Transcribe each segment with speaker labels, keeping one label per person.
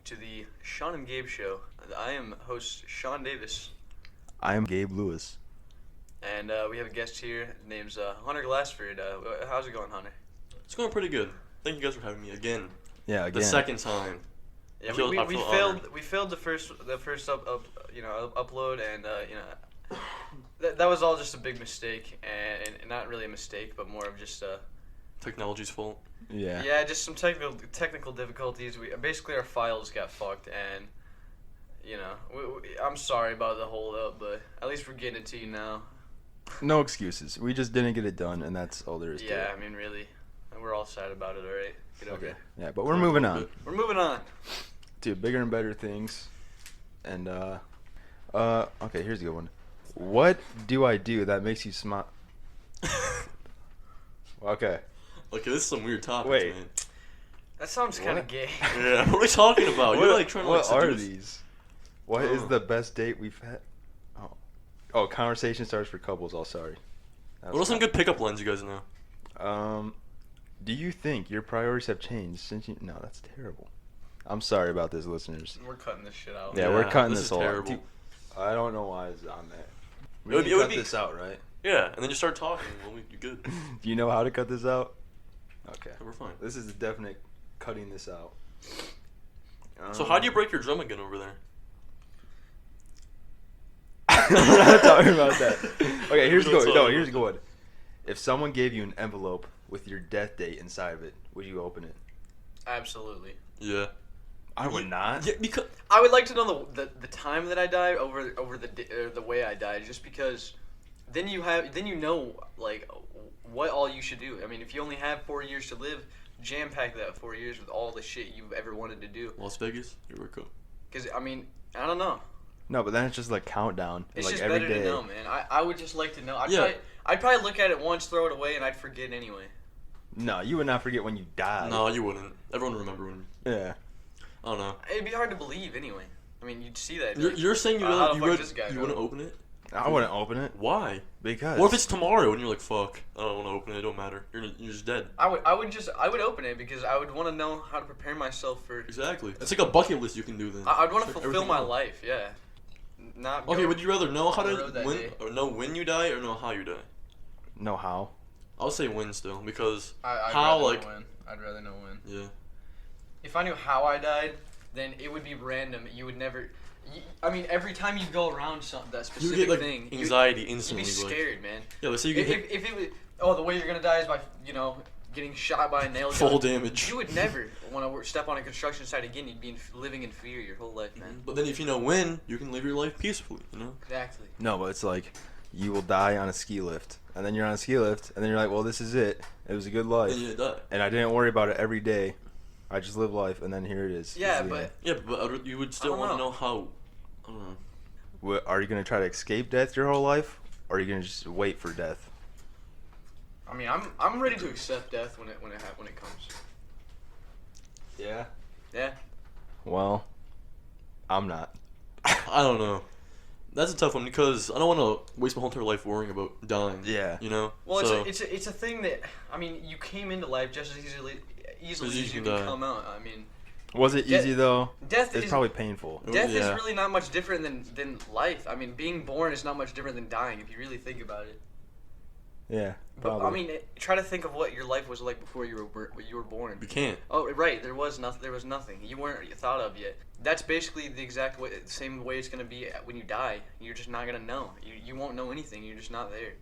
Speaker 1: to the Sean and Gabe show. I am host Sean Davis,
Speaker 2: I am Gabe Lewis.
Speaker 1: and we have a guest here. His name's Hunter Glassford. How's it going, Hunter?
Speaker 3: It's going pretty good. Thank you guys for having me again.
Speaker 2: Yeah, again.
Speaker 3: The second time.
Speaker 1: Yeah,
Speaker 3: I feel
Speaker 1: we
Speaker 3: honored.
Speaker 1: failed the first upload, and that was all just a big mistake, and not really a mistake, but more of just
Speaker 3: Technology's fault.
Speaker 2: Yeah.
Speaker 1: just some technical difficulties. Basically our files got fucked, and I'm sorry about the hold up, but at least we're getting it to you now.
Speaker 2: No excuses. We just didn't get it done, and that's all there is to
Speaker 1: Yeah,
Speaker 2: it.
Speaker 1: I mean, really, we're all sad about it. All right, get over it.
Speaker 2: Yeah, but we're moving on
Speaker 1: We're moving on.
Speaker 2: to bigger and better things. And okay, here's a good one. What do I do that makes you smile? Okay.
Speaker 3: Okay, this is some weird topics,
Speaker 2: Wait.
Speaker 3: man.
Speaker 1: That sounds kind of
Speaker 2: What?
Speaker 1: gay.
Speaker 3: Yeah, what are we talking about? You're like trying to
Speaker 2: what are
Speaker 3: seduce-
Speaker 2: these? What is
Speaker 3: Oh.
Speaker 2: the best date we've had? Oh, conversation starts for couples. Oh, sorry.
Speaker 3: What are some good pickup lines you guys know?
Speaker 2: Do you think your priorities have changed since you? No, that's terrible. I'm sorry about this, listeners.
Speaker 1: We're cutting this shit out.
Speaker 2: Yeah, we're cutting
Speaker 3: this
Speaker 2: this
Speaker 3: is
Speaker 2: whole.
Speaker 3: terrible.
Speaker 2: Dude, I don't know why it's on there. We
Speaker 3: It would-
Speaker 2: can
Speaker 3: it would
Speaker 2: cut
Speaker 3: be-
Speaker 2: this out, right?
Speaker 3: Yeah, and then you start talking. Well, you're good.
Speaker 2: Do you know how to cut this out? Okay.
Speaker 3: Yeah, we're fine.
Speaker 2: This is a definite cutting this out.
Speaker 3: So how do you break your drum again over there?
Speaker 2: We're not talking about that. Okay, here's
Speaker 3: We
Speaker 2: good.
Speaker 3: don't
Speaker 2: No,
Speaker 3: talk
Speaker 2: here's
Speaker 3: about
Speaker 2: good. If someone gave you an envelope with your death date inside of it, would you open it?
Speaker 1: Absolutely.
Speaker 3: Yeah.
Speaker 2: I would not.
Speaker 3: Yeah, because
Speaker 1: I would like to know the time that I died over the way I died, just because then you know like what all you should do. I mean, if you only have 4 years to live, jam pack that 4 years with all the shit you've ever wanted to do.
Speaker 3: Las Vegas, here we go.
Speaker 1: Because I mean, I don't know.
Speaker 2: No, but then it's just like countdown.
Speaker 1: It's
Speaker 2: like
Speaker 1: just
Speaker 2: every
Speaker 1: better
Speaker 2: day.
Speaker 1: to know, man. I would just like to know.
Speaker 3: Yeah.
Speaker 1: I'd probably look at it once, throw it away, and I'd forget anyway.
Speaker 2: No, you would not forget when you died.
Speaker 3: No, you wouldn't. Everyone would remember when.
Speaker 2: Yeah.
Speaker 3: I don't know.
Speaker 1: It'd be hard to believe anyway. I mean, you'd see that.
Speaker 3: You're saying
Speaker 1: how the fuck this guy
Speaker 3: you
Speaker 1: know?
Speaker 3: wouldn't open it?
Speaker 2: I wouldn't open it
Speaker 3: Why?
Speaker 2: because.
Speaker 3: What if it's tomorrow and you're like, fuck, I don't want to open it. It don't matter. You're just dead.
Speaker 1: I would open it because I would want to know how to prepare myself for.
Speaker 3: Exactly. It's like a bucket list you can do then.
Speaker 1: I'd want to
Speaker 3: Check
Speaker 1: fulfill
Speaker 3: everything
Speaker 1: my
Speaker 3: out.
Speaker 1: life. Yeah. Not.
Speaker 3: Okay,
Speaker 1: go
Speaker 3: would you rather know how
Speaker 1: on the
Speaker 3: to
Speaker 1: road that
Speaker 3: win
Speaker 1: day.
Speaker 3: or know when you die or know how you die?
Speaker 2: No how.
Speaker 3: I'll say win still because
Speaker 1: I'd
Speaker 3: how
Speaker 1: rather
Speaker 3: like
Speaker 1: know when. I'd rather know when.
Speaker 3: yeah.
Speaker 1: If I knew how I died, then it would be random. You would never. I mean, every time you go around that
Speaker 3: You
Speaker 1: specific
Speaker 3: get like
Speaker 1: thing,
Speaker 3: anxiety
Speaker 1: you'd
Speaker 3: instantly.
Speaker 1: be scared, man.
Speaker 3: Yeah, let's say you get hit
Speaker 1: If it was, the way you're gonna die is by getting shot by a nail gun.
Speaker 3: full damage.
Speaker 1: You would never want to step on a construction site again. You'd be living in fear your whole life, man.
Speaker 3: But then if you know when, you can live your life peacefully. You know.
Speaker 1: Exactly.
Speaker 2: No, but it's like you will die on a ski lift, and then you're on a ski lift, and then you're like, well, this is it. It was a good life,
Speaker 3: And you die.
Speaker 2: and I didn't worry about it every day. I just live life, and then here it is.
Speaker 1: Yeah,
Speaker 2: It's the
Speaker 1: but
Speaker 2: end.
Speaker 3: Yeah, but you would still
Speaker 1: don't
Speaker 3: want to
Speaker 1: know.
Speaker 3: know how. I don't know.
Speaker 2: Are you gonna try to escape death your whole life, or are you gonna just wait for death?
Speaker 1: I mean, I'm ready to accept death when it comes.
Speaker 2: Yeah.
Speaker 1: Yeah.
Speaker 2: Well, I'm not.
Speaker 3: I don't know. That's a tough one because I don't want to waste my whole entire life worrying about dying.
Speaker 2: Yeah.
Speaker 3: You know.
Speaker 1: Well,
Speaker 3: So,
Speaker 1: it's a thing that I mean, you came into life just as easily
Speaker 3: As
Speaker 1: as
Speaker 3: you
Speaker 1: you
Speaker 3: can
Speaker 1: can
Speaker 3: die.
Speaker 1: come out. I mean,
Speaker 2: Was it easy though?
Speaker 1: death
Speaker 2: It's
Speaker 1: is
Speaker 2: probably painful.
Speaker 1: death
Speaker 3: Yeah.
Speaker 1: is really not much different than life. I mean, being born is not much different than dying if you really think about it.
Speaker 2: Yeah.
Speaker 1: But
Speaker 2: Probably.
Speaker 1: I mean, try to think of what your life was like before you were born.
Speaker 3: you can't.
Speaker 1: Oh, right. There was nothing. There was nothing. You weren't thought of yet. That's basically the exact way, same way it's gonna be when you die. You're just not gonna know. You won't know anything. You're just not there.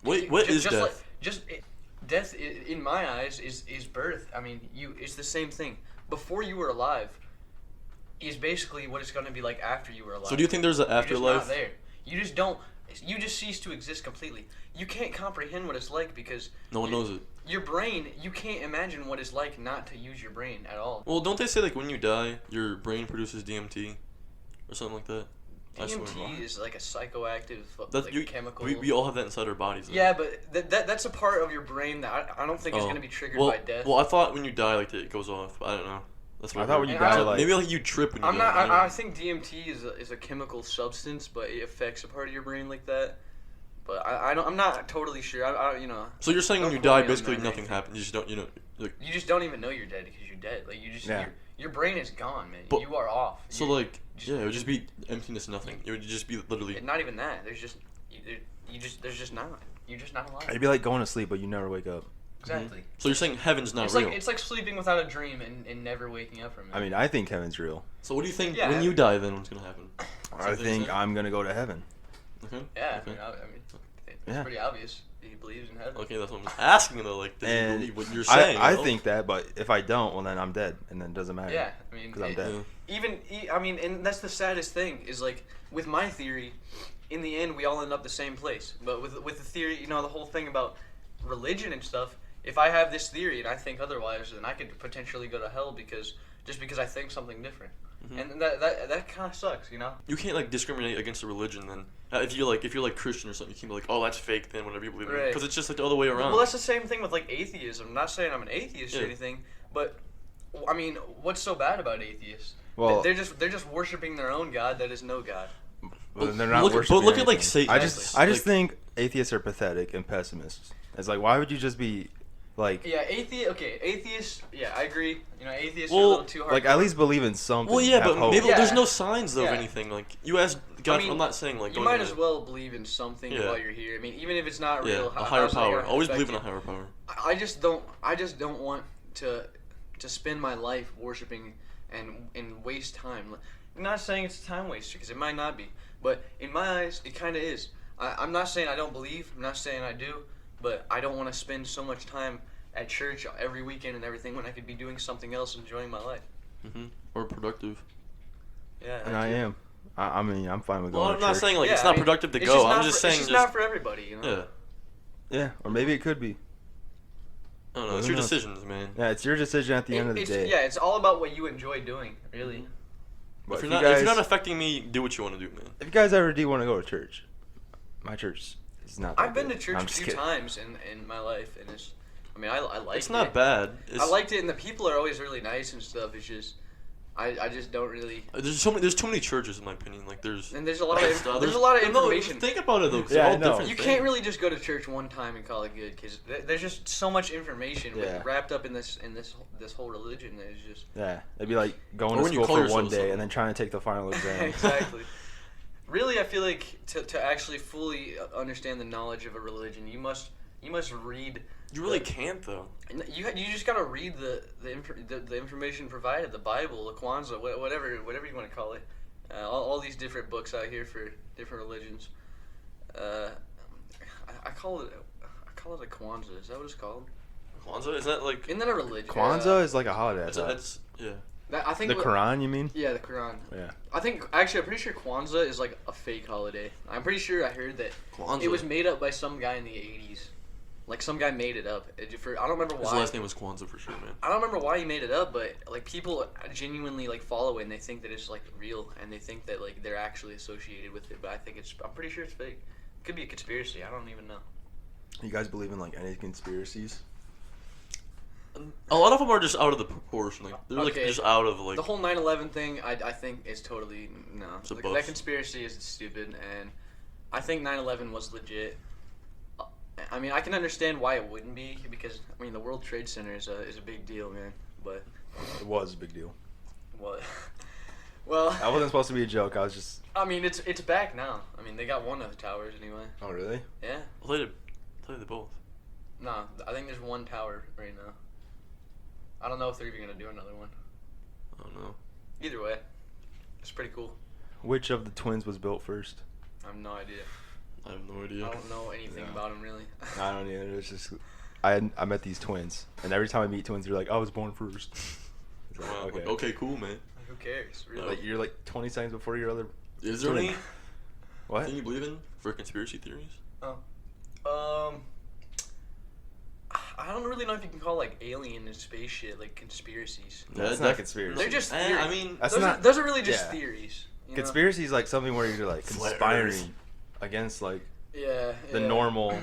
Speaker 3: Wait, what is
Speaker 1: just
Speaker 3: death?
Speaker 1: Death, in my eyes, is birth. I mean, it's the same thing. Before you were alive, is basically what it's gonna be like after you were alive.
Speaker 3: So do you think there's an
Speaker 1: You're just
Speaker 3: afterlife?
Speaker 1: not there. You just don't. You just cease to exist completely. You can't comprehend what it's like because
Speaker 3: No one knows it.
Speaker 1: your brain. You can't imagine what it's like not to use your brain at all.
Speaker 3: Well, don't they say like when you die, your brain produces DMT or something like that? I swear.
Speaker 1: DMT is like a psychoactive
Speaker 3: That's
Speaker 1: like,
Speaker 3: you,
Speaker 1: chemical.
Speaker 3: we all have that inside our bodies. Though.
Speaker 1: Yeah, but that's a part of your brain that I don't think is
Speaker 3: Oh.
Speaker 1: going to be triggered
Speaker 3: well,
Speaker 1: by death.
Speaker 3: Well, I thought when you die, like it goes off. But I don't know. That's what
Speaker 2: I thought when you
Speaker 1: And I
Speaker 2: die,
Speaker 1: don't-
Speaker 2: like
Speaker 3: maybe like you trip when you
Speaker 1: I'm
Speaker 3: die.
Speaker 1: not.
Speaker 3: don't
Speaker 1: I
Speaker 3: know.
Speaker 1: think DMT is a chemical substance, but it affects a part of your brain like that. But I don't. I'm not totally sure.
Speaker 3: So you're saying when
Speaker 1: don't
Speaker 3: you
Speaker 1: quote
Speaker 3: die,
Speaker 1: me on
Speaker 3: basically
Speaker 1: that or
Speaker 3: nothing
Speaker 1: anything.
Speaker 3: happens. You just don't. Like
Speaker 1: You just don't even know you're dead because you're dead. Like
Speaker 2: Yeah.
Speaker 1: Your brain is gone, man.
Speaker 3: But-
Speaker 1: You are off.
Speaker 3: So
Speaker 1: You-
Speaker 3: like, yeah, it would just be emptiness, nothing. It would just be literally.
Speaker 1: And not even that. There's just there's just not. You're just not alive.
Speaker 2: It'd be like going to sleep, but you never wake up.
Speaker 1: Exactly.
Speaker 3: So you're saying heaven's not
Speaker 1: It's
Speaker 3: real.
Speaker 1: like it's like sleeping without a dream and never waking up from it.
Speaker 2: I mean, I think heaven's real.
Speaker 3: So what do you think
Speaker 1: Yeah.
Speaker 3: when you die? Then what's gonna happen?
Speaker 2: I think I'm gonna go to heaven.
Speaker 3: Okay.
Speaker 1: yeah,
Speaker 3: Okay.
Speaker 1: I mean, it's
Speaker 2: Yeah.
Speaker 1: pretty obvious. He believes in heaven.
Speaker 3: Okay, that's what I'm asking though. Like, does he
Speaker 2: And
Speaker 3: believe what you're saying?
Speaker 2: I
Speaker 3: you know?
Speaker 2: think that, but if I don't, well, then I'm dead, and then it doesn't matter.
Speaker 1: Yeah, I mean,
Speaker 2: Because I'm dead.
Speaker 3: Yeah.
Speaker 1: I mean, and that's the saddest thing is like with my theory, in the end we all end up the same place. But with the theory, you know, the whole thing about religion and stuff. If I have this theory and I think otherwise, then I could potentially go to hell because I think something different.
Speaker 3: Mhm.
Speaker 1: And that kind of sucks, you know.
Speaker 3: You can't like discriminate against a religion then. If you're like Christian or something, you can't be like, oh, that's fake then, whatever you believe in.
Speaker 1: Right.
Speaker 3: Because it's just like the other way around.
Speaker 1: Well, that's the same thing with like atheism. I'm not saying I'm an atheist or
Speaker 3: Yeah.
Speaker 1: anything, but I mean, what's so bad about atheists?
Speaker 2: Well,
Speaker 1: they're just worshiping their own god that is no god.
Speaker 2: well, then they're
Speaker 3: But
Speaker 2: not
Speaker 3: look at-
Speaker 2: worshiping
Speaker 3: but look at, like,
Speaker 2: anything.
Speaker 3: Satan.
Speaker 2: I just
Speaker 1: Exactly.
Speaker 3: Like-
Speaker 2: think atheists are pathetic and pessimists. It's like, why would you just be like,
Speaker 1: Yeah, atheists. Yeah, I agree. You know, atheists are a
Speaker 3: Well,
Speaker 1: little too hard.
Speaker 2: like at least believe in something?
Speaker 3: Well, yeah,
Speaker 2: have
Speaker 3: but
Speaker 2: hope.
Speaker 3: maybe
Speaker 1: Yeah.
Speaker 3: there's no signs though
Speaker 1: Yeah.
Speaker 3: of anything. Like you ask God,
Speaker 1: I mean,
Speaker 3: I'm not saying like
Speaker 1: you
Speaker 3: going
Speaker 1: might
Speaker 3: to-
Speaker 1: as well believe in something
Speaker 3: Yeah.
Speaker 1: while you're here. I mean, even if it's not
Speaker 3: Yeah,
Speaker 1: real,
Speaker 3: a higher
Speaker 1: how's that
Speaker 3: power.
Speaker 1: gonna
Speaker 3: Always
Speaker 1: affect
Speaker 3: believe in a
Speaker 1: you?
Speaker 3: higher power.
Speaker 1: I just don't want to spend my life worshiping and waste time. I'm not saying it's a time waster because it might not be, but in my eyes, it kind of is. I'm not saying I don't believe. I'm not saying I do, but I don't want to spend so much time at church every weekend and everything when I could be doing something else, enjoying my life.
Speaker 3: Or productive.
Speaker 1: Yeah,
Speaker 2: And I am. I mean, I'm fine with
Speaker 3: Well,
Speaker 2: going
Speaker 3: I'm
Speaker 2: to
Speaker 3: not
Speaker 2: church.
Speaker 3: saying like
Speaker 1: Yeah,
Speaker 3: it's
Speaker 1: I
Speaker 3: not
Speaker 1: mean,
Speaker 3: productive to
Speaker 1: it's
Speaker 3: go.
Speaker 1: not
Speaker 3: I'm just
Speaker 1: for,
Speaker 3: saying
Speaker 1: it's just not for everybody, you know.
Speaker 3: yeah.
Speaker 2: Yeah, or maybe it could be.
Speaker 3: I don't know.
Speaker 2: Who
Speaker 3: It's your
Speaker 2: knows?
Speaker 3: decisions, man.
Speaker 2: Yeah, it's your decision at the end of the
Speaker 1: It's,
Speaker 2: day.
Speaker 1: yeah, it's all about what you enjoy doing, really.
Speaker 2: But
Speaker 3: If
Speaker 2: if
Speaker 3: you're
Speaker 2: you
Speaker 3: not
Speaker 2: guys,
Speaker 3: affecting me, do what you want to do, man.
Speaker 2: if you guys ever do want to go to church, my church is not. That
Speaker 1: I've been to
Speaker 2: good.
Speaker 1: church
Speaker 2: I'm
Speaker 1: a
Speaker 2: just
Speaker 1: few
Speaker 2: kidding.
Speaker 1: times in my life, and it's. I mean, I liked
Speaker 3: It's
Speaker 1: it.
Speaker 3: not bad. It's,
Speaker 1: I liked it, and the people are always really nice and stuff. It's just, I just don't really.
Speaker 3: There's too many churches in my opinion. Like there's.
Speaker 1: And there's a lot of
Speaker 3: stuff.
Speaker 1: there's a lot of
Speaker 3: No,
Speaker 1: information.
Speaker 3: think about it though. 'Cause
Speaker 2: Yeah,
Speaker 3: they're
Speaker 2: I
Speaker 3: all
Speaker 2: know.
Speaker 3: different
Speaker 1: You
Speaker 3: things.
Speaker 1: can't really just go to church one time and call it good because there's just so much information
Speaker 2: Yeah.
Speaker 1: wrapped up in this whole religion that is just.
Speaker 2: Yeah, it'd be like going
Speaker 3: Or
Speaker 2: to
Speaker 3: when you
Speaker 2: school
Speaker 3: call
Speaker 2: for
Speaker 3: yourself
Speaker 2: one day
Speaker 3: something.
Speaker 2: and then trying to take the final exam.
Speaker 1: Exactly. Really, I feel like to actually fully understand the knowledge of a religion, you must read.
Speaker 3: You really can't though.
Speaker 1: You just gotta read the information provided, the Bible, the Kwanzaa, whatever you want to call it, all these different books out here for different religions. I call it a Kwanzaa. Is that what it's called?
Speaker 3: Kwanzaa is that like?
Speaker 1: Isn't that a religion?
Speaker 2: Kwanzaa is like a holiday. I
Speaker 3: It's,
Speaker 2: thought.
Speaker 3: it's yeah.
Speaker 1: I think
Speaker 2: The Quran, you mean?
Speaker 1: Yeah, the Quran.
Speaker 2: Yeah.
Speaker 1: I think actually I'm pretty sure Kwanzaa is like a fake holiday. I'm pretty sure I heard that
Speaker 3: Kwanzaa.
Speaker 1: it was made up by some guy in the 80s. Like some guy made it up. I don't remember
Speaker 3: His
Speaker 1: why.
Speaker 3: last name was Kwanzaa for sure, man.
Speaker 1: I don't remember why he made it up, but like people genuinely like follow it and they think that it's like real and they think that like they're actually associated with it. But I'm pretty sure it's fake. It could be a conspiracy. I don't even know.
Speaker 2: You guys believe in like any conspiracies?
Speaker 3: A lot of them are just out of the proportion. Like they're like
Speaker 1: Okay.
Speaker 3: just out of like.
Speaker 1: The whole 9/11 thing, I think is totally no.
Speaker 3: It's a
Speaker 1: Like,
Speaker 3: bust.
Speaker 1: that conspiracy is stupid, and I think 9/11 was legit. I mean, I can understand why it wouldn't be because I mean the World Trade Center is a big deal, man. But
Speaker 2: It was a big deal.
Speaker 1: what? Well,
Speaker 2: That wasn't supposed to be a joke. I was just.
Speaker 1: I mean it's back now. I mean they got one of the towers anyway.
Speaker 2: Oh really?
Speaker 1: Yeah.
Speaker 3: I played both.
Speaker 1: No, I think there's one tower right now. I don't know if they're even gonna do another one.
Speaker 3: I don't know.
Speaker 1: Either way, it's pretty cool.
Speaker 2: Which of the twins was built first?
Speaker 1: I have no idea.
Speaker 3: I have no idea.
Speaker 1: I don't know anything
Speaker 2: Yeah.
Speaker 1: about them really.
Speaker 2: I don't either. It's just. I met these twins, and every time I meet twins, they're like, "I was born first." It's like,
Speaker 3: Wow,
Speaker 2: okay.
Speaker 3: okay, cool, man.
Speaker 1: Who cares? Really?
Speaker 2: Like you're like 20 seconds before your other.
Speaker 3: Is there
Speaker 2: twin.
Speaker 3: any
Speaker 2: What?
Speaker 3: thing you believe in for conspiracy theories?
Speaker 1: I don't really know if you can call like alien and space shit like conspiracies.
Speaker 2: That's not conspiracy.
Speaker 1: They're just
Speaker 3: I
Speaker 1: theories.
Speaker 3: mean,
Speaker 2: That's
Speaker 1: those,
Speaker 2: not-
Speaker 1: those are really just
Speaker 2: yeah.
Speaker 1: theories. You know?
Speaker 2: Conspiracy is like something where you're like
Speaker 3: Flat
Speaker 2: conspiring
Speaker 3: Earth.
Speaker 2: against like
Speaker 1: Yeah.
Speaker 2: the
Speaker 1: yeah.
Speaker 2: normal.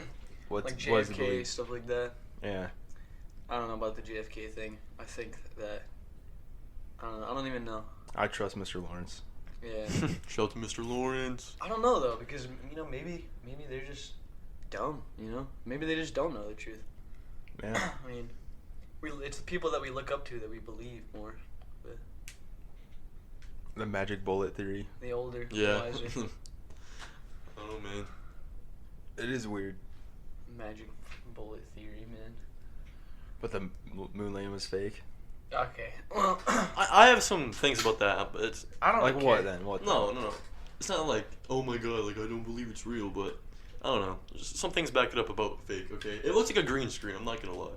Speaker 2: What's
Speaker 1: like
Speaker 2: what's
Speaker 1: JFK
Speaker 2: believed.
Speaker 1: stuff like that.
Speaker 2: Yeah.
Speaker 1: I don't know about the JFK thing. I think that I don't know. I don't even know.
Speaker 2: I trust Mr. Lawrence.
Speaker 1: Yeah.
Speaker 3: Shout out to Mr. Lawrence.
Speaker 1: I don't know though because maybe they're just dumb. Maybe they just don't know the truth.
Speaker 2: Yeah.
Speaker 1: I mean, it's the people that we look up to that we believe more. But
Speaker 2: The magic bullet theory.
Speaker 1: The older,
Speaker 3: Yeah.
Speaker 1: wiser.
Speaker 3: Oh man.
Speaker 2: It is weird.
Speaker 1: Magic bullet theory, man.
Speaker 2: But the moon landing was fake.
Speaker 1: Okay. Well,
Speaker 3: I have some things about that, but it's
Speaker 1: I don't
Speaker 2: Like
Speaker 1: care.
Speaker 2: what then? What?
Speaker 3: no. It's not like, oh my god, like I don't believe it's real, but I don't know. Just some things back it up about fake. Okay, it looks like a green screen. I'm not gonna lie.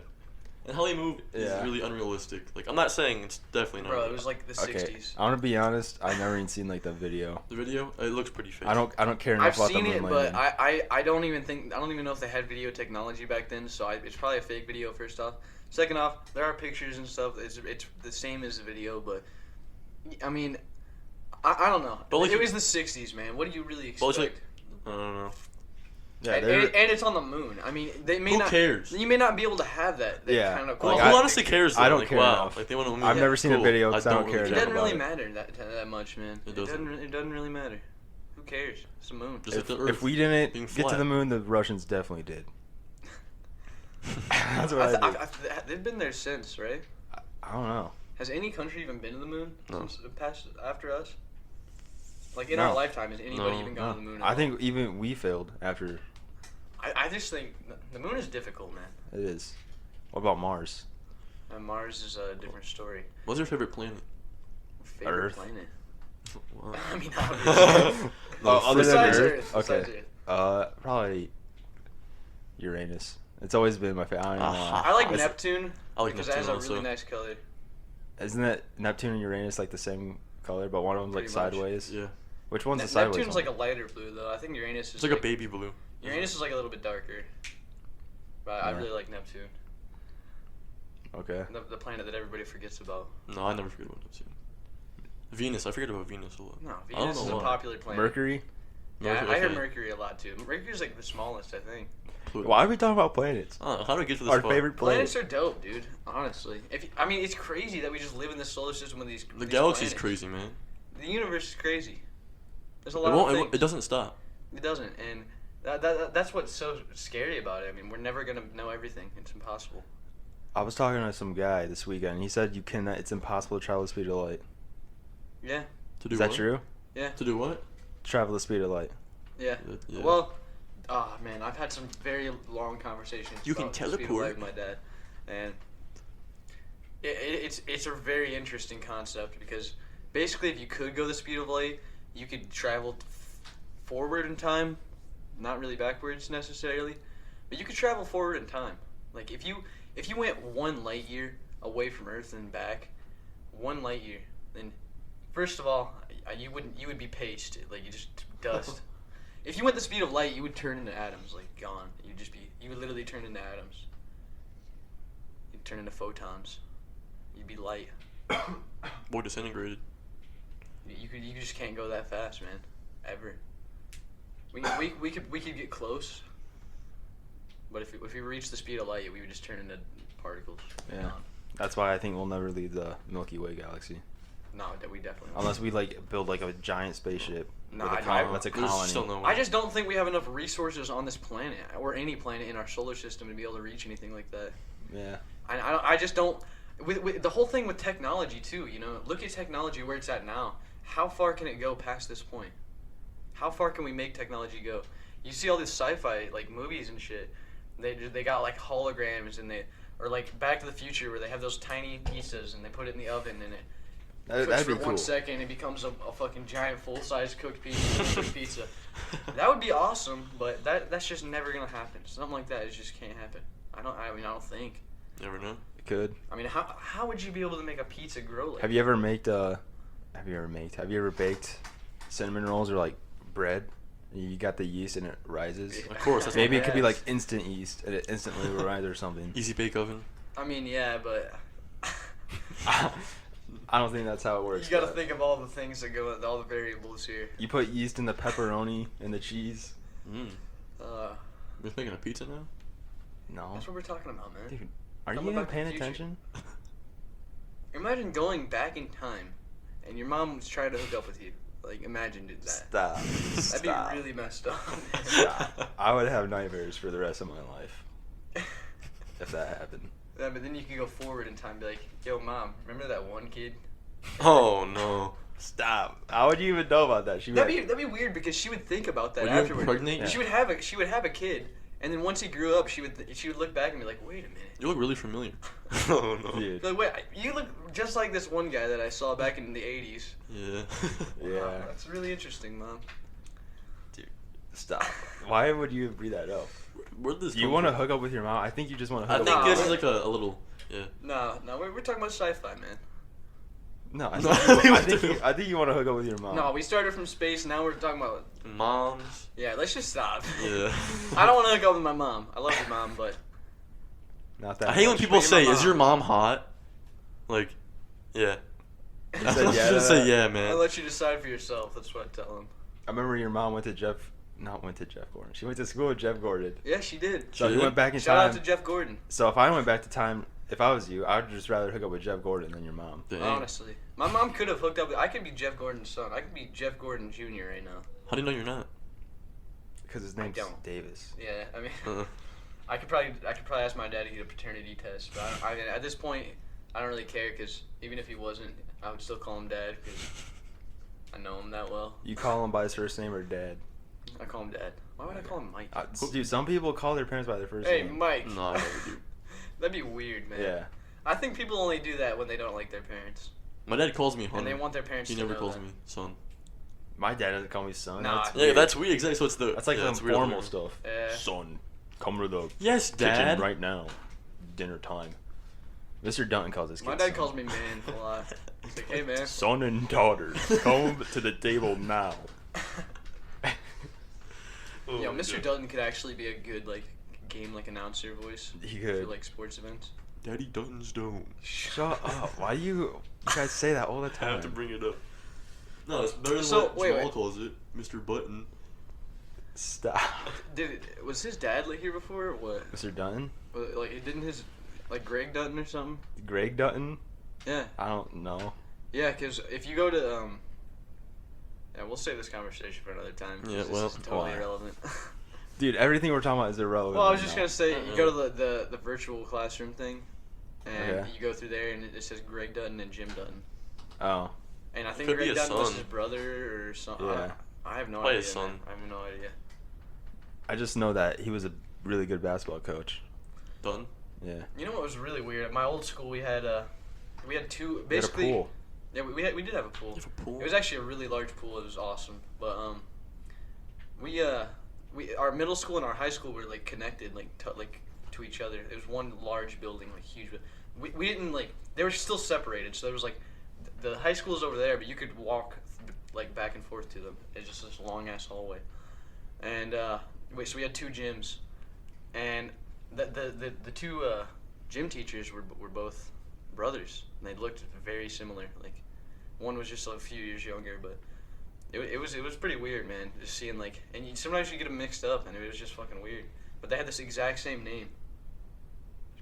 Speaker 3: And how they move is
Speaker 2: Yeah.
Speaker 3: really unrealistic. Like I'm not saying it's definitely not.
Speaker 1: Bro,
Speaker 3: real.
Speaker 1: it was like the
Speaker 2: Okay.
Speaker 1: 60s.
Speaker 2: I'm gonna be honest. I never even seen like the video.
Speaker 3: The video, it looks pretty fake.
Speaker 2: I don't care enough
Speaker 1: I've
Speaker 2: about
Speaker 1: seen
Speaker 2: the
Speaker 1: it,
Speaker 2: moon
Speaker 1: but
Speaker 2: landing.
Speaker 1: I don't even know if they had video technology back then. So it's probably a fake video. First off, second off, there are pictures and stuff. It's the same as the video, but I mean, I don't know.
Speaker 3: But like-
Speaker 1: it was the 60s, man. What do you really
Speaker 3: But
Speaker 1: expect?
Speaker 3: it's like, I don't know.
Speaker 2: Yeah,
Speaker 1: and,
Speaker 2: they're-
Speaker 1: and it's on the moon. I mean, they may
Speaker 3: Who
Speaker 1: not.
Speaker 3: cares?
Speaker 1: You may not be able to have that
Speaker 2: Yeah.
Speaker 1: kind of
Speaker 3: Well,
Speaker 2: Like,
Speaker 3: who
Speaker 2: I-
Speaker 3: honestly cares? Though?
Speaker 2: I don't
Speaker 3: like,
Speaker 2: care
Speaker 3: wow.
Speaker 2: enough.
Speaker 3: Like they want to.
Speaker 2: I've never seen a
Speaker 3: cool.
Speaker 2: video 'cause I don't care
Speaker 1: It
Speaker 2: enough
Speaker 1: doesn't
Speaker 2: about
Speaker 1: really
Speaker 2: it.
Speaker 1: matter that much, man.
Speaker 3: It doesn't.
Speaker 1: It doesn't really matter. Who cares? It's the moon.
Speaker 3: Just like the Earth.
Speaker 2: If we didn't
Speaker 3: being
Speaker 2: get to
Speaker 3: flat.
Speaker 2: the moon, the Russians definitely did. That's what I did.
Speaker 1: They've been there since, right?
Speaker 2: I don't know.
Speaker 1: Has any country even been to the moon
Speaker 3: No.
Speaker 1: since past after us? Like in
Speaker 2: No.
Speaker 1: our lifetime, has anybody
Speaker 3: No.
Speaker 1: even gone to the moon? at
Speaker 2: I
Speaker 1: all?
Speaker 2: think even we failed after
Speaker 1: I just think the moon is difficult, man.
Speaker 2: it is. What about Mars?
Speaker 1: And Mars is a different story.
Speaker 3: What's your favorite planet?
Speaker 1: Favorite
Speaker 2: Earth.
Speaker 1: planet.
Speaker 3: Wow.
Speaker 1: I mean, obviously.
Speaker 2: Other than
Speaker 1: Besides
Speaker 2: Earth?
Speaker 1: Earth, besides
Speaker 2: Okay.
Speaker 1: Earth.
Speaker 2: Probably Uranus. It's always been my favorite. I don't know.
Speaker 3: Ah.
Speaker 1: I like
Speaker 2: It's-
Speaker 1: Neptune
Speaker 3: I like
Speaker 1: because
Speaker 3: Neptune
Speaker 1: it has a
Speaker 3: also.
Speaker 1: really nice color.
Speaker 2: Isn't it Neptune and Uranus like the same color, but one of them's like
Speaker 1: Pretty much.
Speaker 2: sideways?
Speaker 3: Yeah.
Speaker 2: Which one's the sideways
Speaker 1: Neptune's
Speaker 2: one?
Speaker 1: like a lighter blue, though. I think Uranus is
Speaker 3: It's like a baby blue.
Speaker 1: Uranus is like a little bit darker. But I
Speaker 2: Yeah.
Speaker 1: really like Neptune,
Speaker 2: Okay.
Speaker 1: the planet that everybody forgets about.
Speaker 3: No, I never forget about Neptune. Venus, I forget about Venus a lot.
Speaker 1: No,
Speaker 3: I don't
Speaker 1: Venus
Speaker 3: know
Speaker 1: is a
Speaker 3: why.
Speaker 1: popular planet.
Speaker 2: Mercury?
Speaker 1: Yeah,
Speaker 3: Mercury,
Speaker 1: I heard
Speaker 3: okay.
Speaker 1: Mercury a lot too. Mercury's like the smallest, I think.
Speaker 3: Pluto.
Speaker 2: Why are we talking about planets?
Speaker 3: How do we get to this
Speaker 2: Our
Speaker 3: spot?
Speaker 2: favorite planet.
Speaker 1: Planets are dope, dude. Honestly, I mean, it's crazy that we just live in this solar system with these.
Speaker 3: The
Speaker 1: these
Speaker 3: galaxy's
Speaker 1: planets.
Speaker 3: crazy, man.
Speaker 1: The universe is crazy. There's a
Speaker 3: It
Speaker 1: lot
Speaker 3: won't.
Speaker 1: of
Speaker 3: It,
Speaker 1: things.
Speaker 3: it doesn't stop.
Speaker 1: It doesn't, and that's what's so scary about it. I mean, we're never gonna know everything. It's impossible.
Speaker 2: I was talking to some guy this weekend. And he said you cannot. It's impossible to travel the speed of light.
Speaker 1: Yeah,
Speaker 3: To do
Speaker 2: Is that
Speaker 3: what?
Speaker 2: true?
Speaker 1: yeah,
Speaker 3: To do what?
Speaker 2: Travel the speed of light.
Speaker 1: yeah.
Speaker 3: Yeah.
Speaker 1: Well, man, I've had some very long conversations.
Speaker 3: You can
Speaker 1: about the speed of
Speaker 3: teleport.
Speaker 1: light with my dad, and it's a very interesting concept because basically, if you could go the speed of light, you could travel forward in time, not really backwards necessarily, but you could travel forward in time. Like if you went 1 light year away from Earth and back, 1 light year, then first of all, you would be pasted, like you just dust. If you went the speed of light, you would turn into atoms, like gone. You would literally turn into atoms. You'd turn into photons. You'd be light.
Speaker 3: Boy, disintegrated.
Speaker 1: You just can't go that fast, man. Ever. We could get close, but if we reach the speed of light, we would just turn into particles.
Speaker 2: Yeah.
Speaker 1: Gone.
Speaker 2: That's why I think we'll never leave the Milky Way galaxy.
Speaker 1: No, that we definitely won't.
Speaker 2: Unless we like build like a giant spaceship.
Speaker 1: Nah,
Speaker 2: with a
Speaker 1: I
Speaker 2: col-
Speaker 1: don't.
Speaker 2: that's a
Speaker 3: There's
Speaker 2: colony.
Speaker 3: still no way.
Speaker 1: I just don't think we have enough resources on this planet or any planet in our solar system to be able to reach anything like that.
Speaker 2: Yeah.
Speaker 1: I just don't. With the whole thing with technology too, you know, look at technology where it's at now. How far can it go past this point? How far can we make technology go? You see all these sci-fi like movies and shit. They got like holograms and or like Back to the Future where they have those tiny pizzas and they put it in the oven and it cooks
Speaker 2: That'd
Speaker 1: for
Speaker 2: be
Speaker 1: 1
Speaker 2: cool.
Speaker 1: second and it becomes a fucking giant full-size cooked pizza. That would be awesome, but that's just never gonna happen. Something like that, it just can't happen. I don't think.
Speaker 3: Never know.
Speaker 2: It could.
Speaker 1: I mean, how would you be able to make a pizza grow like
Speaker 2: Have you ever baked cinnamon rolls or like bread? You got the yeast and it rises.
Speaker 3: Of course, that's
Speaker 2: Maybe
Speaker 3: what
Speaker 2: it could be like
Speaker 1: Yes.
Speaker 2: instant yeast and it instantly will rise or something.
Speaker 3: Easy bake oven.
Speaker 1: I mean, yeah, but
Speaker 2: I don't think that's how it works.
Speaker 1: you got to
Speaker 2: but
Speaker 1: think of all the things that go, all the variables here.
Speaker 2: You put yeast in the pepperoni and the cheese.
Speaker 3: Mm.
Speaker 1: Uh,
Speaker 3: You're making a pizza now?
Speaker 2: No.
Speaker 1: that's what we're talking about, man.
Speaker 2: Dude, are
Speaker 1: Talking
Speaker 2: you even
Speaker 1: about the
Speaker 2: paying
Speaker 1: future.
Speaker 2: attention?
Speaker 1: Imagine going back in time, and your mom was trying to hook up with you. Like, imagine did that.
Speaker 2: Stop.
Speaker 1: That'd
Speaker 2: Stop.
Speaker 1: be really messed up.
Speaker 2: Stop. I would have nightmares for the rest of my life if that happened.
Speaker 1: Yeah, but then you could go forward in time and be like, yo, mom, remember that one kid?
Speaker 3: Oh no.
Speaker 2: Stop. How would you even know about that?
Speaker 1: That'd be weird because she would think about that
Speaker 3: Would you
Speaker 1: afterward.
Speaker 3: impregnate?
Speaker 2: Yeah.
Speaker 1: She would have a kid, and then once he grew up, she would look back and be like, wait a minute.
Speaker 3: You look really familiar. Oh no.
Speaker 2: Dude.
Speaker 1: Like, wait, you look just like this one guy that I saw back in the '80s.
Speaker 3: Yeah.
Speaker 2: Yeah.
Speaker 1: Wow, that's really interesting, Mom.
Speaker 2: Stop. Why would you bring that up?
Speaker 3: Where did this
Speaker 2: You
Speaker 3: come
Speaker 2: want to
Speaker 3: from?
Speaker 2: hook up with your mom? I think you just want to
Speaker 3: I
Speaker 2: hook
Speaker 3: think
Speaker 2: up.
Speaker 1: No.
Speaker 3: this is like a little. Yeah.
Speaker 1: No, we're talking about sci-fi, man.
Speaker 2: No, I
Speaker 3: No,
Speaker 2: I think you want to hook up with your mom.
Speaker 1: No, we started from space. Now we're talking about.
Speaker 3: Moms.
Speaker 1: Yeah, let's just stop.
Speaker 3: Yeah.
Speaker 1: I don't want to hook up with my mom. I love your mom, but
Speaker 2: Not that.
Speaker 3: I hate when
Speaker 2: much.
Speaker 3: people
Speaker 1: But you're
Speaker 3: say,
Speaker 1: my
Speaker 3: "Is your
Speaker 1: mom."
Speaker 3: mom hot?" Like, yeah.
Speaker 2: You
Speaker 3: I
Speaker 2: said
Speaker 3: was
Speaker 2: yeah to
Speaker 3: gonna say
Speaker 2: that?
Speaker 3: yeah,
Speaker 1: I'll
Speaker 3: man.
Speaker 1: let you decide for yourself. That's what I tell him.
Speaker 2: I remember your mom went to Jeff Gordon. She went to school with Jeff Gordon.
Speaker 1: Yeah, she did.
Speaker 2: So
Speaker 3: She
Speaker 2: he
Speaker 3: did?
Speaker 2: went back in
Speaker 1: Shout
Speaker 2: time.
Speaker 1: out to Jeff Gordon.
Speaker 2: So if I went back to time, if I was you, I would just rather hook up with Jeff Gordon than your mom.
Speaker 3: Dang.
Speaker 1: Honestly, my mom could have hooked up. I could be Jeff Gordon's son. I could be Jeff Gordon Jr. right now.
Speaker 3: How do you know you're not?
Speaker 2: Because his name's
Speaker 1: don't.
Speaker 2: Davis.
Speaker 1: Yeah, I mean,
Speaker 3: Uh,
Speaker 1: I could probably ask my dad to get a paternity test, but I mean, at this point, I don't really care because even if he wasn't, I would still call him Dad because I know him that well.
Speaker 2: You call him by his first name or dad?
Speaker 1: I call him Dad. Why would I call him Mike?
Speaker 2: Dude, some people call their parents by their first
Speaker 1: Hey,
Speaker 2: name.
Speaker 1: Mike.
Speaker 3: no, I never do.
Speaker 1: That'd be weird, man.
Speaker 2: Yeah.
Speaker 1: I think people only do that when they don't like their parents
Speaker 3: My dad calls me
Speaker 1: and
Speaker 3: Hunter.
Speaker 1: they want their parents
Speaker 3: He
Speaker 1: to
Speaker 3: never
Speaker 1: know
Speaker 3: calls
Speaker 1: that.
Speaker 3: me son.
Speaker 2: My dad doesn't call me son.
Speaker 1: Nah.
Speaker 2: That's
Speaker 3: Yeah,
Speaker 2: weird.
Speaker 3: that's weird. Exactly. So it's the.
Speaker 2: That's like
Speaker 3: yeah,
Speaker 2: some
Speaker 3: it's weird
Speaker 2: formal
Speaker 3: weird.
Speaker 2: stuff.
Speaker 1: Yeah.
Speaker 2: Son, come to the
Speaker 3: Yes,
Speaker 2: kitchen
Speaker 3: Dad.
Speaker 2: right now. Dinner time. Mr. Dunton calls his kid
Speaker 1: My dad
Speaker 2: son.
Speaker 1: calls me man a lot. He's like, hey, man.
Speaker 2: Son and daughter, come to the table now.
Speaker 3: Oh,
Speaker 1: Yo, Mr.
Speaker 3: God.
Speaker 1: Dutton could actually be a good game announcer voice
Speaker 2: He
Speaker 1: for
Speaker 2: could.
Speaker 1: sports events.
Speaker 3: Daddy Dutton's dome.
Speaker 2: Shut up. Why you guys say that all the
Speaker 3: I
Speaker 2: time?
Speaker 3: have to bring it up. No, it's better than
Speaker 1: So,
Speaker 3: what
Speaker 1: wait,
Speaker 3: Jamal
Speaker 1: wait.
Speaker 3: calls it, Mr. Button.
Speaker 2: Stop.
Speaker 1: Was his dad here before or what?
Speaker 2: Mr. Dunton?
Speaker 1: Didn't his Greg Dutton or something?
Speaker 2: Greg Dutton?
Speaker 1: Yeah.
Speaker 2: I don't know.
Speaker 1: Yeah, because if you go to yeah, we'll save this conversation for another time. 'cause
Speaker 3: Yeah,
Speaker 1: this
Speaker 3: well,
Speaker 1: is totally
Speaker 2: why?
Speaker 1: irrelevant.
Speaker 2: Dude, everything we're talking about is irrelevant.
Speaker 1: Well, I was
Speaker 2: right
Speaker 1: just
Speaker 2: now.
Speaker 1: gonna say
Speaker 3: Uh-uh.
Speaker 1: you go to the virtual classroom thing, and
Speaker 2: Okay.
Speaker 1: you go through there, and it says Greg Dutton and Jim Dutton,
Speaker 2: Oh.
Speaker 1: and I think
Speaker 3: Could be
Speaker 1: Greg
Speaker 3: a
Speaker 1: Dutton was
Speaker 3: son.
Speaker 1: his brother or something.
Speaker 2: Yeah.
Speaker 1: I have no
Speaker 3: Probably
Speaker 1: idea.
Speaker 3: his son.
Speaker 1: Man. I have no idea.
Speaker 2: I just know that he was a really good basketball coach.
Speaker 3: Dutton.
Speaker 2: Yeah.
Speaker 1: You know what was really weird? At my old school, we had two
Speaker 2: He had a
Speaker 1: basically.
Speaker 2: pool.
Speaker 1: Yeah, we did have a pool.
Speaker 3: You have a pool?
Speaker 1: It was actually a really large pool. It was awesome. But our middle school and our high school were connected to each other. It was one large building, huge. We didn't they were still separated. So there was the high school is over there, but you could walk back and forth to them. It's just this long ass hallway. And so we had two gyms, and the two gym teachers were both brothers. And they looked very similar. One was just a few years younger, but it was pretty weird, man. Just seeing and sometimes you get them mixed up, and it was just fucking weird. But they had this exact same name.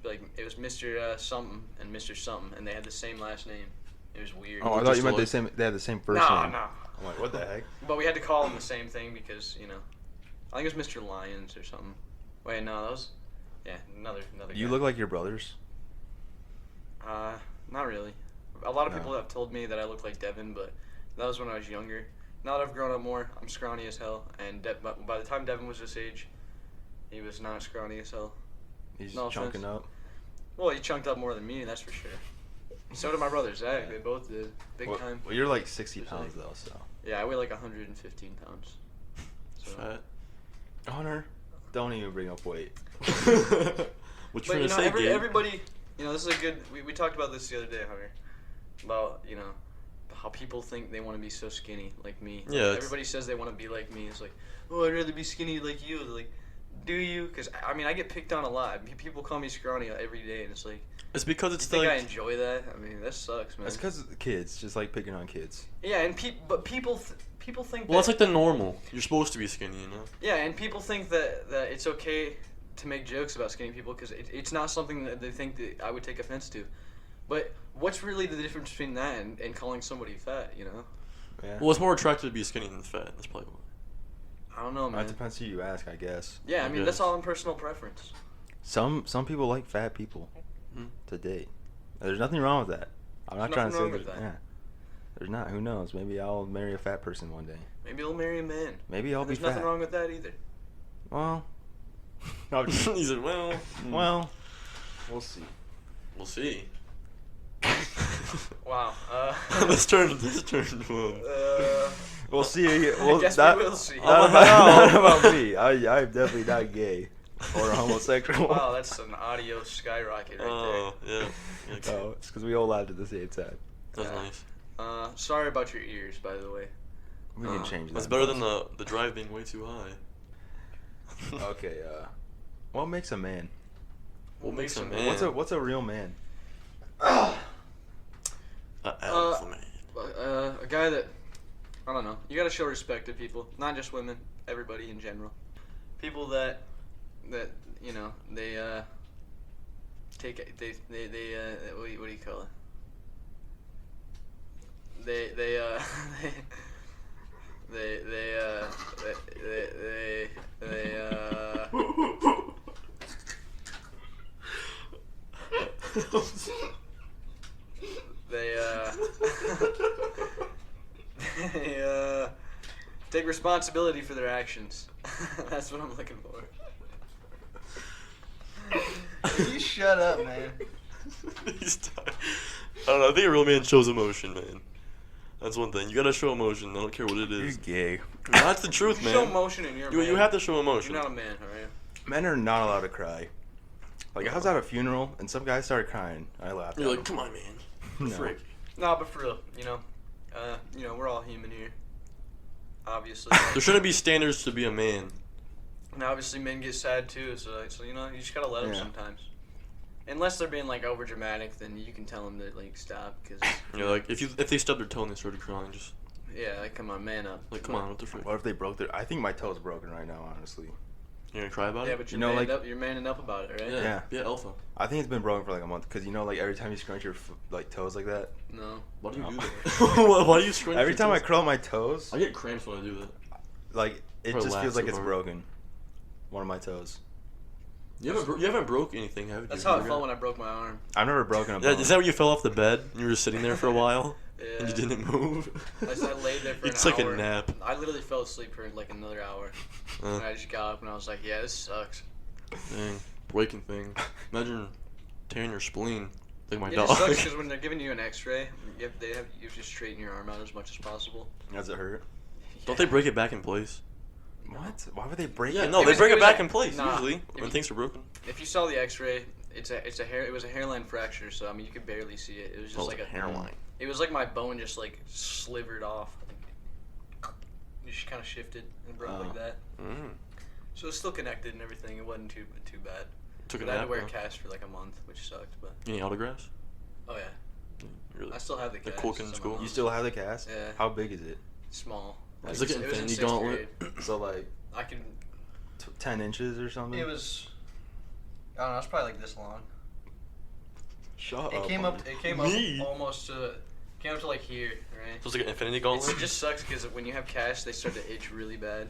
Speaker 1: It was Mr. Something and Mr. Something, and they had the same last name. It was weird.
Speaker 2: Oh, I
Speaker 3: Just
Speaker 2: thought you meant
Speaker 3: like-
Speaker 2: they had the same first
Speaker 1: No,
Speaker 2: name.
Speaker 1: no.
Speaker 2: I'm like, what the heck?
Speaker 1: But we had to call them the same thing because I think it was Mr. Lyons or something. Wait, no, that was another
Speaker 2: You
Speaker 1: guy.
Speaker 2: look like your brothers.
Speaker 1: Not really. A lot of
Speaker 2: No.
Speaker 1: people have told me that I look like Devin, but that was when I was younger. Now that I've grown up more, I'm scrawny as hell. And by the time Devin was this age, he was not scrawny as hell.
Speaker 2: He's
Speaker 1: No
Speaker 2: chunking
Speaker 1: offense.
Speaker 2: up.
Speaker 1: Well, he chunked up more than me, that's for sure. So did my brother Zach. They both did. Big
Speaker 2: Well,
Speaker 1: time.
Speaker 2: well, you're like 60
Speaker 1: Just
Speaker 2: pounds though, so.
Speaker 1: Yeah, I weigh 115 pounds. So.
Speaker 3: Fat.
Speaker 2: Honor, don't even bring up weight.
Speaker 3: What you
Speaker 1: But
Speaker 3: trying to say, Gabe?
Speaker 1: everybody, this is a good. We talked about this the other day, Hunter, about how people think they want to be so skinny like me.
Speaker 3: Yeah, it's-
Speaker 1: Everybody says they want to be like me. It's oh, I'd rather be skinny like you. Do you? Because I get picked on a lot. People call me scrawny every day, and it's
Speaker 3: It's because
Speaker 1: you
Speaker 3: it's
Speaker 1: think I
Speaker 3: like
Speaker 1: enjoy that? I mean, that sucks, man.
Speaker 2: That's because kids, just like picking on kids.
Speaker 1: Yeah, and people think.
Speaker 3: well, it's
Speaker 1: that,
Speaker 3: like the normal. You're supposed to be skinny,
Speaker 1: Yeah, and people think that it's okay to make jokes about skinny people because it's not something that they think that I would take offense to. But what's really the difference between that and calling somebody fat,
Speaker 2: Yeah.
Speaker 3: Well, it's more attractive to be skinny than fat. That's probably why.
Speaker 1: I don't know, man.
Speaker 2: That depends who you ask, I guess.
Speaker 1: Yeah, I
Speaker 3: I
Speaker 1: mean, that's
Speaker 3: guess.
Speaker 1: all in personal preference.
Speaker 2: Some people like fat people
Speaker 3: Hmm.
Speaker 2: to date. There's nothing wrong with that. I'm not
Speaker 1: There's
Speaker 2: trying to say
Speaker 1: nothing wrong
Speaker 2: that.
Speaker 1: with that.
Speaker 2: There's not. Who knows? Maybe I'll marry a fat person one day.
Speaker 1: Maybe you'll marry a man.
Speaker 2: Maybe I'll be
Speaker 1: There's
Speaker 2: fat.
Speaker 1: nothing wrong with that either.
Speaker 2: Well,
Speaker 3: He said, well,
Speaker 2: we'll see.
Speaker 3: we'll see.
Speaker 1: Wow.
Speaker 3: Let's turn.
Speaker 2: We'll see. Well,
Speaker 1: I guess
Speaker 2: not,
Speaker 1: we will see.
Speaker 2: Not about, not about me. I'm definitely not gay or homosexual.
Speaker 1: Wow, that's an audio skyrocket right
Speaker 3: Yeah.
Speaker 2: No, it's because we all laughed at the same time.
Speaker 3: That's
Speaker 1: Yeah.
Speaker 3: nice.
Speaker 1: there. Sorry about your ears, by the way.
Speaker 2: We can change that.
Speaker 3: That's better than the drive being way too high.
Speaker 2: Okay. What makes a man?
Speaker 3: What makes a man?
Speaker 2: What's a real man?
Speaker 3: Alpha man.
Speaker 1: A guy that, I don't know. You gotta show respect to people, not just women, everybody in general. People that you know they take what do you call it? They take responsibility for their actions. That's what I'm looking for.
Speaker 2: You shut up, man.
Speaker 3: I don't know. I think a real man shows emotion, man. That's one thing. You gotta show emotion. I don't care what it
Speaker 2: You're
Speaker 3: is.
Speaker 2: gay.
Speaker 3: That's the truth, man.
Speaker 1: Show emotion in your
Speaker 3: You have to show emotion.
Speaker 1: You're not a man, alright?
Speaker 2: Men are not allowed to cry. Like I was at a funeral and some guy started crying. I laughed.
Speaker 3: You're
Speaker 2: at
Speaker 3: like,
Speaker 2: him.
Speaker 3: come on, man.
Speaker 2: No.
Speaker 3: Frick.
Speaker 1: No, but for real, you know, we're all human here. Obviously.
Speaker 3: There shouldn't be standards to be a man.
Speaker 1: And obviously men get sad too, so you know, you just gotta let them
Speaker 2: Yeah.
Speaker 1: sometimes. Unless they're being like over dramatic, then you can tell them to like stop, cause
Speaker 3: Like if they stubbed their toe and they started crying, just
Speaker 1: yeah, like come on, man up.
Speaker 3: like come on, what the frick?
Speaker 2: What if they broke their? I think my toe's broken right now. Honestly.
Speaker 3: You gonna cry about
Speaker 1: Yeah,
Speaker 3: it?
Speaker 1: but
Speaker 2: You
Speaker 1: you're
Speaker 2: know,
Speaker 1: manning
Speaker 2: like-
Speaker 1: up. You're manning up about it, right?
Speaker 3: Yeah.
Speaker 2: Yeah.
Speaker 3: Alpha.
Speaker 2: I think it's been broken for like a month because you know, like every time you scrunch your like toes like that.
Speaker 1: No.
Speaker 3: Why do you
Speaker 2: No.
Speaker 3: do that? Why do you scrunch
Speaker 2: Every
Speaker 3: your
Speaker 2: time I
Speaker 3: toes?
Speaker 2: curl my toes,
Speaker 3: I get cramps when I do that.
Speaker 2: like it
Speaker 3: Or
Speaker 2: just
Speaker 3: laugh
Speaker 2: feels like
Speaker 3: too
Speaker 2: it's
Speaker 3: hard.
Speaker 2: broken. One of my toes.
Speaker 3: You haven't broke anything, have you?
Speaker 1: That's how I felt when I broke my arm.
Speaker 2: I've never broken a
Speaker 3: Yeah,
Speaker 2: bone.
Speaker 3: is that when you fell off the bed and you were just sitting there for a while
Speaker 1: Yeah.
Speaker 3: and you didn't move?
Speaker 1: I laid there for
Speaker 3: It's
Speaker 1: an
Speaker 3: like
Speaker 1: hour.
Speaker 3: a nap.
Speaker 1: I literally fell asleep for like another hour. And I just got up and I was like, yeah, this sucks.
Speaker 3: Dang, breaking thing. Imagine tearing your spleen like my
Speaker 1: It
Speaker 3: dog.
Speaker 1: just sucks because when they're giving you an X-ray, you have to straighten your arm out as much as possible.
Speaker 2: Does it hurt?
Speaker 3: Don't they break it back in place?
Speaker 2: What? Why would they break
Speaker 3: Yeah,
Speaker 2: it?
Speaker 3: no,
Speaker 1: It
Speaker 3: they
Speaker 1: was-
Speaker 3: bring
Speaker 1: it
Speaker 3: it
Speaker 1: was
Speaker 3: back
Speaker 1: a-
Speaker 3: in place
Speaker 1: nah,
Speaker 3: usually
Speaker 1: if
Speaker 3: when
Speaker 1: you-
Speaker 3: things are broken.
Speaker 1: If you saw the X-ray, it was a hairline fracture, so I mean you could barely see it. It was just
Speaker 3: Oh,
Speaker 1: like
Speaker 3: it's
Speaker 1: a
Speaker 3: hairline.
Speaker 1: It was like my bone just like slivered off. Like, it just kind of shifted and broke like that.
Speaker 3: Mm.
Speaker 1: So it's still connected and everything. It wasn't too bad.
Speaker 3: Took a
Speaker 1: But I had
Speaker 3: nap.
Speaker 1: to wear a
Speaker 3: huh?
Speaker 1: cast for like a month, which sucked. But
Speaker 3: Any autographs?
Speaker 1: oh yeah,
Speaker 3: Really?
Speaker 1: I still have the
Speaker 3: The
Speaker 1: cast.
Speaker 3: Cook in
Speaker 1: somehow.
Speaker 3: school?
Speaker 2: You still have the cast?
Speaker 1: Yeah.
Speaker 2: How big is it?
Speaker 1: Small.
Speaker 3: It's like an
Speaker 1: it was in
Speaker 3: infinity
Speaker 1: 6th
Speaker 3: gauntlet.
Speaker 1: grade.
Speaker 2: So like
Speaker 1: I can.
Speaker 2: 10 inches or something?
Speaker 1: It was. I don't know. It's probably like this long.
Speaker 2: Shut
Speaker 1: It
Speaker 2: up.
Speaker 1: came up. It came up
Speaker 3: Me?
Speaker 1: almost to. Came up to like here, right?
Speaker 3: So it's like an infinity
Speaker 1: It
Speaker 3: gauntlet.
Speaker 1: just sucks because when you have cash, they start to itch really bad.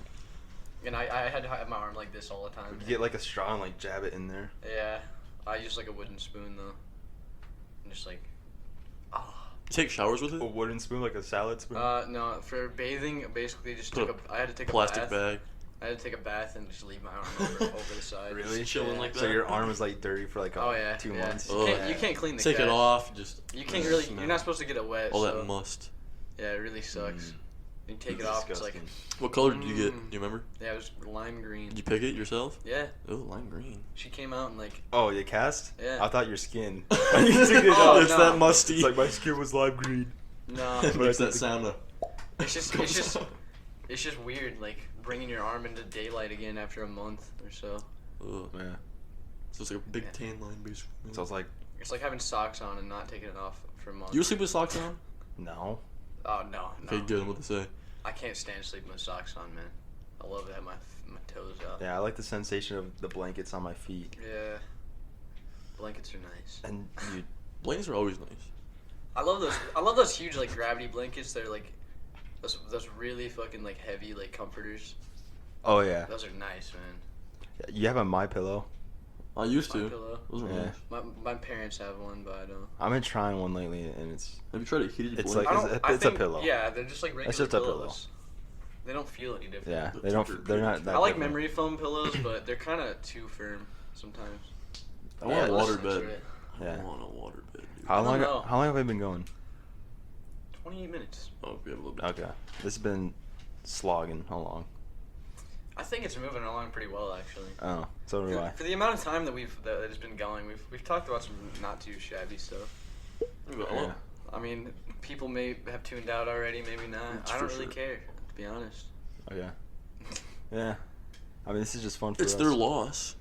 Speaker 1: And I had to have my arm like this all the time.
Speaker 2: You get like a straw and like jab it in there.
Speaker 1: Yeah, I use like a wooden spoon though. And just like,
Speaker 3: You take showers with it?
Speaker 2: A wooden spoon, like a salad spoon?
Speaker 1: no, for bathing, basically just
Speaker 3: Put
Speaker 1: took I had to take
Speaker 3: Plastic
Speaker 1: a bath.
Speaker 3: bag.
Speaker 1: I had to take a bath and just leave my arm over the side.
Speaker 2: Really?
Speaker 3: Just chilling
Speaker 1: Yeah.
Speaker 3: like that.
Speaker 2: So your arm is like dirty for like
Speaker 1: Oh yeah,
Speaker 2: 2
Speaker 1: yeah.
Speaker 2: months?
Speaker 1: You can't clean the
Speaker 3: Take it
Speaker 1: cash.
Speaker 3: off. Just.
Speaker 1: You can't really.
Speaker 3: smell.
Speaker 1: You're not supposed to get it wet.
Speaker 3: All
Speaker 1: so,
Speaker 3: that must.
Speaker 1: Yeah, it really sucks.
Speaker 2: Mm.
Speaker 1: You take it off. It's like,
Speaker 2: Disgusting.
Speaker 3: What color did you get?
Speaker 1: Mm.
Speaker 3: Do you remember?
Speaker 1: yeah, it was lime green.
Speaker 3: Did you pick it yourself?
Speaker 1: Yeah,
Speaker 3: Oh, lime green.
Speaker 1: she came out and like.
Speaker 2: Oh, you cast?
Speaker 1: Yeah.
Speaker 2: I thought your skin.
Speaker 1: Oh,
Speaker 3: it's
Speaker 1: no.
Speaker 3: that musty.
Speaker 2: It's like my skin was lime green.
Speaker 1: No,
Speaker 3: It makes
Speaker 2: I
Speaker 3: that
Speaker 2: think-
Speaker 3: sound.
Speaker 1: it's just weird, like bringing your arm into daylight again after a month or so.
Speaker 3: Ugh.
Speaker 2: Yeah.
Speaker 3: So it's like a big
Speaker 1: Yeah.
Speaker 3: tan line, basically.
Speaker 2: So I was like,
Speaker 1: It's like having socks on and not taking it off for months.
Speaker 3: You sleep with socks on?
Speaker 2: no.
Speaker 1: Oh no, no.
Speaker 3: Okay, good. What to say?
Speaker 1: I can't stand sleeping with socks on, man. I love to have my toes out.
Speaker 2: Yeah, I like the sensation of the blankets on my feet.
Speaker 1: Yeah. Blankets are nice.
Speaker 2: And you,
Speaker 3: Blankets are always nice.
Speaker 1: I love those huge like gravity blankets. They're like those really fucking like heavy like comforters.
Speaker 2: oh yeah.
Speaker 1: Those are nice, man.
Speaker 2: You have a My Pillow?
Speaker 3: I used
Speaker 1: My
Speaker 3: to.
Speaker 1: pillow.
Speaker 3: Those are
Speaker 2: Yeah.
Speaker 3: nice.
Speaker 1: My parents have one, but I don't.
Speaker 2: I've been trying one lately, and it's
Speaker 3: Have you tried a heated
Speaker 2: It's
Speaker 3: blanket?
Speaker 2: like-
Speaker 1: I don't.
Speaker 2: it's
Speaker 1: I
Speaker 2: a
Speaker 1: think,
Speaker 2: pillow.
Speaker 1: Yeah, they're just like regular
Speaker 2: It's just a pillow.
Speaker 1: pillows. They don't feel any different.
Speaker 2: yeah.
Speaker 3: The
Speaker 2: They don't.
Speaker 3: Tucker
Speaker 2: They're not
Speaker 3: Cage.
Speaker 2: that.
Speaker 1: I like
Speaker 2: different.
Speaker 1: memory foam pillows, but they're kind of too firm sometimes.
Speaker 3: I want a
Speaker 2: Yeah,
Speaker 3: water
Speaker 1: listen to
Speaker 3: bed.
Speaker 1: it.
Speaker 2: Yeah.
Speaker 3: I want a water bed, dude.
Speaker 2: How
Speaker 1: I don't
Speaker 2: long?
Speaker 1: know.
Speaker 2: How long have I been going?
Speaker 1: 28 minutes.
Speaker 3: Oh, we have a little bit.
Speaker 2: Okay. This has been slogging. How long?
Speaker 1: I think it's moving along pretty well, actually.
Speaker 2: Oh, so do I.
Speaker 1: For the amount of time that that it's been going, we've talked about some not too shabby stuff.
Speaker 2: Yeah.
Speaker 1: I mean, people may have tuned out already, maybe not.
Speaker 3: That's
Speaker 1: I don't
Speaker 3: for
Speaker 1: really
Speaker 3: sure.
Speaker 1: care, to be honest.
Speaker 2: Okay. Yeah. I mean, this is just fun for
Speaker 3: It's
Speaker 2: us.
Speaker 3: their loss.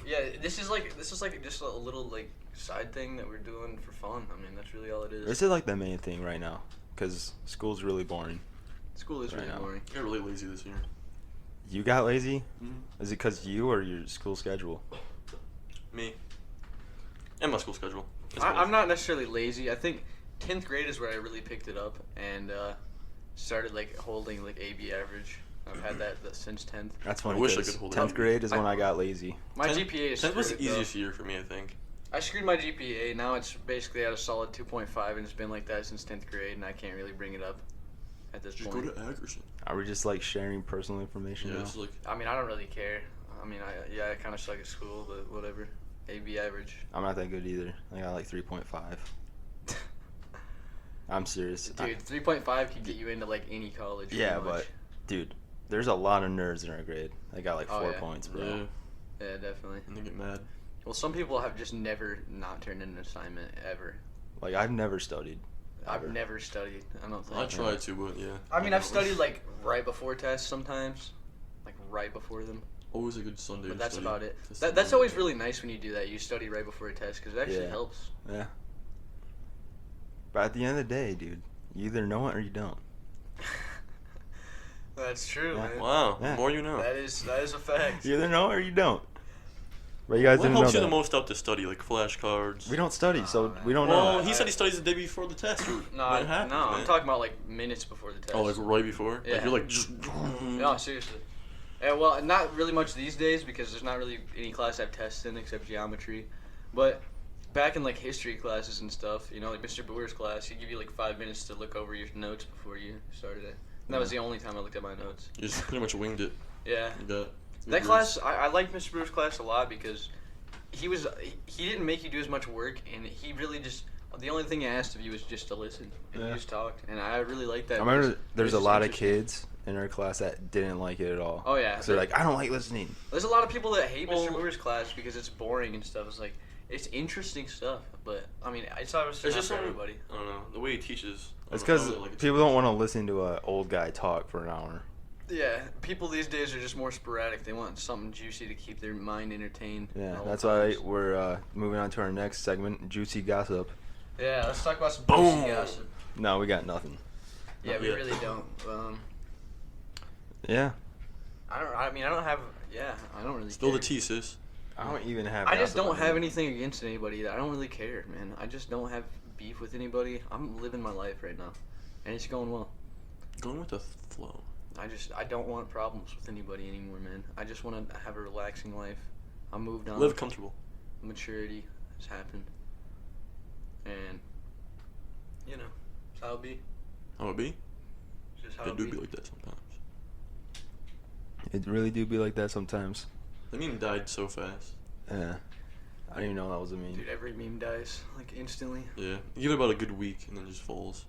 Speaker 1: Yeah, this is like just a little like side thing that we're doing for fun. I mean, that's really all it is.
Speaker 2: This is like the main thing right now, because school's really boring.
Speaker 1: School is
Speaker 2: right
Speaker 1: really
Speaker 2: now.
Speaker 1: boring.
Speaker 3: I got really lazy this year.
Speaker 2: You got lazy?
Speaker 3: Mm-hmm.
Speaker 2: Is it because you or your school schedule?
Speaker 3: Me. And my school schedule. It's
Speaker 1: I'm
Speaker 3: both.
Speaker 1: not necessarily lazy. I think 10th grade is where I really picked it up and started like holding like AB average. I've had that since 10th.
Speaker 2: That's funny.
Speaker 3: wish I
Speaker 2: 'cause
Speaker 3: could hold it
Speaker 2: 10th
Speaker 3: up.
Speaker 2: grade is when I got lazy.
Speaker 1: My
Speaker 3: 10th
Speaker 1: GPA is
Speaker 3: 10th was the
Speaker 1: screwed, though.
Speaker 3: easiest year for me, I think.
Speaker 1: I screwed my GPA. Now it's basically at a solid 2.5, and it's been like that since 10th grade, and I can't really bring it up at this
Speaker 3: Just
Speaker 1: point.
Speaker 3: go to Ackerson.
Speaker 2: Are we just like sharing personal information
Speaker 3: Yeah,
Speaker 2: now?
Speaker 3: it's like
Speaker 1: I mean, I don't really care. I mean, I kind of suck at school, but whatever. AB average.
Speaker 2: I'm not that good either. I got like 3.5. I'm serious.
Speaker 1: Dude, 3.5 could get you into like any college. pretty
Speaker 2: Yeah,
Speaker 1: much.
Speaker 2: but dude, there's a lot of nerds in our grade. They got like
Speaker 1: Oh,
Speaker 2: 4
Speaker 1: yeah.
Speaker 2: points, bro.
Speaker 3: yeah,
Speaker 1: Yeah, definitely.
Speaker 3: and they get mad.
Speaker 1: Well, some people have just never not turned in an assignment ever.
Speaker 2: Like I've never studied.
Speaker 1: I've
Speaker 2: ever.
Speaker 1: never studied. I don't think.
Speaker 3: I tried to, but yeah.
Speaker 1: I mean, I've studied like right before tests sometimes, like right before them.
Speaker 3: Always a good Sunday.
Speaker 1: But
Speaker 3: to
Speaker 1: that's
Speaker 3: study.
Speaker 1: about it.
Speaker 3: To
Speaker 1: That's
Speaker 3: study.
Speaker 1: always really nice when you do that. You study right before a test because it actually
Speaker 2: Yeah.
Speaker 1: helps.
Speaker 2: Yeah. But at the end of the day, dude, you either know it or you don't.
Speaker 1: That's true,
Speaker 2: Yeah.
Speaker 1: man.
Speaker 3: Wow,
Speaker 2: Yeah.
Speaker 3: the more you know.
Speaker 1: That is a fact.
Speaker 2: You either know it or you don't. But you guys
Speaker 3: What
Speaker 2: didn't know
Speaker 3: helps you
Speaker 2: that.
Speaker 3: the most out to study, like flashcards?
Speaker 2: We don't study, so
Speaker 1: man.
Speaker 2: we don't
Speaker 3: Well,
Speaker 2: know.
Speaker 3: he said he studies the day before the test.
Speaker 1: No,
Speaker 3: What happens,
Speaker 1: no,
Speaker 3: man?
Speaker 1: I'm talking about like minutes before the test.
Speaker 3: Oh, like right before?
Speaker 1: Yeah.
Speaker 3: Like you're like just.
Speaker 1: No, seriously. Yeah, well, not really much these days because there's not really any class I have tests in except geometry. But back in like history classes and stuff, you know, like Mr. Boer's class, he'd give you like 5 minutes to look over your notes before you started it. And that was the only time I looked at my notes.
Speaker 3: You just pretty much winged it.
Speaker 1: Yeah.
Speaker 3: You got.
Speaker 1: That class, I liked Mr. Brewer's class a lot because he didn't make you do as much work, and he really just, the only thing he asked of you was just to listen, and
Speaker 2: Yeah.
Speaker 1: you just talked, and I really liked that.
Speaker 2: I remember
Speaker 1: because it
Speaker 2: there's
Speaker 1: was
Speaker 2: a
Speaker 1: just
Speaker 2: lot of
Speaker 1: interesting.
Speaker 2: kids in our class that didn't like it at all.
Speaker 1: Oh, yeah.
Speaker 2: So they're like, I don't like listening.
Speaker 1: There's a lot of people that hate
Speaker 3: Well-
Speaker 1: Mr. Brewer's class because it's boring and stuff. It's like, it's interesting stuff, but, I mean, it's obviously
Speaker 3: It's
Speaker 1: not
Speaker 3: just
Speaker 1: for
Speaker 3: some-
Speaker 1: everybody.
Speaker 3: I don't know. The way he teaches. I
Speaker 2: It's
Speaker 3: don't know, I
Speaker 2: because
Speaker 3: really like it.
Speaker 2: people don't want to listen to an old guy talk for an hour.
Speaker 1: Yeah, people these days are just more sporadic. They want something juicy to keep their mind entertained.
Speaker 2: Yeah,
Speaker 1: at all
Speaker 2: that's why
Speaker 1: times.
Speaker 2: we're moving on to our next segment, Juicy Gossip.
Speaker 1: Yeah, let's talk about some
Speaker 3: Boom.
Speaker 1: juicy gossip.
Speaker 2: No, we got nothing.
Speaker 1: Yeah,
Speaker 3: Not
Speaker 1: we
Speaker 3: yet.
Speaker 1: really don't.
Speaker 2: Yeah,
Speaker 1: I don't really
Speaker 3: Spill
Speaker 1: care.
Speaker 3: the tea, sis.
Speaker 2: I don't even have.
Speaker 1: I just
Speaker 2: gossip
Speaker 1: don't
Speaker 2: on
Speaker 1: have
Speaker 2: me.
Speaker 1: anything against anybody. I don't really care, man. I just don't have beef with anybody. I'm living my life right now, and it's going well.
Speaker 3: Going with the flow.
Speaker 1: I don't want problems with anybody anymore, man. I just want to have a relaxing life. I'm moved on.
Speaker 3: Live comfortable.
Speaker 1: Maturity has happened, and you know, it's how it be.
Speaker 3: How it be?
Speaker 1: It's just how
Speaker 3: It
Speaker 1: it
Speaker 3: do be like that sometimes.
Speaker 2: It really do be like that sometimes.
Speaker 3: The meme died so fast.
Speaker 2: Yeah, I didn't even know that was a meme.
Speaker 1: Dude, every meme dies like instantly.
Speaker 3: Yeah. You give it about a good week and then just falls.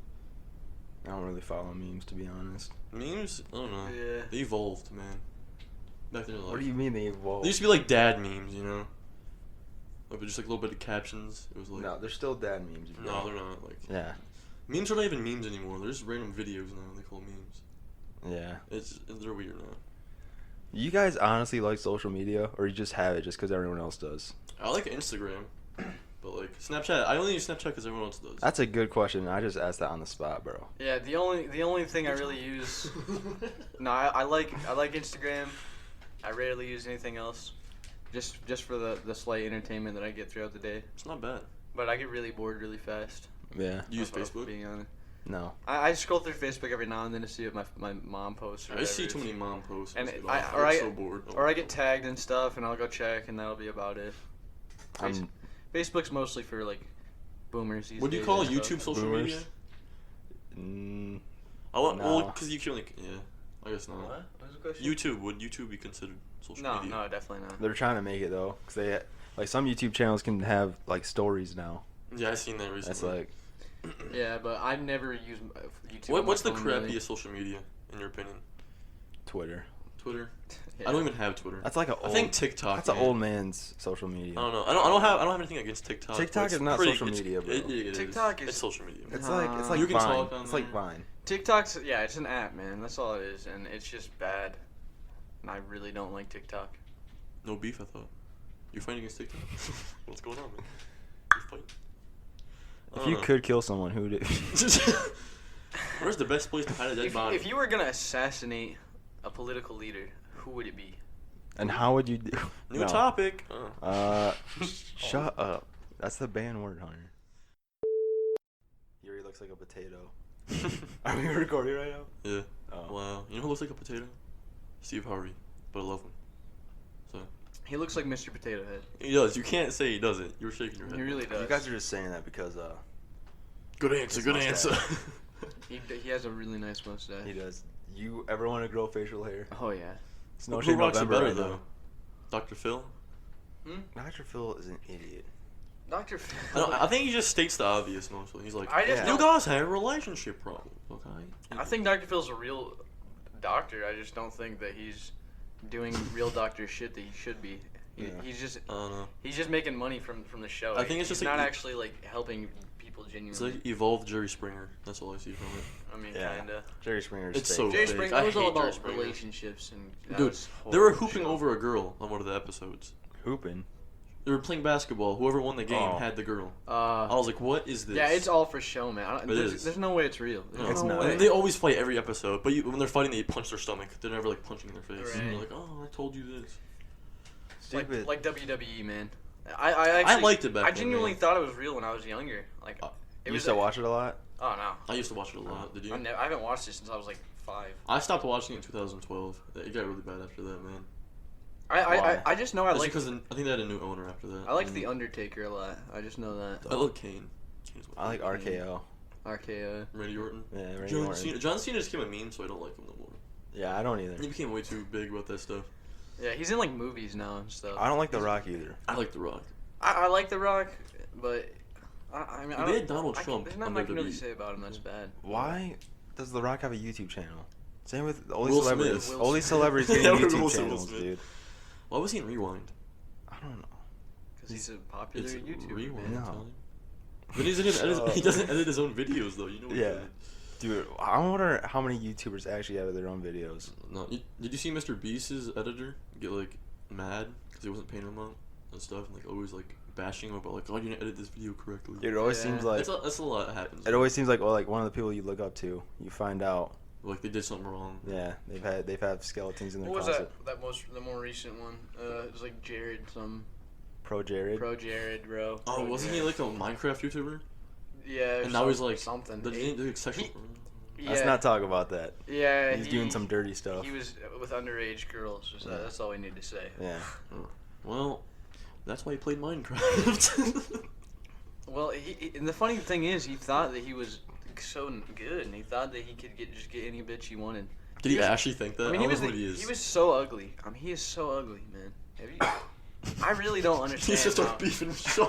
Speaker 2: I don't really follow memes, to be honest.
Speaker 3: Memes? I don't know.
Speaker 1: Yeah.
Speaker 3: They evolved, man. Back then, like,
Speaker 2: What do you mean they evolved?
Speaker 3: They used to be like dad memes, you know? Like, with just like a little bit of captions. It was like.
Speaker 2: No, they're still dad memes. bro.
Speaker 3: No, they're not. Like.
Speaker 2: Yeah,
Speaker 3: Memes are not even memes anymore. They're just random videos now. They call memes.
Speaker 2: yeah.
Speaker 3: They're weird now.
Speaker 2: You guys honestly like social media, or you just have it just because everyone else does?
Speaker 3: I like Instagram, but like Snapchat. I only use Snapchat because everyone else does.
Speaker 2: That's a good question. I just asked that on the spot, bro.
Speaker 1: Yeah, the only thing I really use. No, I like Instagram. I rarely use anything else, just for the slight entertainment that I get throughout the day.
Speaker 3: It's not bad.
Speaker 1: But I get really bored really fast.
Speaker 2: Yeah.
Speaker 3: You use
Speaker 1: if I'm
Speaker 3: Facebook?
Speaker 1: Being honest.
Speaker 2: No.
Speaker 1: I scroll through Facebook every now and then to see what my mom posts. Or
Speaker 3: I see
Speaker 1: whatever.
Speaker 3: too many mom posts.
Speaker 1: And
Speaker 3: get
Speaker 1: I
Speaker 3: off.
Speaker 1: or
Speaker 3: I'm
Speaker 1: I
Speaker 3: so bored. Oh
Speaker 1: or
Speaker 3: my
Speaker 1: I get
Speaker 3: God.
Speaker 1: tagged and stuff, and I'll go check, and that'll be about it.
Speaker 2: I'm
Speaker 1: Facebook's mostly for like boomers. These
Speaker 3: Would you
Speaker 1: days
Speaker 3: call
Speaker 1: and stuff.
Speaker 3: YouTube social
Speaker 2: Boomers?
Speaker 3: media?
Speaker 2: mm,
Speaker 3: I want
Speaker 2: No.
Speaker 3: well, because you can like I guess not.
Speaker 1: What? What was the question?
Speaker 3: YouTube, would YouTube be considered social
Speaker 1: No,
Speaker 3: media?
Speaker 1: no, definitely not.
Speaker 2: they're trying to make it though, because they like some YouTube channels can have like stories now.
Speaker 3: Yeah, I seen that recently.
Speaker 2: That's like
Speaker 1: Yeah, but I've never used YouTube. on my
Speaker 3: What's the
Speaker 1: phone, really.
Speaker 3: crappiest social media in your opinion?
Speaker 2: Twitter.
Speaker 3: Twitter.
Speaker 1: Yeah.
Speaker 3: I don't even have Twitter.
Speaker 2: That's like a
Speaker 3: I
Speaker 2: old.
Speaker 3: think TikTok.
Speaker 2: That's an
Speaker 3: man.
Speaker 2: old man's social media.
Speaker 3: I don't know. I don't have anything against TikTok.
Speaker 2: TikTok
Speaker 3: but it's
Speaker 2: is not
Speaker 3: pretty-
Speaker 2: social
Speaker 3: it's-
Speaker 2: media, bro.
Speaker 3: It is.
Speaker 1: TikTok is-
Speaker 3: It's social media.
Speaker 2: It's like
Speaker 3: You can
Speaker 2: Vine.
Speaker 3: talk on
Speaker 2: It's like
Speaker 3: there.
Speaker 2: Vine.
Speaker 1: TikTok's it's an app, man. That's all it is, and it's just bad. And I really don't like TikTok.
Speaker 3: No beef, I thought. You're fighting against TikTok? What's going on, man? You're fighting.
Speaker 2: If you could kill someone, who would it?
Speaker 3: Where's the best place to hide a dead body?
Speaker 1: If you were gonna assassinate a political leader, who would it be?
Speaker 2: And how would you do?
Speaker 3: New
Speaker 2: No.
Speaker 3: topic.
Speaker 2: Shut up. That's the banned word, Hunter. Yuri looks like a potato. Are we recording right now?
Speaker 3: Yeah.
Speaker 2: Oh.
Speaker 3: Wow. You know who looks like a potato? Steve Harvey. But I love him. So.
Speaker 1: He looks like Mr. Potato Head.
Speaker 3: He does. You can't say he doesn't. You were shaking your head.
Speaker 1: He really does.
Speaker 2: You guys are just saying that because
Speaker 3: Good answer.
Speaker 2: His
Speaker 3: Good
Speaker 2: mustache.
Speaker 3: answer.
Speaker 1: He has a really nice mustache.
Speaker 2: he does. You ever want to grow facial hair?
Speaker 1: Oh yeah.
Speaker 2: It's no
Speaker 3: Who
Speaker 2: shade
Speaker 3: rocks it
Speaker 2: November
Speaker 3: better
Speaker 2: right
Speaker 3: though? Dr. Phil?
Speaker 1: Hmm?
Speaker 2: Dr. Phil is an idiot.
Speaker 1: Dr.
Speaker 3: I,
Speaker 1: Phil.
Speaker 3: I think he just states the obvious mostly. He's like,
Speaker 1: I just
Speaker 2: Yeah.
Speaker 3: you
Speaker 1: don't-
Speaker 3: guys have relationship problems, okay?
Speaker 1: I think Dr. Phil's a real doctor. I just don't think that he's doing real doctor shit that he should be.
Speaker 2: Yeah.
Speaker 1: He's just
Speaker 3: I don't know.
Speaker 1: he's just making money from the show.
Speaker 3: I think it's
Speaker 1: he's
Speaker 3: just
Speaker 1: not
Speaker 3: like-
Speaker 1: actually like helping people genuinely.
Speaker 3: It's like evolved Jerry Springer. That's all I see from it.
Speaker 1: I mean,
Speaker 2: Yeah.
Speaker 1: kinda.
Speaker 2: Jerry Springer's
Speaker 3: It's
Speaker 2: fake.
Speaker 3: so
Speaker 1: Jerry
Speaker 3: fake.
Speaker 1: Springer.
Speaker 3: I
Speaker 1: It was all
Speaker 3: hate Jerry
Speaker 1: about
Speaker 3: Springer.
Speaker 1: relationships and that
Speaker 3: Dude,
Speaker 1: was
Speaker 3: they were
Speaker 1: horrible
Speaker 3: hooping
Speaker 1: show.
Speaker 3: over a girl on one of the episodes.
Speaker 2: Hooping.
Speaker 3: They were playing basketball. Whoever won the game
Speaker 2: Oh.
Speaker 3: had the girl. I was like, what is this?
Speaker 1: Yeah, it's all for show, man.
Speaker 3: It
Speaker 1: There's,
Speaker 3: is.
Speaker 1: there's no way it's real. There's
Speaker 3: No.
Speaker 2: It's
Speaker 1: no
Speaker 2: not.
Speaker 1: way.
Speaker 3: And they always fight every episode, but when they're fighting, they punch their stomach. They're never like punching in their face.
Speaker 1: Right.
Speaker 3: They're like, oh, I told you this.
Speaker 2: Stupid.
Speaker 1: Like WWE, man. I actually,
Speaker 3: liked it back
Speaker 1: I
Speaker 3: then,
Speaker 1: genuinely
Speaker 3: man.
Speaker 1: thought it was real when I was younger. Like,
Speaker 3: Uh,
Speaker 1: it
Speaker 2: You
Speaker 1: was
Speaker 2: used to watch it a lot?
Speaker 1: Oh no,
Speaker 3: I used to watch it a lot. Did you?
Speaker 1: I haven't watched it since I was like 5.
Speaker 3: I stopped watching it in 2012. It got really bad after that, man.
Speaker 2: Why?
Speaker 1: I just know I
Speaker 3: That's
Speaker 1: like.
Speaker 3: because I think they had a new owner after that.
Speaker 1: I liked the Undertaker a lot. I just know that.
Speaker 3: I like Kane. Kane's my
Speaker 2: I like
Speaker 3: favorite.
Speaker 2: RKO.
Speaker 1: RKO.
Speaker 3: Randy Orton.
Speaker 2: Yeah, Randy
Speaker 3: John
Speaker 2: Orton.
Speaker 3: Cena. John Cena just became a meme, so I don't like him no more.
Speaker 2: Yeah, I don't either.
Speaker 3: He became way too big about that stuff.
Speaker 1: Yeah, he's in like movies now and stuff.
Speaker 2: I don't like The Rock either.
Speaker 3: I like The Rock.
Speaker 1: I like The Rock, but I mean, I
Speaker 3: They
Speaker 1: don't,
Speaker 3: had Donald Trump
Speaker 1: There's not
Speaker 3: on
Speaker 1: much I can really
Speaker 3: WWE.
Speaker 1: say about him that's bad.
Speaker 2: Why does The Rock have a YouTube channel? Same with only
Speaker 3: Will
Speaker 2: celebrities.
Speaker 3: Smith.
Speaker 2: Only celebrities getting
Speaker 3: Yeah,
Speaker 2: YouTube
Speaker 3: Will
Speaker 2: channels,
Speaker 3: Smith.
Speaker 2: dude.
Speaker 3: Why was he in Rewind?
Speaker 2: I don't know.
Speaker 1: Because he's a popular
Speaker 3: It's
Speaker 1: YouTuber.
Speaker 3: Rewind.
Speaker 1: man.
Speaker 2: No.
Speaker 3: Tony. But he doesn't edit. He doesn't edit his own videos though. You know. What
Speaker 2: Yeah. Dude, I wonder how many YouTubers actually edit their own videos.
Speaker 3: No. Did you see Mr. Beast's editor get like mad because he wasn't paying him out and stuff, and like always like bashing him about like, oh, you didn't edit this video correctly.
Speaker 2: Dude, it always
Speaker 1: Yeah.
Speaker 2: seems like
Speaker 3: That's a lot that happens.
Speaker 2: it always seems like one of the people you look up to, you find out,
Speaker 3: like they did something wrong.
Speaker 2: yeah, they've had skeletons in their
Speaker 1: What was
Speaker 2: closet.
Speaker 1: the more recent one? It was like Jared, some
Speaker 2: Pro Jared.
Speaker 1: Pro Jared, bro.
Speaker 3: Oh,
Speaker 1: Pro
Speaker 3: wasn't he
Speaker 1: Jared.
Speaker 3: like a Minecraft YouTuber?
Speaker 1: Yeah.
Speaker 3: And now he's like
Speaker 1: something.
Speaker 3: Did he do like sexual?
Speaker 2: Let's not talk about that.
Speaker 1: Yeah.
Speaker 2: He's doing some dirty stuff.
Speaker 1: He was with underage girls. So
Speaker 2: Yeah.
Speaker 1: That's all we need to say.
Speaker 2: Yeah.
Speaker 3: Well, that's why he played Minecraft.
Speaker 1: Well, and the funny thing is, he thought that he was so good, and he thought that he could just get any bitch he wanted.
Speaker 3: Did he
Speaker 1: was-
Speaker 3: actually think that?
Speaker 1: I mean,
Speaker 3: I
Speaker 1: he
Speaker 3: don't
Speaker 1: was
Speaker 3: know what he is.
Speaker 1: he was so ugly. I mean, he is so ugly, man. Have you? I really don't understand.
Speaker 3: He's just
Speaker 1: how-
Speaker 3: a beefing with Sean.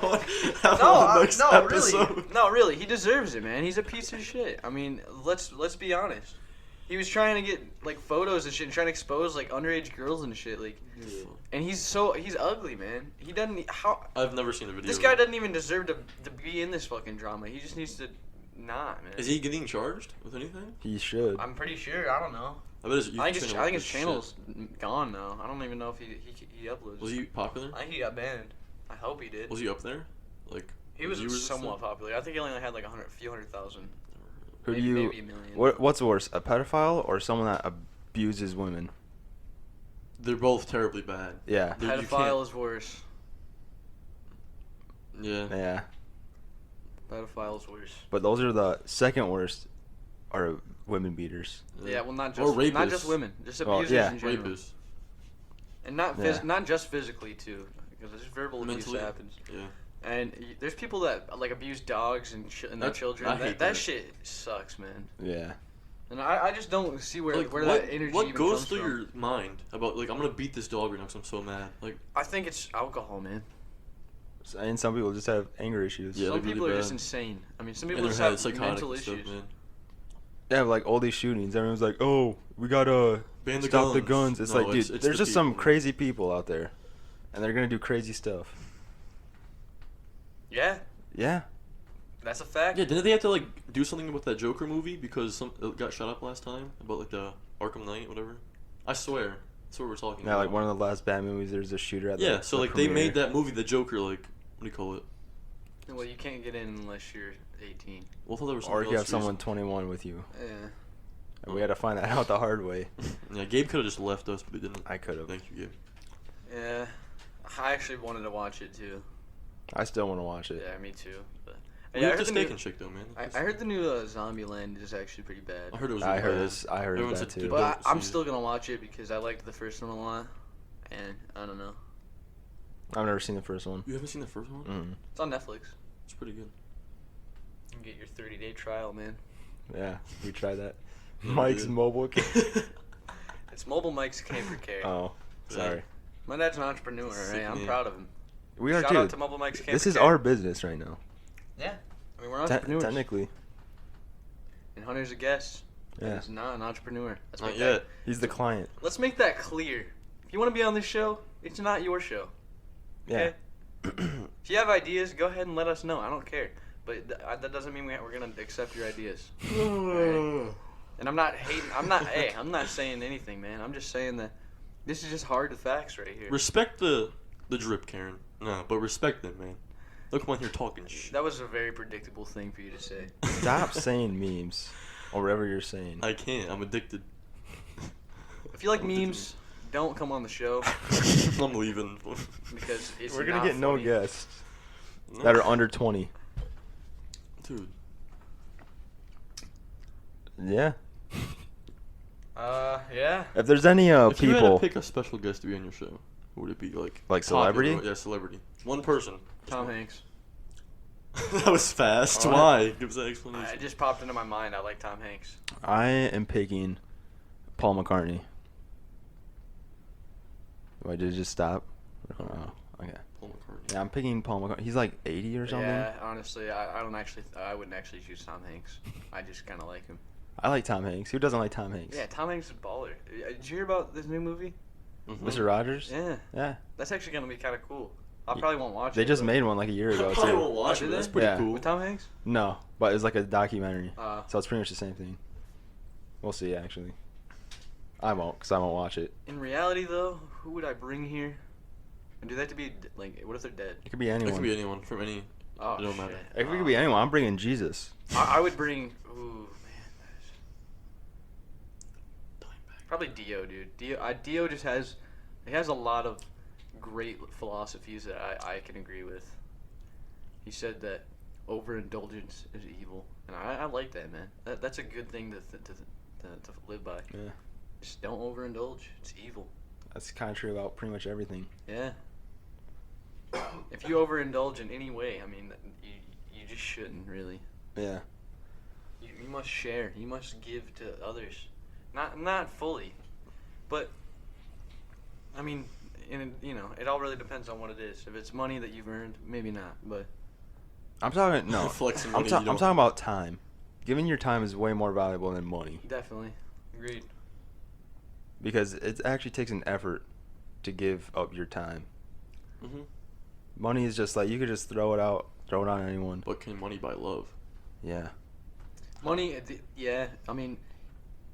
Speaker 1: No,
Speaker 3: the next episode.
Speaker 1: really, no, really, he deserves it, man. He's a piece of shit. I mean, let's be honest. He was trying to get like photos and shit, and trying to expose like underage girls and shit, like. And he's ugly, man. He doesn't. How?
Speaker 3: I've never seen the video.
Speaker 1: This guy doesn't even deserve to be in this fucking drama. He just needs to not, man.
Speaker 3: Is he getting charged with anything?
Speaker 2: He should.
Speaker 1: I'm pretty sure. I don't know.
Speaker 3: I bet his
Speaker 1: I think his
Speaker 3: was
Speaker 1: channel's gone now. I don't even know if he uploads.
Speaker 3: shit. Was he popular?
Speaker 1: I think he got banned. I hope he did.
Speaker 3: Was he up there? Like
Speaker 1: He was
Speaker 3: viewers and
Speaker 1: somewhat
Speaker 3: stuff?
Speaker 1: popular. I think he only had like a few 100,000.
Speaker 2: Who do
Speaker 1: maybe,
Speaker 2: you?
Speaker 1: maybe a million.
Speaker 2: What's worse, a pedophile or someone that abuses women?
Speaker 3: They're both terribly bad.
Speaker 2: Yeah.
Speaker 3: Dude, you
Speaker 1: Pedophile
Speaker 3: can't-
Speaker 1: is worse.
Speaker 3: Yeah.
Speaker 2: Yeah.
Speaker 1: Pedophile is worse.
Speaker 2: But those are the second worst, are women beaters.
Speaker 1: Yeah, well, not
Speaker 3: Or
Speaker 1: just not
Speaker 3: rapists.
Speaker 1: just women, just
Speaker 2: Well,
Speaker 1: abusers
Speaker 2: yeah.
Speaker 1: in general,
Speaker 3: Rapists.
Speaker 1: and not
Speaker 2: Yeah.
Speaker 1: not just physically too. because this verbal abuse
Speaker 3: Mentally,
Speaker 1: happens.
Speaker 3: Yeah.
Speaker 1: And there's people that like abuse dogs and their children.
Speaker 3: I hate
Speaker 1: that
Speaker 3: that.
Speaker 1: shit sucks, man.
Speaker 2: Yeah.
Speaker 1: And I just don't see where
Speaker 3: Like,
Speaker 1: where
Speaker 3: what,
Speaker 1: that energy
Speaker 3: what
Speaker 1: even
Speaker 3: goes
Speaker 1: comes
Speaker 3: through
Speaker 1: from.
Speaker 3: your mind about, like, I'm going to beat this dog right now because I'm so mad? Like,
Speaker 1: I think it's alcohol, man.
Speaker 2: And some people just have anger issues.
Speaker 3: Yeah,
Speaker 1: Some
Speaker 3: they're
Speaker 1: people
Speaker 3: really
Speaker 1: are just
Speaker 3: bad.
Speaker 1: insane. I mean, some
Speaker 3: in
Speaker 1: people
Speaker 3: their
Speaker 1: just
Speaker 3: head,
Speaker 1: have
Speaker 3: psychotic
Speaker 1: mental
Speaker 3: and stuff,
Speaker 1: issues.
Speaker 3: man.
Speaker 2: Yeah, like all these shootings. Everyone's like, "Oh, we gotta
Speaker 3: Ban the
Speaker 2: stop the
Speaker 3: guns."
Speaker 2: guns." It's
Speaker 3: No,
Speaker 2: like, dude,
Speaker 3: it's
Speaker 2: there's
Speaker 3: the
Speaker 2: just some
Speaker 3: people.
Speaker 2: crazy people out there, and they're gonna do crazy stuff.
Speaker 1: Yeah,
Speaker 2: Yeah.
Speaker 1: that's a fact.
Speaker 3: Yeah, didn't they have to, like, do something with that Joker movie because some it got shut up last time? About, like, the Arkham Knight, whatever? I swear. That's what we're talking
Speaker 2: Yeah,
Speaker 3: about.
Speaker 2: like one of the last bad movies. There's a shooter at the
Speaker 3: Yeah, so,
Speaker 2: the
Speaker 3: like, they
Speaker 2: premiere.
Speaker 3: made that movie, the Joker, like, what do you call it?
Speaker 1: Well, you can't get in unless you're 18.
Speaker 3: Well, I thought there was
Speaker 2: Or
Speaker 3: something
Speaker 2: you have
Speaker 3: else
Speaker 2: someone 21 with you.
Speaker 1: Yeah.
Speaker 2: And we had to find that out the hard way.
Speaker 3: Yeah, Gabe could have just left us, but he didn't.
Speaker 2: I could have.
Speaker 3: Thank you, Gabe.
Speaker 1: Yeah. I actually wanted to watch it too.
Speaker 2: I still want to watch it.
Speaker 1: Yeah, me too. But
Speaker 3: We
Speaker 1: yeah, I
Speaker 3: have
Speaker 1: heard
Speaker 3: the
Speaker 1: the
Speaker 3: steak
Speaker 1: new,
Speaker 3: and shake, though, man.
Speaker 1: I heard the new Zombieland is actually pretty bad.
Speaker 3: I heard it was
Speaker 2: I
Speaker 3: really
Speaker 2: heard
Speaker 3: bad.
Speaker 2: this. I heard
Speaker 3: Everyone
Speaker 2: that
Speaker 3: said
Speaker 2: too.
Speaker 1: But
Speaker 3: don't
Speaker 1: I'm
Speaker 3: see it.
Speaker 1: still gonna watch it because I liked the first one a lot, and I don't know.
Speaker 2: I've never seen the first one.
Speaker 3: You haven't seen the first one?
Speaker 2: Mm.
Speaker 1: It's on Netflix.
Speaker 3: It's pretty good.
Speaker 1: You can get your 30-day trial, man.
Speaker 2: Yeah, we tried that.
Speaker 3: Yeah, we
Speaker 2: Mike's
Speaker 3: did.
Speaker 2: mobile.
Speaker 1: It's Mobile Mike's Camper Care.
Speaker 2: Oh, sorry.
Speaker 1: My dad's an entrepreneur, right? I'm
Speaker 3: Yeah.
Speaker 1: proud of him.
Speaker 2: We are
Speaker 1: Shout
Speaker 2: too.
Speaker 1: out to Mobile Mike's Camper
Speaker 2: This is
Speaker 1: Care.
Speaker 2: our business right now.
Speaker 1: Yeah. I mean, we're entrepreneurs.
Speaker 2: Technically,
Speaker 1: And Hunter's a guest.
Speaker 2: yeah.
Speaker 1: He's not an entrepreneur. Let's
Speaker 3: Not
Speaker 1: make
Speaker 3: yet.
Speaker 1: that-
Speaker 2: He's the client.
Speaker 1: Let's make that clear. If you want to be on this show, it's not your show.
Speaker 2: Yeah.
Speaker 1: Okay? If you have ideas, go ahead and let us know. I don't care. But that doesn't mean we're going to accept your ideas. Alright? And I'm not hating. Hey, I'm not saying anything, man. I'm just saying that this is just hard facts right here.
Speaker 3: Respect the drip, Karen. No, but respect them, man. Don't come on here talking shit.
Speaker 1: That was a very predictable thing for you to say.
Speaker 2: Stop saying memes or whatever you're saying.
Speaker 3: I can't. I'm addicted.
Speaker 1: If you like
Speaker 3: I'm addicted.
Speaker 1: memes, don't come on the show
Speaker 3: I'm leaving.
Speaker 1: because it's
Speaker 2: We're gonna
Speaker 1: not
Speaker 2: get no
Speaker 1: funny.
Speaker 2: guests that are under 20.
Speaker 3: Dude.
Speaker 2: Yeah.
Speaker 1: Yeah.
Speaker 2: If there's any
Speaker 3: If you had
Speaker 2: people,
Speaker 3: to pick a special guest to be on your show, who would it be? Like
Speaker 2: celebrity?
Speaker 3: popular? Yeah, celebrity. One person. Just
Speaker 1: Tom
Speaker 3: one.
Speaker 1: Hanks.
Speaker 3: That was fast.
Speaker 1: All
Speaker 3: Why? Give us that explanation.
Speaker 1: It just popped into my mind. I like Tom Hanks.
Speaker 2: I am picking Paul McCartney. Why did it just stop? Oh, okay.
Speaker 3: Paul McCartney.
Speaker 2: Yeah, I'm picking Paul McCartney. He's like 80 or something.
Speaker 1: Yeah, honestly, I don't actually. I wouldn't actually choose Tom Hanks. I just kind of like him.
Speaker 2: I like Tom Hanks. Who doesn't like Tom Hanks?
Speaker 1: Yeah, Tom Hanks is a baller. Did you hear about this new movie?
Speaker 3: Mhm.
Speaker 2: Mr. Rogers?
Speaker 1: Yeah,
Speaker 2: Yeah.
Speaker 1: that's actually gonna be kind of cool. I probably won't watch it.
Speaker 2: They just
Speaker 1: but-
Speaker 2: made one like a year ago
Speaker 3: I probably
Speaker 2: too.
Speaker 3: won't watch
Speaker 1: Oh,
Speaker 3: it.
Speaker 1: did
Speaker 3: That's
Speaker 1: they?
Speaker 3: pretty
Speaker 2: Yeah.
Speaker 3: cool.
Speaker 1: with Tom Hanks.
Speaker 2: No, but it's like a documentary.
Speaker 1: Uh,
Speaker 2: So it's pretty much the same thing. We'll see, actually. I won't, because I won't watch it.
Speaker 1: in reality, though, who would I bring here? And do they have to be like? What if they're dead?
Speaker 2: It could be
Speaker 3: It
Speaker 2: anyone.
Speaker 3: could be anyone from any.
Speaker 1: Oh,
Speaker 3: It don't
Speaker 1: shit.
Speaker 3: matter.
Speaker 2: It could be anyone. I'm bringing Jesus.
Speaker 1: I would bring. Ooh, man. Probably Dio, dude. Dio just has. He has a lot of great philosophies that I can agree with. He said that overindulgence is evil, and I like that, man. That's a good thing to live by.
Speaker 2: Yeah.
Speaker 1: Just don't overindulge. It's evil.
Speaker 2: That's kind of true about pretty much everything.
Speaker 1: Yeah. If you overindulge in any way, I mean, you just shouldn't really.
Speaker 2: Yeah.
Speaker 1: You must share. You must give to others, not fully, but I mean, it all really depends on what it is. If it's money that you've earned, maybe not. But
Speaker 2: I'm talking, no.
Speaker 3: Flexing
Speaker 2: I'm
Speaker 3: money you
Speaker 2: talking
Speaker 3: don't-
Speaker 2: about time. Giving your time is way more valuable than money.
Speaker 1: definitely, agreed.
Speaker 2: Because it actually takes an effort to give up your time.
Speaker 3: hmm
Speaker 2: Money is just like, you could just throw it on anyone.
Speaker 3: But can money buy love?
Speaker 2: Yeah.
Speaker 1: Money, yeah. I mean,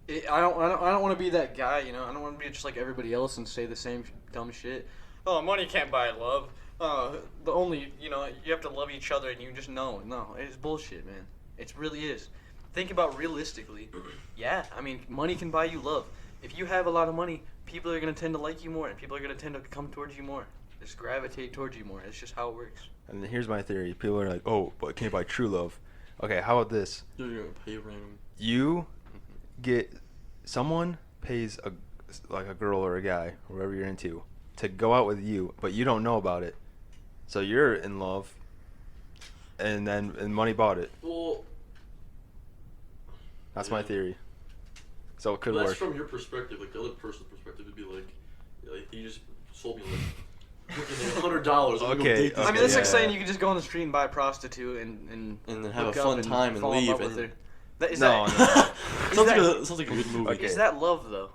Speaker 1: I don't want to be that guy. I don't want to be just like everybody else and say the same dumb shit. Oh, money can't buy love. The only you have to love each other, and you just know. No, it's bullshit, man. It really is. Think about realistically. Yeah, I mean, money can buy you love. If you have a lot of money, people are gonna tend to like you more, and people are gonna tend to come towards you more. Just gravitate towards you more. It's just how it works.
Speaker 2: And here's my theory. People are like, oh, but it can't buy true love. Okay, how about this?
Speaker 3: You're gonna pay random.
Speaker 2: You someone pays a girl or a guy, whoever you're into, to go out with you, but you don't know about it. So you're in love, and money bought it.
Speaker 3: Well,
Speaker 2: That's
Speaker 3: yeah.
Speaker 2: my theory. So it could
Speaker 3: That's
Speaker 2: work.
Speaker 3: from your perspective. Like the other person's perspective would be like you just sold me like $100.
Speaker 2: Okay,
Speaker 1: I mean, that's like
Speaker 2: yeah.
Speaker 1: saying you can just go on the street and buy a prostitute and
Speaker 3: then have a
Speaker 1: hook up
Speaker 3: fun time and
Speaker 1: fall in
Speaker 3: leave.
Speaker 1: love with
Speaker 3: And
Speaker 1: her. That, is
Speaker 2: No,
Speaker 1: that,
Speaker 3: sounds like a good movie.
Speaker 2: Okay.
Speaker 1: Is that love though?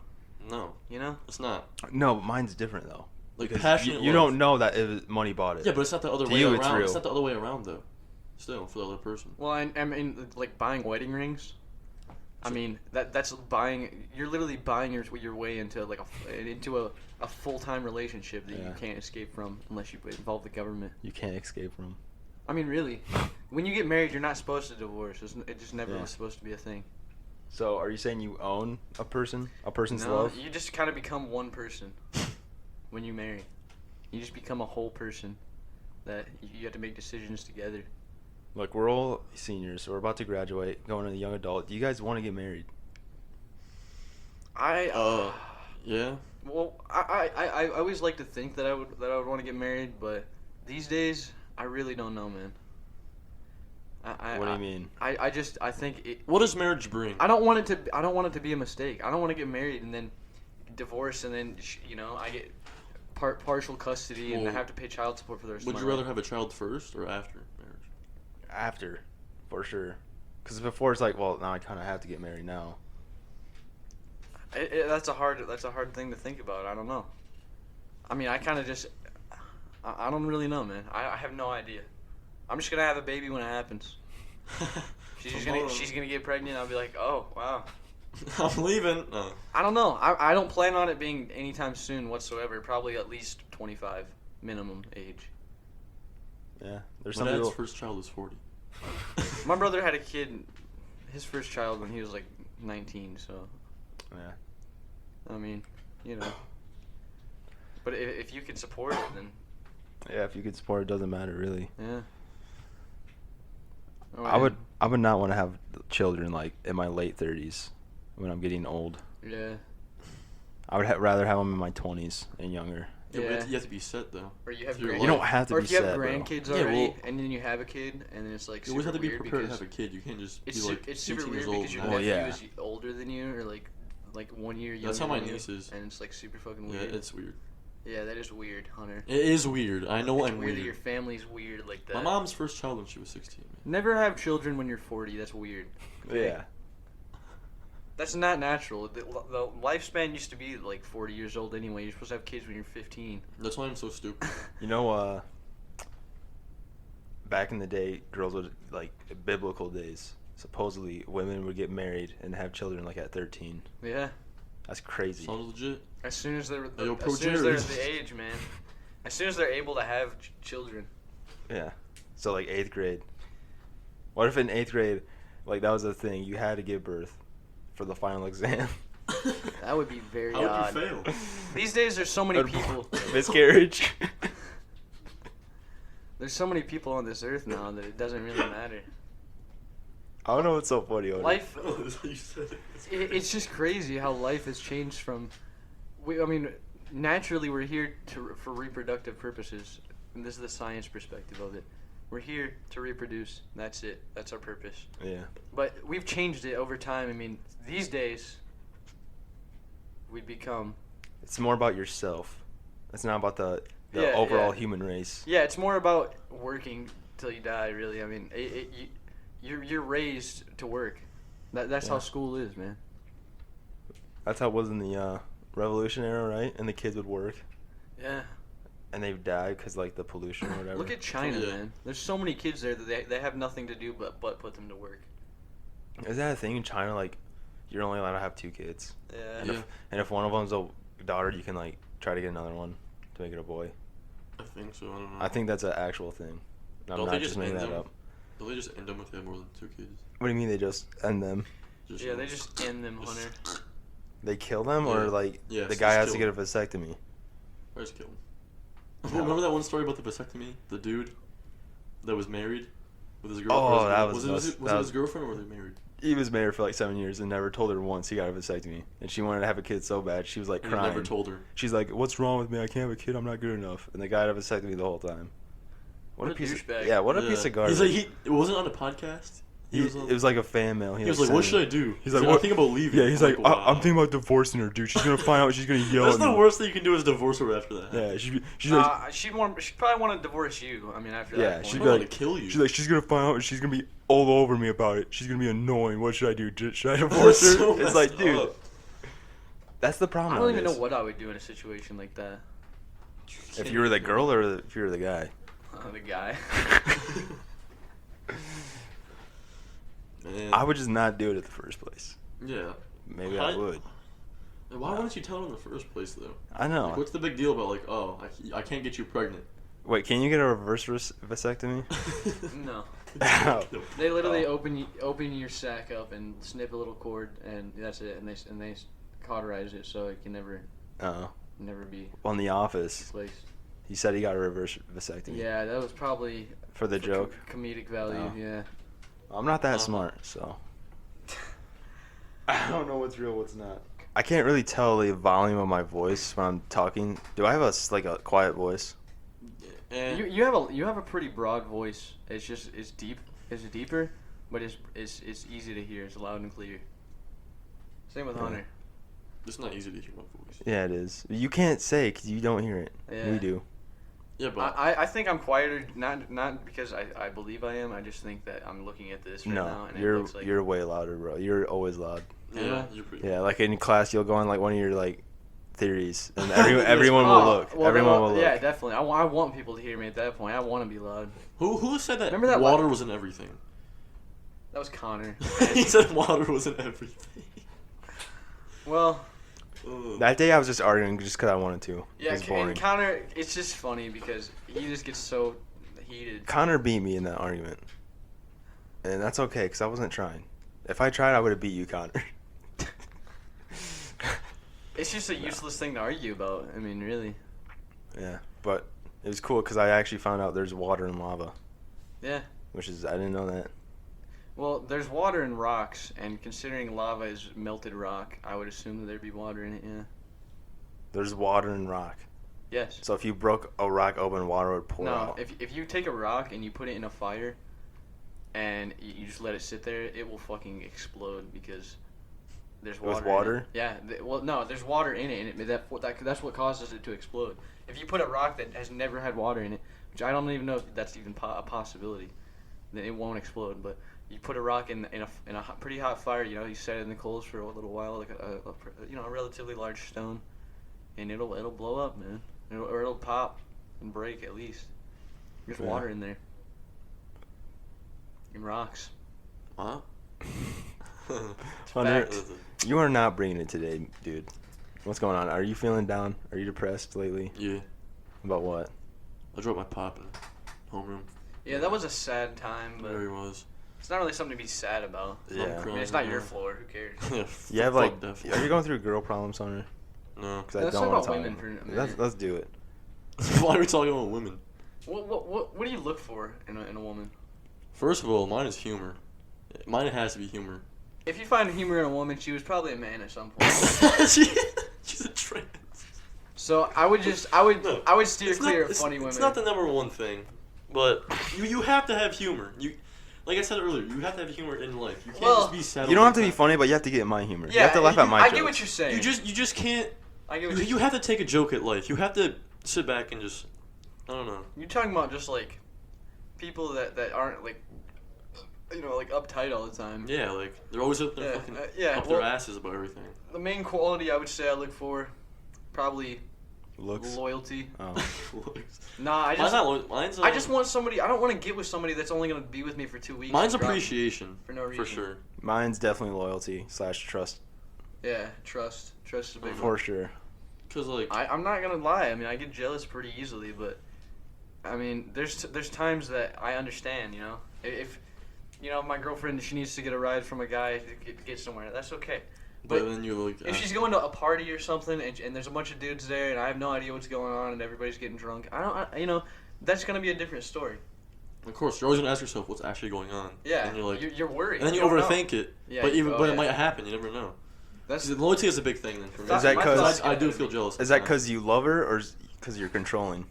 Speaker 3: No,
Speaker 1: You know?
Speaker 3: it's not.
Speaker 2: No, mine's different though.
Speaker 3: Like
Speaker 2: Because
Speaker 3: passionate.
Speaker 2: you
Speaker 3: love.
Speaker 2: don't know that it was money bought it.
Speaker 3: Yeah, but it's not the other
Speaker 2: To
Speaker 3: way
Speaker 2: you,
Speaker 3: around.
Speaker 2: it's real.
Speaker 3: It's not the other way around though. Still, for the other person.
Speaker 1: Well, I mean, like buying wedding rings. I mean, that's buying. You're literally buying your way into like a full-time relationship that
Speaker 2: Yeah.
Speaker 1: you can't escape from unless you involve the government.
Speaker 2: You can't escape from.
Speaker 1: I mean, really, when you get married, you're not supposed to divorce. It just never
Speaker 2: Yeah.
Speaker 1: was supposed to be a thing.
Speaker 2: So are you saying you own a person's
Speaker 1: No,
Speaker 2: love?
Speaker 1: you just kind of become one person when you marry. You just become a whole person that you have to make decisions together.
Speaker 2: Look, we're all seniors, so we're about to graduate, going into young adult. Do you guys want to get married?
Speaker 3: Yeah.
Speaker 1: Well, I always like to think that I would want to get married, but these days I really don't know, man.
Speaker 2: What do you mean?
Speaker 1: I think it.
Speaker 3: What does marriage bring?
Speaker 1: I don't want it to be a mistake. I don't want to get married and then divorce and then I get partial custody and I
Speaker 3: Well,
Speaker 1: have to pay child support for the rest
Speaker 3: Would
Speaker 1: of
Speaker 3: you
Speaker 1: my
Speaker 3: rather
Speaker 1: life.
Speaker 3: have a child first or after marriage?
Speaker 2: After, for sure. Because before it's like, well, now I kind of have to get married now.
Speaker 1: That's a hard thing to think about. I don't know. I mean, I kind of just I don't really know, man. I have no idea. I'm just gonna have a baby when it happens. She's gonna get pregnant. I'll be like, oh wow.
Speaker 3: I'm leaving. No.
Speaker 1: I don't know. I don't plan on it being anytime soon whatsoever. Probably at least 25 minimum age.
Speaker 2: Yeah, there's
Speaker 3: My
Speaker 2: some
Speaker 3: dad's
Speaker 2: people.
Speaker 3: first child was 40.
Speaker 1: My brother had a kid, his first child when he was like 19. So
Speaker 2: Yeah.
Speaker 1: I mean, But if you can support it, then
Speaker 2: Yeah, if you could support, it doesn't matter really.
Speaker 1: yeah. Oh,
Speaker 2: I would not want to have children like in my late 30s when I'm getting old.
Speaker 1: Yeah.
Speaker 2: I would rather have them in my 20s and younger.
Speaker 3: Yeah,
Speaker 1: Yeah.
Speaker 3: but you have to be set though.
Speaker 1: Or you have
Speaker 3: Through
Speaker 1: grand-
Speaker 3: life.
Speaker 2: You don't have to
Speaker 1: or
Speaker 2: be
Speaker 1: if you have
Speaker 2: set, bro.
Speaker 1: grandkids
Speaker 3: Yeah,
Speaker 1: already,
Speaker 3: well-
Speaker 1: and then you have a kid, and then it's like
Speaker 3: You always have to be
Speaker 1: weird
Speaker 3: prepared to
Speaker 1: because
Speaker 3: have a kid. You can't just
Speaker 1: it's
Speaker 3: be like
Speaker 1: it's super
Speaker 3: 18
Speaker 1: weird
Speaker 3: years old.
Speaker 1: because your
Speaker 3: and
Speaker 2: Well,
Speaker 1: nephew
Speaker 2: yeah.
Speaker 1: is older than you, or like 1 year younger.
Speaker 3: That's how my
Speaker 1: than you,
Speaker 3: niece is.
Speaker 1: and it's like super fucking
Speaker 3: Yeah,
Speaker 1: weird.
Speaker 3: it's weird.
Speaker 1: Yeah, that is weird, Hunter.
Speaker 3: It is weird. I know
Speaker 1: It's
Speaker 3: I'm
Speaker 1: weird
Speaker 3: weird.
Speaker 1: that your family's weird like that.
Speaker 3: My mom's first child when she was 16. Man.
Speaker 1: Never have children when you're 40. That's weird.
Speaker 2: Yeah.
Speaker 1: That's not natural. The lifespan used to be like 40 years old anyway. You're supposed to have kids when you're 15.
Speaker 3: That's why I'm so stupid.
Speaker 2: You know, back in the day, girls would, like, biblical days, supposedly women would get married and have children, like, at 13.
Speaker 1: Yeah.
Speaker 2: That's crazy.
Speaker 3: Sounds legit.
Speaker 1: As soon as they're
Speaker 3: Hey, yo, Pro
Speaker 1: as soon as they're
Speaker 3: Jerry.
Speaker 1: at the age, man. As soon as they're able to have children.
Speaker 2: Yeah. So, like, 8th grade. What if in 8th grade, like, that was the thing, you had to give birth for the final exam?
Speaker 1: That would be very
Speaker 3: How
Speaker 1: odd.
Speaker 3: would you fail?
Speaker 1: These days, there's so many people.
Speaker 2: Miscarriage.
Speaker 1: There's so many people on this earth now that it doesn't really matter.
Speaker 2: I don't know what's so funny. Oda.
Speaker 1: Life,
Speaker 3: Oh, that's how you said it.
Speaker 1: it's just crazy how life has changed from. I mean, naturally we're here for reproductive purposes, and this is the science perspective of it. We're here to reproduce. That's it. That's our purpose.
Speaker 2: Yeah.
Speaker 1: But we've changed it over time. I mean, these days, we become.
Speaker 2: It's more about yourself. It's not about the
Speaker 1: Yeah,
Speaker 2: overall
Speaker 1: yeah.
Speaker 2: human race.
Speaker 1: Yeah, it's more about working till you die. Really, I mean, you're raised to work. That's how
Speaker 2: Yeah.
Speaker 1: school is, man.
Speaker 2: That's how it was in the Revolution era, right? And the kids would work,
Speaker 1: Yeah.
Speaker 2: and they would die because, like, the pollution or whatever.
Speaker 1: Look at China,
Speaker 3: Yeah.
Speaker 1: man. There's so many kids there that they have nothing to do but put them to work.
Speaker 2: Is that a thing in China? Like, you're only allowed to have 2 kids.
Speaker 1: Yeah.
Speaker 2: And, if one of them's a daughter, you can, like, try to get another one to make it a boy.
Speaker 3: I think so. I don't know.
Speaker 2: I think that's an actual thing. I'm
Speaker 3: Don't
Speaker 2: not
Speaker 3: they
Speaker 2: just
Speaker 3: just
Speaker 2: making
Speaker 3: end
Speaker 2: that
Speaker 3: them?
Speaker 2: up.
Speaker 3: Don't they just end them if they have more than 2 kids?
Speaker 2: What do you mean they just end them?
Speaker 1: Yeah, they just end them,
Speaker 3: Just-
Speaker 1: Hunter.
Speaker 2: They kill them, or
Speaker 3: Yeah.
Speaker 2: like
Speaker 3: Yeah,
Speaker 2: the
Speaker 3: just
Speaker 2: guy has
Speaker 3: kill
Speaker 2: to get a vasectomy?
Speaker 3: I just kill him. Remember that one story about the vasectomy? The dude that was married with his girlfriend.
Speaker 2: Oh, that
Speaker 3: was
Speaker 2: was
Speaker 3: it
Speaker 2: nuts.
Speaker 3: was
Speaker 2: That
Speaker 3: it
Speaker 2: was-
Speaker 3: his girlfriend or were they married?
Speaker 2: he was married for like 7 years and never told her once he got a vasectomy. And she wanted to have a kid so bad. She was like
Speaker 3: And
Speaker 2: crying.
Speaker 3: he never told her.
Speaker 2: She's like, "What's wrong with me? I can't have a kid. I'm not good enough." And the guy had a vasectomy the whole time.
Speaker 1: What a
Speaker 2: piece
Speaker 1: douchebag.
Speaker 2: of, yeah, what a piece of garbage.
Speaker 3: He's like, it wasn't on a podcast.
Speaker 2: It was like a fan mail.
Speaker 3: He was like, "What should I do?"
Speaker 2: He's like,
Speaker 3: "I
Speaker 2: "What?"
Speaker 3: think about leaving."
Speaker 2: Yeah, he's like, I'm thinking about divorcing her, dude. She's gonna find out. She's gonna yell
Speaker 3: That's
Speaker 2: at
Speaker 3: the
Speaker 2: me.
Speaker 3: worst thing you can do is divorce her after that.
Speaker 2: Yeah, she's like,
Speaker 1: She'd probably want to divorce you. I mean, after
Speaker 2: Yeah,
Speaker 1: that point.
Speaker 2: she'd
Speaker 3: I
Speaker 2: be
Speaker 3: want
Speaker 2: like-
Speaker 3: to kill you.
Speaker 2: she's like, she's gonna find out. And she's gonna be all over me about it. She's gonna be annoying. What should I do? Should I divorce her?
Speaker 3: So
Speaker 2: It's like,
Speaker 3: messed
Speaker 2: dude,
Speaker 3: up.
Speaker 2: that's the problem.
Speaker 1: I don't even know
Speaker 2: nowadays.
Speaker 1: what I would do in a situation like that.
Speaker 2: If you were the girl or if you were the guy.
Speaker 1: The guy.
Speaker 3: Man.
Speaker 2: I would just not do it at the first place.
Speaker 3: Yeah.
Speaker 2: Maybe I would.
Speaker 3: Why wouldn't you tell him in the first place, though?
Speaker 2: I know.
Speaker 3: Like, what's the big deal about, like, oh, I can't get you pregnant?
Speaker 2: Wait, can you get a reverse vasectomy?
Speaker 1: No.
Speaker 2: Ow.
Speaker 1: They literally
Speaker 2: Oh.
Speaker 1: open your sack up and snip a little cord, and that's it. And they cauterize it so it can never
Speaker 2: Oh.
Speaker 1: be
Speaker 2: On The Office,
Speaker 1: replaced.
Speaker 2: he said he got a reverse vasectomy.
Speaker 1: Yeah, that was probably
Speaker 2: For the joke.
Speaker 1: comedic value.
Speaker 2: Oh.
Speaker 1: Yeah.
Speaker 2: I'm not that smart, so. I don't know what's real, what's not. I can't really tell the volume of my voice when I'm talking. Do I have a quiet voice?
Speaker 3: And
Speaker 1: You have a pretty broad voice. It's deep. It's deeper, but it's easy to hear. It's loud and clear. Same with
Speaker 2: Yeah.
Speaker 1: Hunter.
Speaker 3: it's not easy to hear my voice.
Speaker 2: Yeah, it is. You can't say because you don't hear it.
Speaker 1: Yeah.
Speaker 2: We do.
Speaker 3: Yeah, but
Speaker 1: I think I'm quieter, not because I believe I am. I just think that I'm looking at this right now,
Speaker 2: No,
Speaker 1: and it
Speaker 2: you're
Speaker 1: looks like
Speaker 2: you're way louder, bro. You're always loud.
Speaker 3: yeah, you're pretty.
Speaker 2: Yeah, like in class, you'll go on like one of your like theories, and everyone
Speaker 3: Everyone
Speaker 2: will look.
Speaker 1: Well,
Speaker 2: Everyone will look.
Speaker 1: Yeah, definitely. I want people to hear me at that point. I want to be loud.
Speaker 3: Who said that?
Speaker 1: Remember that
Speaker 3: water was in everything?
Speaker 1: That was Connor.
Speaker 3: He said water was in everything.
Speaker 1: Well,
Speaker 3: Ugh.
Speaker 2: That day I was just arguing just because I wanted to.
Speaker 1: yeah,
Speaker 2: It was boring.
Speaker 1: and Connor. It's just funny because he just gets so heated.
Speaker 2: Connor beat me in that argument, and that's okay because I wasn't trying. If I tried, I would have beat you, Connor.
Speaker 1: It's just a useless thing to argue about. I mean, really.
Speaker 2: Yeah, but it was cool because I actually found out there's water in lava,
Speaker 1: Yeah.
Speaker 2: which is I didn't know that.
Speaker 1: Well, there's water in rocks, and considering lava is melted rock, I would assume that there'd be water in it. Yeah.
Speaker 2: There's water in rock,
Speaker 1: Yes.
Speaker 2: so if you broke a rock open, water would pour
Speaker 1: No,
Speaker 2: out.
Speaker 1: if you take a rock and you put it in a fire, and you just let it sit there, it will fucking explode because there's water.
Speaker 2: With water?
Speaker 1: In it. Yeah. Well, no, there's water in it, and that's what causes it to explode. If you put a rock that has never had water in it, which I don't even know if that's even a possibility, then it won't explode. But you put a rock in a pretty hot fire, you set it in the coals for a little while, like a relatively large stone, and it'll blow up, man. It'll pop and break at least. There's
Speaker 2: Yeah.
Speaker 1: water in there. And rocks.
Speaker 3: Huh?
Speaker 2: Hunter,
Speaker 1: Fact.
Speaker 2: you are not bringing it today, dude. What's going on? Are you feeling down? Are you depressed lately?
Speaker 3: Yeah,
Speaker 2: About what?
Speaker 3: I dropped my pop in homeroom.
Speaker 1: Yeah, that was a sad time, but
Speaker 3: There he was.
Speaker 1: it's not really something to be sad about.
Speaker 2: Yeah.
Speaker 1: I mean, it's not your floor. Who cares?
Speaker 2: You have
Speaker 3: Fuck
Speaker 2: like,
Speaker 3: that
Speaker 2: are you going through girl problems, Hunter?
Speaker 3: No.
Speaker 2: Because I
Speaker 1: Let's
Speaker 2: don't
Speaker 1: talk
Speaker 2: want to
Speaker 1: about
Speaker 2: talk.
Speaker 1: women for a minute.
Speaker 2: Let's do it.
Speaker 3: Why are we talking about women?
Speaker 1: What do you look for in a woman?
Speaker 3: First of all, mine is humor. Mine has to be humor.
Speaker 1: If you find humor in a woman, she was probably a man at some point.
Speaker 3: She's a trans.
Speaker 1: So I would
Speaker 3: No,
Speaker 1: steer
Speaker 3: it's
Speaker 1: clear
Speaker 3: not-
Speaker 1: of funny women.
Speaker 3: It's not the number one thing, but you have to have humor. Like I said earlier, you have to have humor in life. You can't
Speaker 1: Well,
Speaker 3: just be sad.
Speaker 2: You don't
Speaker 3: all
Speaker 2: have
Speaker 3: the
Speaker 2: to be
Speaker 3: time.
Speaker 2: funny, but you have to get my humor.
Speaker 1: Yeah,
Speaker 2: You have to laugh at my
Speaker 1: I
Speaker 2: jokes.
Speaker 1: get what you're saying.
Speaker 3: You just can't.
Speaker 1: I get what
Speaker 3: You have to take a joke at life. You have to sit back and just. I don't know.
Speaker 1: You're talking about just like people that aren't like like uptight all the time.
Speaker 3: Yeah, like they're always up there
Speaker 1: Yeah,
Speaker 3: fucking
Speaker 1: yeah,
Speaker 3: up their
Speaker 1: well-
Speaker 3: asses about everything.
Speaker 1: The main quality I would say I look for, probably
Speaker 2: Looks.
Speaker 1: loyalty.
Speaker 2: Oh.
Speaker 1: Nah, I
Speaker 3: Mine's
Speaker 1: just
Speaker 3: not. Mine's.
Speaker 1: I just want somebody. I don't want to get with somebody that's only gonna be with me for 2 weeks.
Speaker 3: Mine's
Speaker 1: and drop me
Speaker 3: appreciation.
Speaker 1: for no reason.
Speaker 3: For sure.
Speaker 2: Mine's definitely loyalty / trust.
Speaker 1: Yeah, trust. Trust is a big one.
Speaker 2: For sure.
Speaker 3: Cause like.
Speaker 1: I'm not gonna lie. I mean, I get jealous pretty easily, but I mean, there's times that I understand. If my girlfriend, she needs to get a ride from a guy to get somewhere, that's okay.
Speaker 3: But then you like.
Speaker 1: If she's going to a party or something and there's a bunch of dudes there and I have no idea what's going on and everybody's getting drunk, that's gonna be a different story.
Speaker 3: Of course, you're always gonna ask yourself what's actually going on.
Speaker 1: Yeah,
Speaker 3: And you're like,
Speaker 1: you're worried.
Speaker 3: and then you
Speaker 1: don't know.
Speaker 3: overthink it.
Speaker 1: Yeah,
Speaker 3: but
Speaker 1: it
Speaker 3: it might happen. You never know.
Speaker 1: That's
Speaker 3: Loyalty is a big thing then for me.
Speaker 2: Is that
Speaker 1: my
Speaker 2: 'cause-
Speaker 1: thoughts
Speaker 3: I do
Speaker 1: gotta
Speaker 3: feel
Speaker 1: be-
Speaker 3: jealous.
Speaker 2: Is that
Speaker 3: sometimes.
Speaker 2: because you love her or because you're controlling?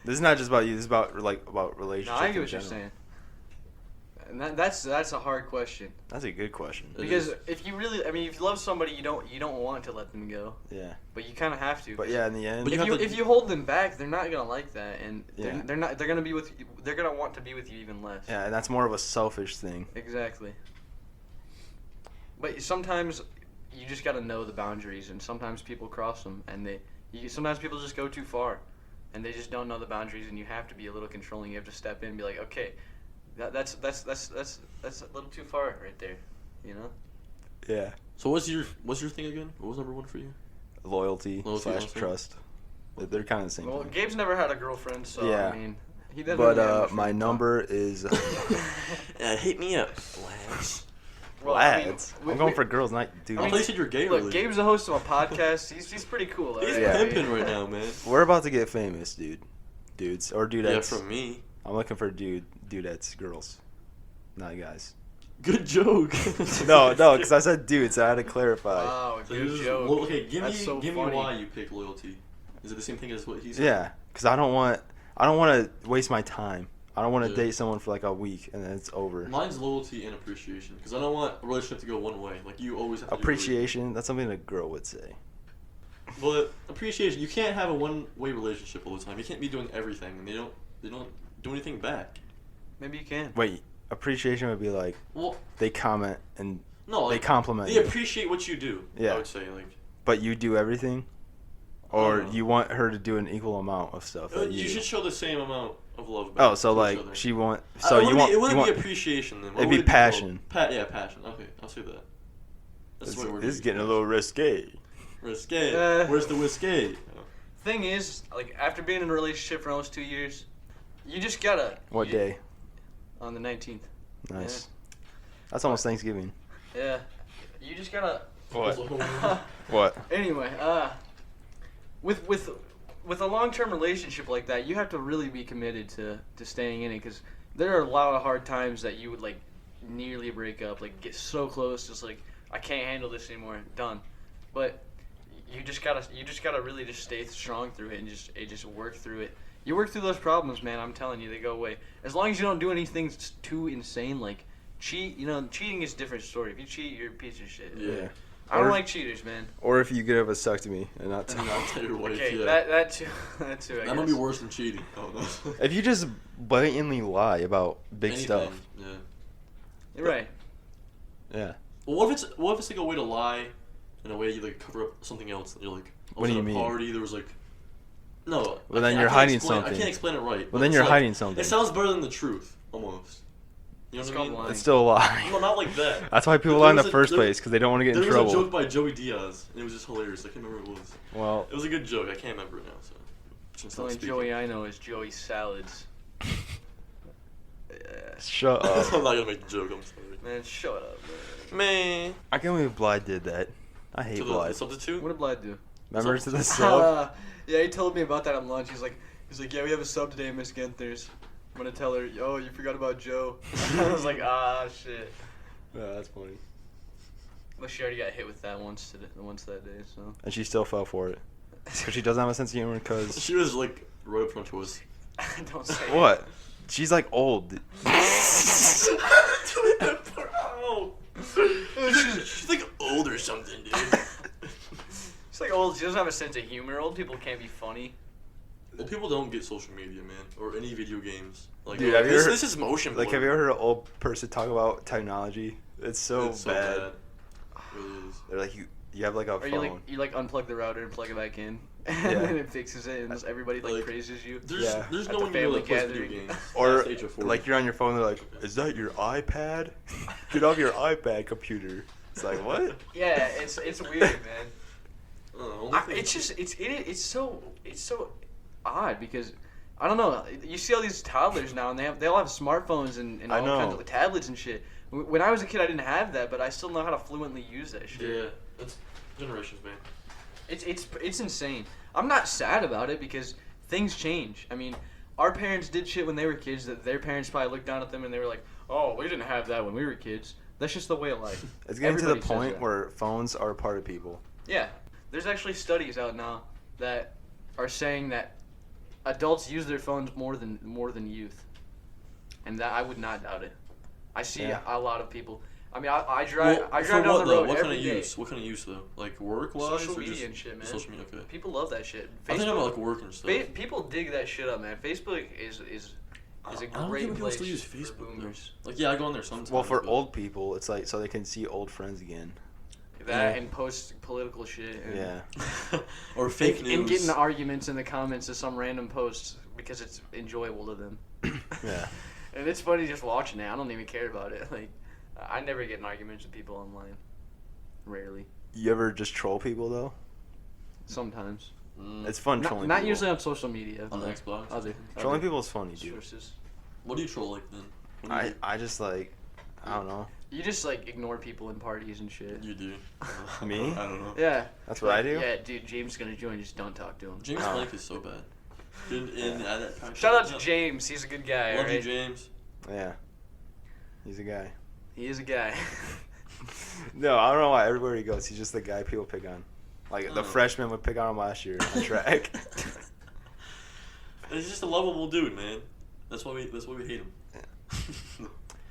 Speaker 2: This is not just about you. This is about
Speaker 1: No,
Speaker 2: relationships.
Speaker 1: I get
Speaker 2: in
Speaker 1: what you're
Speaker 2: general.
Speaker 1: saying. And that's a hard question.
Speaker 2: That's a good question.
Speaker 3: It
Speaker 1: Because
Speaker 3: is.
Speaker 1: if you really, I mean, if you love somebody, you don't want to let them go,
Speaker 2: Yeah.
Speaker 1: but you kind of have to.
Speaker 2: But yeah, in the end,
Speaker 3: But you
Speaker 1: if you hold them back, they're not gonna like that, and
Speaker 2: Yeah.
Speaker 1: they're gonna be with you, they're gonna want to be with you even less.
Speaker 2: yeah, and that's more of a selfish thing.
Speaker 1: Exactly. But sometimes you just gotta know the boundaries, and sometimes people cross them, and sometimes people just go too far, and they just don't know the boundaries, and you have to be a little controlling. You have to step in and be like, okay, that's a little too far right there, you know.
Speaker 2: Yeah.
Speaker 3: So what's your thing again? What was number one for you?
Speaker 2: Loyalty /
Speaker 3: also.
Speaker 2: trust. They're kind of the same
Speaker 1: Well,
Speaker 2: thing.
Speaker 1: Gabe's never had a girlfriend, so
Speaker 2: Yeah.
Speaker 1: I mean, he doesn't.
Speaker 2: But
Speaker 1: really have much
Speaker 2: my
Speaker 1: room to
Speaker 2: number is
Speaker 3: Hit me up, lads.
Speaker 1: talk. Well, I mean,
Speaker 2: lads. I'm going for girls, not
Speaker 3: I
Speaker 2: dudes.
Speaker 3: thought you said you're gay.
Speaker 1: Look,
Speaker 3: earlier.
Speaker 1: Gabe's the host of a podcast. He's pretty cool. Though,
Speaker 3: He's
Speaker 1: right?
Speaker 2: Yeah.
Speaker 3: pimping right now, man.
Speaker 2: We're about to get famous, dudes or dudettes.
Speaker 3: Yeah, from me.
Speaker 2: I'm looking for dudettes, girls, not guys.
Speaker 3: Good joke.
Speaker 2: No, because I said dudes, so I had to clarify.
Speaker 1: Wow,
Speaker 3: So
Speaker 1: good
Speaker 3: you just-
Speaker 1: joke.
Speaker 3: well, okay, give
Speaker 1: That's
Speaker 3: me
Speaker 1: so
Speaker 3: give
Speaker 1: funny.
Speaker 3: me why you pick loyalty. Is it the same thing as what he said?
Speaker 2: Yeah, because I don't want to waste my time. I don't want to
Speaker 3: Yeah.
Speaker 2: date someone for like a week and then it's over.
Speaker 3: Mine's loyalty and appreciation because I don't want a relationship to go one way. Like you always have to do
Speaker 2: Appreciation, that's something a girl would say.
Speaker 3: everything. But appreciation, you can't have a one-way relationship all the time. You can't be doing everything and they don't do anything back.
Speaker 1: Maybe you can.
Speaker 2: Wait, appreciation would be like
Speaker 3: Well,
Speaker 2: they comment and
Speaker 3: no,
Speaker 2: they
Speaker 3: like,
Speaker 2: compliment
Speaker 3: they
Speaker 2: you,
Speaker 3: appreciate what you do.
Speaker 2: Yeah.
Speaker 3: I would say like
Speaker 2: but you do everything, or
Speaker 3: No.
Speaker 2: you want her to do an equal amount of stuff that
Speaker 3: you
Speaker 2: you.
Speaker 3: should show the same amount of love. Back
Speaker 2: Oh, so
Speaker 3: to each
Speaker 2: like
Speaker 3: other.
Speaker 2: she want.
Speaker 3: It
Speaker 2: So you
Speaker 3: wouldn't
Speaker 2: want.
Speaker 3: be, it wouldn't
Speaker 2: you want
Speaker 3: be appreciation then. What
Speaker 2: it'd
Speaker 3: would
Speaker 2: be
Speaker 3: it called?
Speaker 2: passion.
Speaker 3: Yeah, passion. Okay, I'll say that. That's
Speaker 2: This
Speaker 3: what we're
Speaker 2: is getting a little risque.
Speaker 3: risque.
Speaker 1: Uh,
Speaker 3: Where's the whiskey?
Speaker 1: Thing is, like after being in a relationship for almost 2 years, you just gotta.
Speaker 2: What
Speaker 1: you-
Speaker 2: day?
Speaker 1: On the 19th.
Speaker 2: Nice. That's almost Thanksgiving.
Speaker 1: Yeah. You just gotta.
Speaker 2: What?
Speaker 1: Anyway, with a long-term relationship like that, you have to really be committed to staying in it, because there are a lot of hard times that you would like nearly break up, like get so close, just like I can't handle this anymore, done. But you just gotta really just stay strong through it and just work through it. You work through those problems, man. I'm telling you, they go away. As long as you don't do anything too insane, like cheat. You know, cheating is a different story. If you cheat, you're a piece of shit.
Speaker 3: Yeah.
Speaker 1: I don't
Speaker 2: Or-
Speaker 1: like cheaters, man.
Speaker 2: Or if you get a vasectomy and not.
Speaker 3: And not tell your wife.
Speaker 1: Okay,
Speaker 3: yeah.
Speaker 1: that too. That too. I
Speaker 3: That
Speaker 1: guess.
Speaker 3: might be worse than cheating. Oh no.
Speaker 2: If you just blatantly lie about big
Speaker 3: Anything,
Speaker 2: stuff.
Speaker 3: Yeah.
Speaker 1: You're right.
Speaker 2: Yeah.
Speaker 3: Well, what if it's like a way to lie, in a way you like cover up something else? And you're like, I
Speaker 2: What
Speaker 3: was
Speaker 2: do
Speaker 3: at
Speaker 2: you
Speaker 3: a
Speaker 2: mean?
Speaker 3: party. There was like, no.
Speaker 2: Well,
Speaker 3: I
Speaker 2: then
Speaker 3: can't-
Speaker 2: you're
Speaker 3: I can't
Speaker 2: hiding
Speaker 3: explain-
Speaker 2: something.
Speaker 3: I can't explain it right.
Speaker 2: Well,
Speaker 3: but
Speaker 2: then
Speaker 3: it's
Speaker 2: you're
Speaker 3: like-
Speaker 2: hiding something.
Speaker 3: It sounds better than the truth, almost. You know
Speaker 1: It's
Speaker 3: what I mean?
Speaker 1: called lying.
Speaker 2: It's still a lie.
Speaker 3: No, not like that.
Speaker 2: That's why people
Speaker 3: There
Speaker 2: lie in
Speaker 3: was
Speaker 2: the
Speaker 3: a-
Speaker 2: first
Speaker 3: there-
Speaker 2: place, because they don't want to get in
Speaker 3: There
Speaker 2: trouble.
Speaker 3: was a joke by Joey Diaz, and it was just hilarious. I can't remember what it was.
Speaker 2: Well,
Speaker 3: It was a good joke. I can't remember it now. So. Since
Speaker 1: The
Speaker 3: I'm
Speaker 1: only
Speaker 3: speaking.
Speaker 1: Joey I know is Joey Salads. Yeah.
Speaker 2: shut
Speaker 3: I'm
Speaker 2: up.
Speaker 3: not gonna make the joke. I'm sorry.
Speaker 1: Man, shut up, man.
Speaker 3: Man.
Speaker 2: I can't believe Blythe did that. I hate
Speaker 3: To the
Speaker 2: Blythe.
Speaker 3: substitute.
Speaker 1: What did Blythe do?
Speaker 2: Remember to the sub?
Speaker 1: Yeah, he told me about that at lunch. He's like, yeah, we have a sub today, Miss Genther's. I'm gonna tell her, oh, you forgot about Joe. I was like, ah, shit.
Speaker 2: Yeah, that's funny.
Speaker 1: Well, she already got hit with that once that day, so.
Speaker 2: And she still fell for it. Because she doesn't have a sense of humor, because...
Speaker 3: She was like right up front to us.
Speaker 1: Don't say
Speaker 2: What? She's like old.
Speaker 3: Ow. She's like old or something, dude.
Speaker 1: It's like old. She doesn't have a sense of humor. Old people can't be funny.
Speaker 3: Well, people don't get social media, man, or any video games. Like,
Speaker 2: Dude,
Speaker 3: like,
Speaker 2: have you ever-
Speaker 3: this is motion blur.
Speaker 2: Like, have you ever heard an old person talk about technology? It's so bad.
Speaker 3: It really is.
Speaker 2: They're like, you have like a
Speaker 1: Or
Speaker 2: phone.
Speaker 1: you unplug the router and plug it back in, and
Speaker 2: Yeah.
Speaker 1: then it fixes it, and everybody
Speaker 3: Like,
Speaker 1: praises you.
Speaker 3: There's
Speaker 2: Yeah.
Speaker 3: there's
Speaker 1: At
Speaker 3: no
Speaker 1: the
Speaker 3: one really
Speaker 1: family
Speaker 3: that plays video
Speaker 1: gathering.
Speaker 3: games.
Speaker 2: Or,
Speaker 3: past the age of 40.
Speaker 2: like, you're on your phone, they're like, is that your iPad? Get off your iPad computer. It's like, what?
Speaker 1: Yeah, it's weird, man.
Speaker 3: only thing-
Speaker 1: It's so odd because I don't know. You see all these toddlers now, and they all have smartphones and
Speaker 2: I
Speaker 1: all
Speaker 2: know.
Speaker 1: kinds of tablets and shit. When I was a kid, I didn't have that, but I still know how to fluently use that shit.
Speaker 3: Yeah, that's generations, man.
Speaker 1: It's insane. I'm not sad about it because things change. I mean, our parents did shit when they were kids that their parents probably looked down at them and they were like, oh, we didn't have that when we were kids. That's just the way of life.
Speaker 2: It's getting to the
Speaker 1: Everybody says
Speaker 2: point
Speaker 1: that.
Speaker 2: where phones are a part of people.
Speaker 1: Yeah. There's actually studies out now that are saying that adults use their phones more than youth. And that I would not doubt it. I see a lot of people. I mean, I drive
Speaker 3: for
Speaker 1: down
Speaker 3: what,
Speaker 1: the road
Speaker 3: What
Speaker 1: every
Speaker 3: kind of
Speaker 1: day.
Speaker 3: use? What kind of use though? Like work wise?
Speaker 1: Social
Speaker 3: or
Speaker 1: media
Speaker 3: just
Speaker 1: and shit, man.
Speaker 3: Social media, okay.
Speaker 1: People love that shit.
Speaker 3: I think about like work and stuff.
Speaker 1: People dig that shit up, man. Facebook is a
Speaker 3: I don't
Speaker 1: great
Speaker 3: think people
Speaker 1: place
Speaker 3: still use
Speaker 1: for
Speaker 3: Facebook.
Speaker 1: boomers.
Speaker 3: Though. Like, yeah, I go on there sometimes.
Speaker 2: Well, for
Speaker 3: but-
Speaker 2: old people, it's like so they can see old friends again.
Speaker 1: That and post political shit. And
Speaker 2: Yeah.
Speaker 3: or fake
Speaker 1: and,
Speaker 3: news.
Speaker 1: and getting arguments in the comments of some random posts because it's enjoyable to them.
Speaker 2: Yeah.
Speaker 1: And it's funny just watching it. I don't even care about it. Like, I never get in arguments with people online. Rarely.
Speaker 2: You ever just troll people though?
Speaker 1: Sometimes.
Speaker 2: It's fun trolling.
Speaker 1: Not
Speaker 2: people.
Speaker 1: usually on social media.
Speaker 3: on
Speaker 1: but
Speaker 3: Xbox.
Speaker 2: Trolling people is funny, dude.
Speaker 1: sources.
Speaker 3: What do you troll like then? What do you
Speaker 2: I just like, I don't know.
Speaker 1: You just like ignore people in parties and shit.
Speaker 3: do? You do.
Speaker 2: Me?
Speaker 3: I don't know.
Speaker 1: Yeah.
Speaker 2: That's what I do.
Speaker 1: Yeah, dude. James is gonna join. Just don't talk to him.
Speaker 3: James
Speaker 2: Oh.
Speaker 3: Blake is so bad. Dude,
Speaker 1: Shout out to James. He's a good guy.
Speaker 3: Love you,
Speaker 1: Alright.
Speaker 3: James.
Speaker 2: Yeah. He's a guy.
Speaker 1: He is a guy.
Speaker 2: No, I don't know why. Everywhere he goes, he's just the guy people pick on. Like the
Speaker 3: Oh.
Speaker 2: freshmen would pick on him last year on track.
Speaker 3: He's just a lovable dude, man. That's why we hate him.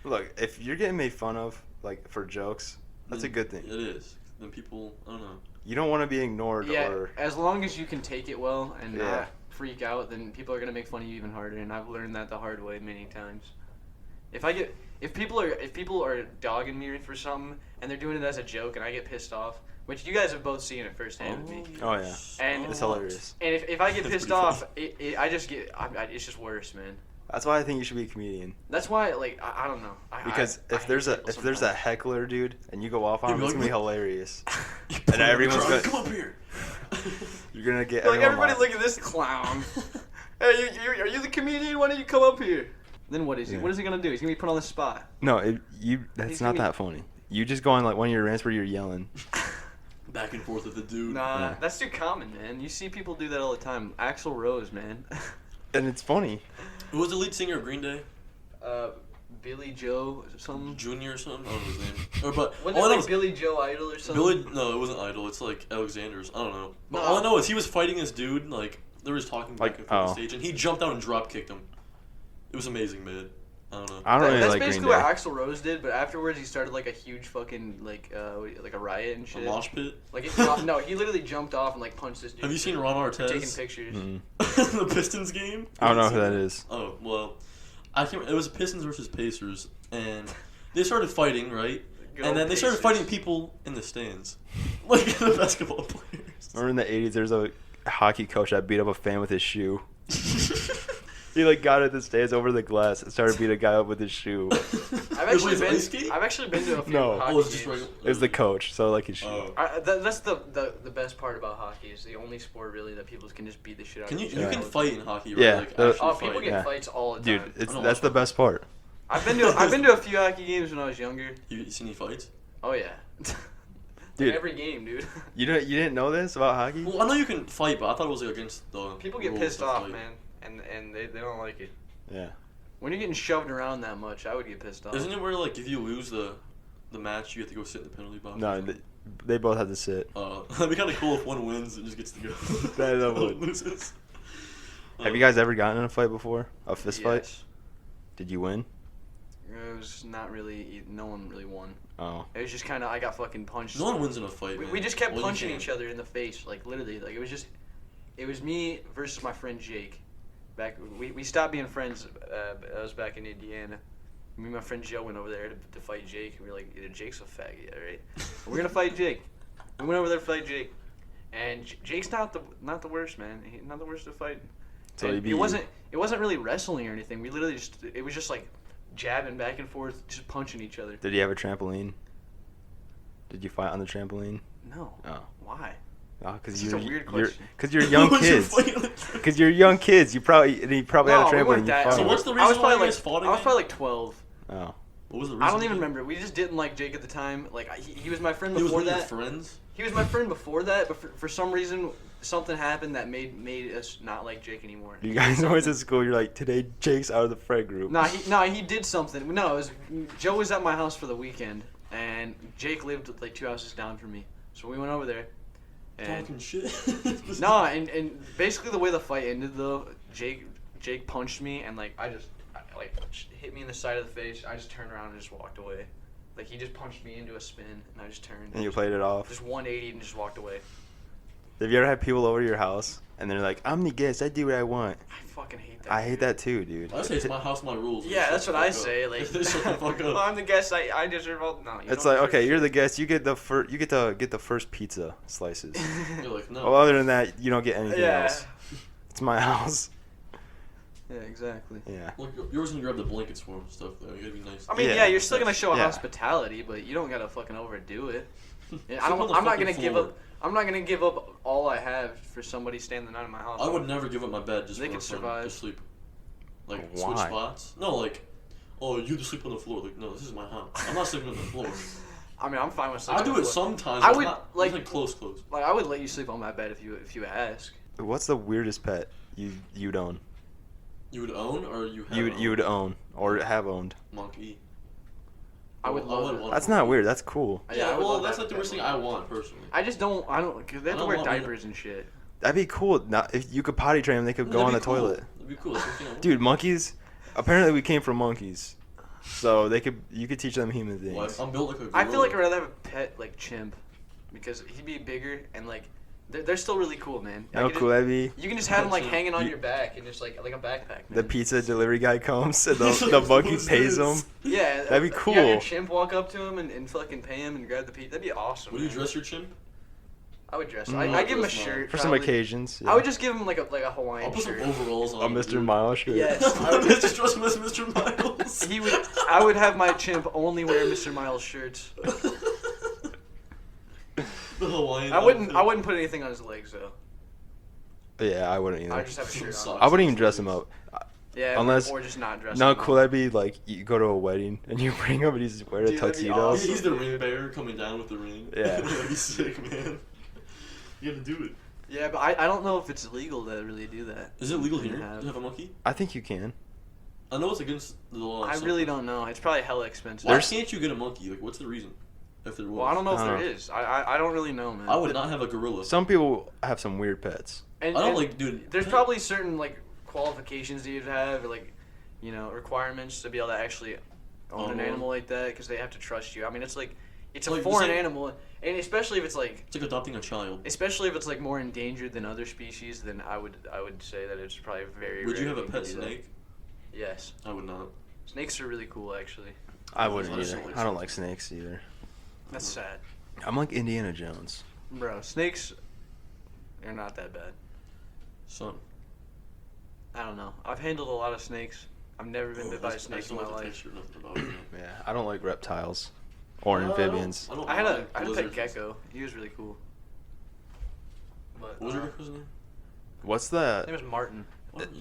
Speaker 2: Look, if you're getting made fun of, like for jokes, that's a
Speaker 3: Then
Speaker 2: good thing.
Speaker 3: It is. Then people, I don't know.
Speaker 2: You don't want to be ignored
Speaker 1: Yeah,
Speaker 2: or.
Speaker 1: as long as you can take it well and
Speaker 2: Yeah.
Speaker 1: not freak out, then people are gonna make fun of you even harder. And I've learned that the hard way many times. If people are dogging me for something and they're doing it as a joke and I get pissed off, which you guys have both seen it firsthand with me.
Speaker 2: Oh, yeah.
Speaker 1: And
Speaker 2: It's hilarious.
Speaker 1: And if I get
Speaker 3: That's
Speaker 1: pissed
Speaker 3: pretty
Speaker 1: off, I just get it's just worse, man.
Speaker 2: That's why I think you should be a comedian.
Speaker 1: That's why like I don't know.
Speaker 2: Because
Speaker 1: I
Speaker 2: if there's
Speaker 1: hate
Speaker 2: a
Speaker 1: people
Speaker 2: heckler,
Speaker 1: sometimes.
Speaker 2: dude, and you go off on
Speaker 3: You'd
Speaker 2: him,
Speaker 3: be
Speaker 2: it's gonna be
Speaker 3: like,
Speaker 2: hilarious.
Speaker 3: And
Speaker 2: everyone's gonna-
Speaker 3: come up here.
Speaker 2: You're gonna get
Speaker 1: Like
Speaker 2: everyone
Speaker 1: everybody,
Speaker 2: laugh-
Speaker 1: look at this clown. Hey, are you the comedian? Why don't you come up here? Then what is he?
Speaker 2: Yeah.
Speaker 1: What is he gonna do? He's gonna be put on the spot.
Speaker 2: No, that's
Speaker 1: He's
Speaker 2: not
Speaker 1: gonna be-
Speaker 2: that funny. You just go on like one of your rants where you're yelling.
Speaker 3: Back and forth with the dude.
Speaker 1: Nah,
Speaker 2: Yeah.
Speaker 1: that's too common, man. You see people do that all the time. Axl Rose, man.
Speaker 2: And it's funny.
Speaker 3: Who was the lead singer of Green Day?
Speaker 1: Billy Joe or something.
Speaker 3: Junior or something? I don't know his name. Or, but
Speaker 1: Wasn't
Speaker 3: all I
Speaker 1: it
Speaker 3: know
Speaker 1: like
Speaker 3: is
Speaker 1: Billy Joe Idol or something?
Speaker 3: Billy. No, it wasn't Idol. It's like Alexander's. I don't know. But
Speaker 1: No.
Speaker 3: all I know is he was fighting this dude. Like they were just talking back
Speaker 2: Like,
Speaker 3: and forth on
Speaker 2: oh.
Speaker 3: stage, and he jumped out and drop kicked him. It was amazing, man. I don't know.
Speaker 2: I don't really
Speaker 1: That's
Speaker 2: like Green
Speaker 1: basically
Speaker 2: Day.
Speaker 1: what Axl Rose did, but afterwards he started like a huge fucking like a riot and
Speaker 3: A
Speaker 1: shit.
Speaker 3: mosh pit.
Speaker 1: Like no, he literally jumped off and like punched this dude.
Speaker 3: Have you seen Ron
Speaker 1: for taking
Speaker 3: Artest?
Speaker 1: pictures?
Speaker 2: Mm-mm.
Speaker 3: The Pistons game?
Speaker 2: I don't know who that is.
Speaker 3: Oh well, I can't. It was Pistons versus Pacers, and they started fighting, right?
Speaker 1: Good
Speaker 3: And
Speaker 1: old
Speaker 3: then they started
Speaker 1: Pacers.
Speaker 3: fighting people in the stands, like the basketball players.
Speaker 2: Remember in the '80s, there was a hockey coach that beat up a fan with his shoe. He like got at the stands over the glass and started beating a guy up with his shoe.
Speaker 1: I've actually been to a few
Speaker 2: No.
Speaker 1: hockey
Speaker 3: Oh, it's just
Speaker 1: games.
Speaker 3: regular.
Speaker 2: It was the coach, so like his shoe.
Speaker 3: Oh.
Speaker 1: That's the best part about hockey. Is the only sport really that people can just beat the shit out
Speaker 3: Can
Speaker 1: of
Speaker 3: you
Speaker 1: each
Speaker 3: you
Speaker 1: other.
Speaker 3: can fight in hockey, right?
Speaker 2: Yeah,
Speaker 3: Like,
Speaker 2: the-
Speaker 3: actually
Speaker 1: Oh, people
Speaker 3: fight.
Speaker 1: get
Speaker 2: Yeah.
Speaker 1: fights all the
Speaker 2: Dude,
Speaker 1: time.
Speaker 3: I don't
Speaker 2: that's
Speaker 3: watch
Speaker 2: the best part.
Speaker 1: I've been to a few hockey games when I was younger.
Speaker 3: You seen any fights?
Speaker 1: Oh yeah.
Speaker 2: Dude.
Speaker 1: Every game, dude.
Speaker 2: You didn't know this about hockey?
Speaker 3: Well, I know you can fight, but I thought it was like against the.
Speaker 1: People get
Speaker 3: rules
Speaker 1: pissed
Speaker 3: to
Speaker 1: off,
Speaker 3: fight.
Speaker 1: man, and they don't like it.
Speaker 2: Yeah.
Speaker 1: When you're getting shoved around that much, I would get pissed off.
Speaker 3: Isn't it where like if you lose the match, you have to go sit in the penalty box?
Speaker 2: No, they both have to sit.
Speaker 3: That'd be kind of cool if one wins and just gets to go.
Speaker 2: That would.
Speaker 3: Loses.
Speaker 2: Have you guys ever gotten in a fight before? A fist fight?
Speaker 1: Yes.
Speaker 2: Did you win?
Speaker 1: It was not really. No one really won.
Speaker 2: Oh.
Speaker 1: It was just kind of. I got fucking punched.
Speaker 3: No one wins in a fight.
Speaker 1: We,
Speaker 3: man.
Speaker 1: we just kept
Speaker 3: Well, you
Speaker 1: punching
Speaker 3: can.
Speaker 1: each other in the face, like literally. Like it was me versus my friend Jake. We stopped being friends. I was back in Indiana. Me and my friend Joe went over there to fight Jake. We were like, Jake's a faggot, all right? We're gonna fight Jake. We went over there to fight Jake, and Jake's not the worst, man. He's not the worst to fight.
Speaker 2: So
Speaker 1: And
Speaker 2: he beat
Speaker 1: it
Speaker 2: you.
Speaker 1: wasn't really wrestling or anything. We literally it was just like jabbing back and forth, just punching each other.
Speaker 2: Did he have a trampoline? Did you fight on the trampoline?
Speaker 1: No.
Speaker 2: Oh.
Speaker 1: Why?
Speaker 2: Oh, because
Speaker 1: This is
Speaker 2: you're
Speaker 1: a weird question.
Speaker 2: because you're young
Speaker 3: Who was your
Speaker 2: kids.
Speaker 3: fight on the trampoline?
Speaker 2: Because you're young kids. You probably had a
Speaker 1: No, we
Speaker 2: trampoline.
Speaker 1: weren't
Speaker 2: And you
Speaker 1: that.
Speaker 2: fought.
Speaker 3: So what's the
Speaker 1: I was
Speaker 3: reason why
Speaker 1: probably
Speaker 3: you
Speaker 1: like
Speaker 3: guys fought
Speaker 1: I was
Speaker 3: again?
Speaker 1: probably like 12.
Speaker 2: Oh.
Speaker 3: What was the reason?
Speaker 1: I don't even remember. We just didn't like Jake at the time. Like he was my friend
Speaker 3: He was
Speaker 1: before
Speaker 3: one of
Speaker 1: that.
Speaker 3: your friends?
Speaker 1: He was my friend before that, but for some reason something happened that made us not like Jake anymore.
Speaker 2: You guys always at school. You're like, today Jake's out of the friend group.
Speaker 1: He did something. No, it was Joe was at my house for the weekend, and Jake lived like 2 houses down from me. So we went over there. And
Speaker 3: Talking shit.
Speaker 1: no, and basically the way the fight ended though, Jake punched me and like hit me in the side of the face. I just turned around and just walked away. Like he just punched me into a spin and I just turned.
Speaker 2: And you played it off.
Speaker 1: Just 180 and just walked away.
Speaker 2: Have you ever had people over to your house and they're like, I'm the guest, I do what I want?
Speaker 1: I fucking hate that.
Speaker 2: I hate that too, dude.
Speaker 3: I say it's my house, my rules.
Speaker 1: Yeah, that's what I say. Like,
Speaker 3: Shut the fuck up.
Speaker 1: well, I'm the guest. I deserve all. No, you
Speaker 2: It's
Speaker 1: don't
Speaker 2: like,
Speaker 1: deserve
Speaker 2: okay, you're
Speaker 1: shit.
Speaker 2: the guest, you get to get the first pizza slices.
Speaker 3: You're like, no.
Speaker 2: Well, other than that, you don't get anything
Speaker 1: Yeah.
Speaker 2: else. It's my house.
Speaker 1: Yeah, exactly.
Speaker 2: Yeah.
Speaker 3: Look, you're always gonna grab the blankets for him and stuff, though. You gotta be nice.
Speaker 1: I mean,
Speaker 2: Yeah.
Speaker 1: yeah, you're still gonna show
Speaker 2: Yeah.
Speaker 1: hospitality, but you don't gotta fucking overdo it. Yeah,
Speaker 3: Sleep on the
Speaker 1: I'm not
Speaker 3: fucking
Speaker 1: gonna give
Speaker 3: floor.
Speaker 1: up. I'm not gonna give up all I have for somebody staying the night in my house.
Speaker 3: I would never give up my bed just
Speaker 1: They
Speaker 3: for
Speaker 1: could
Speaker 3: a friend
Speaker 1: survive.
Speaker 3: to sleep. Like,
Speaker 2: Why?
Speaker 3: switch spots? No, like, oh, you just sleep on the floor. Like, no, this is my house. I'm not sleeping on the floor.
Speaker 1: I mean, I'm fine with
Speaker 3: I
Speaker 1: sleeping.
Speaker 3: do
Speaker 1: on
Speaker 3: it
Speaker 1: the floor.
Speaker 3: sometimes.
Speaker 1: I
Speaker 3: but
Speaker 1: would,
Speaker 3: not,
Speaker 1: like-
Speaker 3: like close.
Speaker 1: Like I would let you sleep on my bed if you ask.
Speaker 2: What's the weirdest pet you'd own?
Speaker 3: You would own or you have
Speaker 2: You would own or have owned?
Speaker 3: monkey.
Speaker 1: I would love it.
Speaker 3: want
Speaker 2: That's
Speaker 3: a
Speaker 2: not
Speaker 3: monkey.
Speaker 2: weird. That's cool.
Speaker 3: Yeah,
Speaker 1: I would
Speaker 3: well,
Speaker 1: love
Speaker 3: that's
Speaker 1: to
Speaker 3: like the
Speaker 1: have
Speaker 3: worst
Speaker 1: a
Speaker 3: thing
Speaker 1: pet
Speaker 3: I
Speaker 1: monkey.
Speaker 3: want personally.
Speaker 1: I just don't. Cause they have
Speaker 3: I
Speaker 1: to
Speaker 3: don't
Speaker 1: wear
Speaker 3: want me to-
Speaker 1: diapers and shit.
Speaker 2: That'd be cool. Not if you could potty train them, they could go on
Speaker 3: That'd
Speaker 2: the
Speaker 3: be cool.
Speaker 2: toilet.
Speaker 3: That'd be cool. That's the thing I want.
Speaker 2: Dude, monkeys. Apparently, we came from monkeys, so you could teach them human things.
Speaker 3: Well, I'm built like a gorilla.
Speaker 1: I feel like I'd rather have a pet like chimp, because he'd be bigger and like they're still really cool, man. I
Speaker 2: How
Speaker 1: could
Speaker 2: cool
Speaker 1: just-
Speaker 2: that'd be.
Speaker 1: You can just have them like
Speaker 3: You-
Speaker 1: hanging on your back and just like a backpack. Man.
Speaker 2: The pizza delivery guy comes and the monkey
Speaker 3: What's
Speaker 2: pays
Speaker 3: this?
Speaker 2: him.
Speaker 1: Yeah,
Speaker 2: That'd be
Speaker 1: You have
Speaker 2: cool.
Speaker 1: your chimp walk up to him and fucking pay him and grab the pizza. That'd be awesome.
Speaker 3: Would you
Speaker 1: man.
Speaker 3: dress your chimp?
Speaker 1: I would dress.
Speaker 2: Mm.
Speaker 1: I'd give him a
Speaker 3: Dress mine.
Speaker 1: shirt
Speaker 2: For some
Speaker 1: probably.
Speaker 2: occasions.
Speaker 1: I would just give him like a Hawaiian
Speaker 3: I'll put some
Speaker 1: shirt.
Speaker 3: overalls on.
Speaker 2: a Mr. Miles shirt.
Speaker 1: Yes.
Speaker 3: I would just dress him as Mr. Miles.
Speaker 1: I would have my chimp only wear Mr. Miles shirts.
Speaker 3: The Hawaiian.
Speaker 1: I wouldn't put anything on his legs though.
Speaker 2: Yeah, I wouldn't either.
Speaker 1: I'd just have a shirt on.
Speaker 3: Socks.
Speaker 2: I wouldn't even dress him up.
Speaker 1: Yeah,
Speaker 2: Unless-
Speaker 1: or just not dress.
Speaker 2: No,
Speaker 1: him
Speaker 2: cool.
Speaker 1: up.
Speaker 2: That'd be like you go to a wedding and you bring him and he's wearing a
Speaker 1: Dude, that'd be
Speaker 2: tuxedo.
Speaker 1: awesome.
Speaker 3: He's the ring bearer coming down with the ring.
Speaker 2: Yeah.
Speaker 3: That'd be sick, man. You gotta do it.
Speaker 1: Yeah, but I don't know if it's legal to really do that.
Speaker 3: Is it legal here
Speaker 1: Have-
Speaker 3: to have a monkey?
Speaker 2: I think you can.
Speaker 3: I know it's against the law.
Speaker 1: I really don't know. It's probably hella expensive.
Speaker 3: Why can't you get a monkey? Like, what's the reason? If there was.
Speaker 1: Well, I don't know if
Speaker 2: I don't
Speaker 1: there
Speaker 2: know.
Speaker 1: is. I don't really know, man.
Speaker 3: I would not have a gorilla.
Speaker 2: Some people have some weird pets.
Speaker 1: And,
Speaker 3: I don't
Speaker 1: and
Speaker 3: like, dude.
Speaker 1: There's probably certain like qualifications that you'd have, or like, you know, requirements to be able to actually own an
Speaker 3: Own one.
Speaker 1: animal like that, because they have to trust you. I mean, it's a
Speaker 3: Like,
Speaker 1: foreign
Speaker 3: it's like-
Speaker 1: animal, and especially if it's like
Speaker 3: It's like adopting a child.
Speaker 1: more endangered than other species, then I would say that it's probably very.
Speaker 3: Would you
Speaker 1: rare
Speaker 3: have a
Speaker 1: thing to
Speaker 3: pet
Speaker 1: do that.
Speaker 3: snake?
Speaker 1: Yes,
Speaker 3: I would not.
Speaker 1: snakes are really cool actually.
Speaker 2: I wouldn't
Speaker 3: I just
Speaker 2: either.
Speaker 3: don't like
Speaker 2: I don't like snakes either.
Speaker 1: That's sad,
Speaker 2: I'm like Indiana Jones.
Speaker 1: bro. Snakes are not that bad.
Speaker 3: Son.
Speaker 1: I don't know. I've handled a lot of snakes. I've never been bit by a snake in my life.
Speaker 3: Nothing about it.
Speaker 2: Yeah, I don't like reptiles or amphibians.
Speaker 3: I
Speaker 1: I had a
Speaker 3: like
Speaker 1: pet
Speaker 3: lizards.
Speaker 1: gecko. He was really cool. But
Speaker 3: What was your gecko's name?
Speaker 2: What's
Speaker 1: his
Speaker 2: the?
Speaker 1: name was Martin.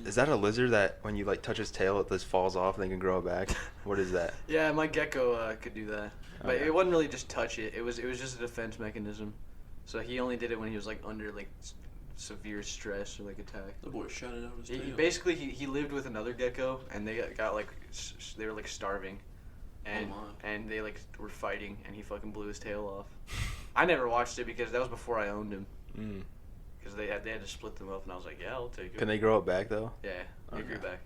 Speaker 2: Is that a lizard that when you like touch its tail, it just falls off and they can grow it back? What is that?
Speaker 1: Yeah, my gecko could do that, but
Speaker 2: Okay.
Speaker 1: it wasn't really just touch it. It was just a defense mechanism. So he only did it when he was like under like severe stress or like attack.
Speaker 3: The boy shot it out his
Speaker 1: He,
Speaker 3: tail.
Speaker 1: basically, he lived with another gecko, and they got like they were like starving, and
Speaker 3: Oh my.
Speaker 1: and they like were fighting, and he fucking blew his tail off. I never watched it because that was before I owned him.
Speaker 2: Mm.
Speaker 1: Because they had to split them up, and I was like, yeah, I'll take it.
Speaker 2: Can they grow it back though?
Speaker 1: Yeah, they
Speaker 2: Okay.
Speaker 1: grew back.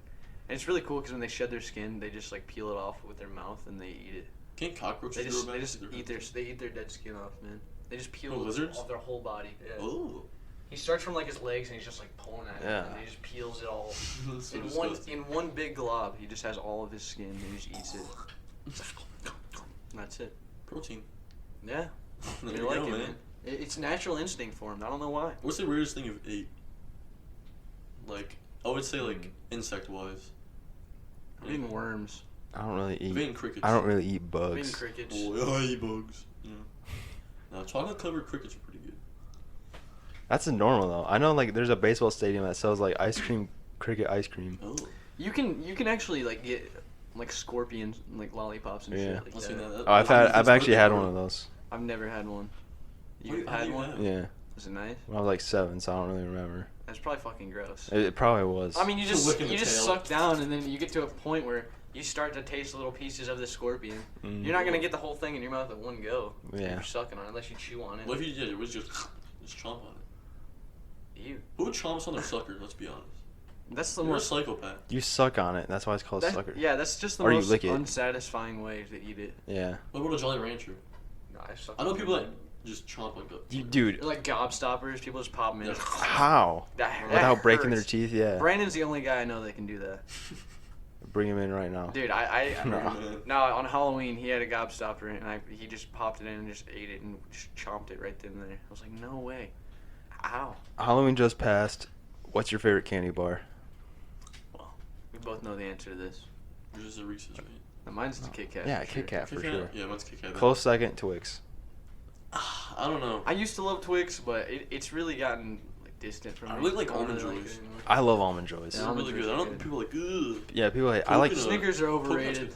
Speaker 1: And it's really cool because when they shed their skin, they just like peel it off with their mouth and they eat it.
Speaker 3: Can't cockroaches
Speaker 1: They just
Speaker 3: grow
Speaker 1: they
Speaker 3: back?
Speaker 1: just eat their dead skin off, man. They just peel
Speaker 3: Oh, lizards?
Speaker 1: off their whole body. Yeah.
Speaker 3: Oh.
Speaker 1: He starts from like his legs and he's just like pulling at it,
Speaker 2: Yeah.
Speaker 1: and he just peels it all
Speaker 3: That's so
Speaker 1: in
Speaker 3: disgusting.
Speaker 1: one big glob. He just has all of his skin and he just eats it. And that's it.
Speaker 3: Protein.
Speaker 1: Yeah,
Speaker 3: There
Speaker 1: you
Speaker 3: you
Speaker 1: like
Speaker 3: go,
Speaker 1: it,
Speaker 3: man.
Speaker 1: man. It's natural instinct for him. I don't know why.
Speaker 3: What's the weirdest thing you've ate? Like, I would say like insect-wise.
Speaker 1: I'm eating worms.
Speaker 2: I don't really
Speaker 3: I've
Speaker 2: eat.
Speaker 3: eaten crickets.
Speaker 2: I don't really eat
Speaker 1: I'm eating
Speaker 2: bugs.
Speaker 1: crickets.
Speaker 3: Oh, yeah, I eat bugs. Yeah. Now, chocolate-covered crickets are pretty good.
Speaker 2: That's a normal though. I know like there's a baseball stadium that sells like ice cream, cricket ice cream.
Speaker 3: Oh.
Speaker 1: You can actually like get like scorpions, like lollipops and
Speaker 2: Yeah.
Speaker 1: shit like
Speaker 3: I've seen
Speaker 1: that.
Speaker 3: that.
Speaker 2: Oh, I've actually had one of those.
Speaker 1: I've never had one.
Speaker 3: What
Speaker 1: You
Speaker 3: do
Speaker 1: had
Speaker 3: you
Speaker 1: one?
Speaker 3: have?
Speaker 2: Yeah.
Speaker 1: Was it nice?
Speaker 2: When I was like 7, so I don't really remember.
Speaker 1: That's probably fucking gross.
Speaker 2: It probably was.
Speaker 1: I mean, you just
Speaker 3: Licking the tail.
Speaker 1: suck down, and then you get to a point where you start to taste little pieces of the scorpion.
Speaker 2: Mm.
Speaker 1: You're not gonna get the whole thing in your mouth at one go.
Speaker 2: Yeah.
Speaker 1: You're sucking on it unless you chew on it.
Speaker 3: What if you did? It was just chomp on it.
Speaker 1: Ew.
Speaker 3: Who would chomp on their sucker? Let's be honest.
Speaker 1: That's the
Speaker 3: You're a
Speaker 1: most.
Speaker 3: psychopath.
Speaker 2: You suck on it. That's why it's called sucker.
Speaker 1: Yeah, that's just the
Speaker 2: Or you
Speaker 1: most
Speaker 2: lick it.
Speaker 1: unsatisfying way to eat it.
Speaker 2: Yeah.
Speaker 3: What about a Jolly Rancher?
Speaker 1: No, I suck.
Speaker 3: I know
Speaker 1: on
Speaker 3: people
Speaker 1: it.
Speaker 3: that just chomp like that.
Speaker 2: Dude,
Speaker 1: They're like gobstoppers. People just pop them in.
Speaker 3: Yeah.
Speaker 2: how?
Speaker 1: That
Speaker 2: Without breaking their
Speaker 1: hurts.
Speaker 2: teeth? Yeah.
Speaker 1: Brandon's the only guy I know that can do that.
Speaker 2: Bring him in right now.
Speaker 1: Dude, I
Speaker 2: No.
Speaker 1: no, on Halloween he had a gobstopper and he just popped it in and just ate it and just chomped it right then and there. I was like, no way. Ow.
Speaker 2: Halloween just passed. What's your favorite candy bar?
Speaker 1: Well, we both know the answer to this.
Speaker 3: Yours is a Reese's, right?
Speaker 1: No, mine's the Kit Kat.
Speaker 2: Yeah,
Speaker 1: for
Speaker 2: Kit
Speaker 1: sure.
Speaker 2: Kat for
Speaker 3: Kit Kat?
Speaker 2: sure.
Speaker 3: Yeah, mine's Kit Kat.
Speaker 2: Close second, Twix.
Speaker 3: I don't know.
Speaker 1: I used to love Twix, but it's really gotten like distant from me.
Speaker 3: I really like
Speaker 1: don't
Speaker 3: Almond
Speaker 1: really like
Speaker 3: Joys.
Speaker 1: it anymore.
Speaker 2: I love Almond Joys.
Speaker 3: They're
Speaker 1: Yeah,
Speaker 3: really
Speaker 1: Almond
Speaker 3: good.
Speaker 1: Joys
Speaker 3: I
Speaker 1: are
Speaker 3: don't
Speaker 1: good.
Speaker 3: people are like, ugh.
Speaker 2: Yeah, people hate. I like.
Speaker 3: Coconut.
Speaker 1: Snickers are
Speaker 3: Coconut's
Speaker 1: overrated.
Speaker 3: good.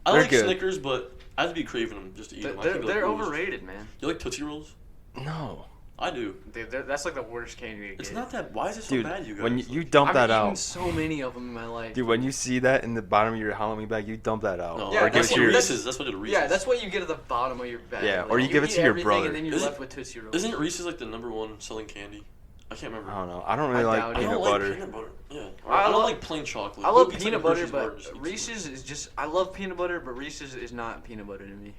Speaker 3: I
Speaker 2: They're
Speaker 3: like
Speaker 2: good.
Speaker 3: Snickers, but I have to be craving them just to eat them. I
Speaker 1: They're,
Speaker 3: can't be
Speaker 1: they're
Speaker 3: like, "Ooh,
Speaker 1: overrated, man.
Speaker 3: You like Tootsie Rolls?
Speaker 2: No,
Speaker 3: I do.
Speaker 1: That's like the worst candy to get.
Speaker 3: It's not that. Why is it so
Speaker 2: dude.
Speaker 3: bad, you guys?
Speaker 2: When you
Speaker 3: Like,
Speaker 2: dump
Speaker 1: I've
Speaker 2: that
Speaker 1: eaten
Speaker 2: out,
Speaker 1: so many of them in my life.
Speaker 2: dude. When you see that in the bottom of your Halloween bag, you dump that out.
Speaker 3: no,
Speaker 1: Yeah,
Speaker 2: or give
Speaker 3: that's
Speaker 2: it to
Speaker 3: what
Speaker 2: your.
Speaker 3: Reese's. That's what it Reese's.
Speaker 1: Yeah, that's what you get at the bottom of your bag.
Speaker 2: Yeah,
Speaker 1: Like,
Speaker 2: or you give it
Speaker 1: eat
Speaker 2: to your
Speaker 1: everything
Speaker 2: brother.
Speaker 1: And then you're
Speaker 3: Isn't-
Speaker 1: left with Tootsie Rolls.
Speaker 3: Isn't Reese's like the #1 selling candy? I can't remember.
Speaker 2: I don't know. I don't really
Speaker 1: I
Speaker 2: like
Speaker 1: doubt it.
Speaker 3: I
Speaker 2: peanut
Speaker 3: don't
Speaker 2: butter.
Speaker 3: like peanut butter. Yeah.
Speaker 1: I
Speaker 3: I don't
Speaker 1: love-
Speaker 3: like plain chocolate.
Speaker 1: I love
Speaker 3: Who eats,
Speaker 1: peanut
Speaker 3: like, a
Speaker 1: butter,
Speaker 3: Hershey's bar
Speaker 1: but
Speaker 3: just eats
Speaker 1: Reese's is just. I love peanut butter, but Reese's is not peanut butter to me.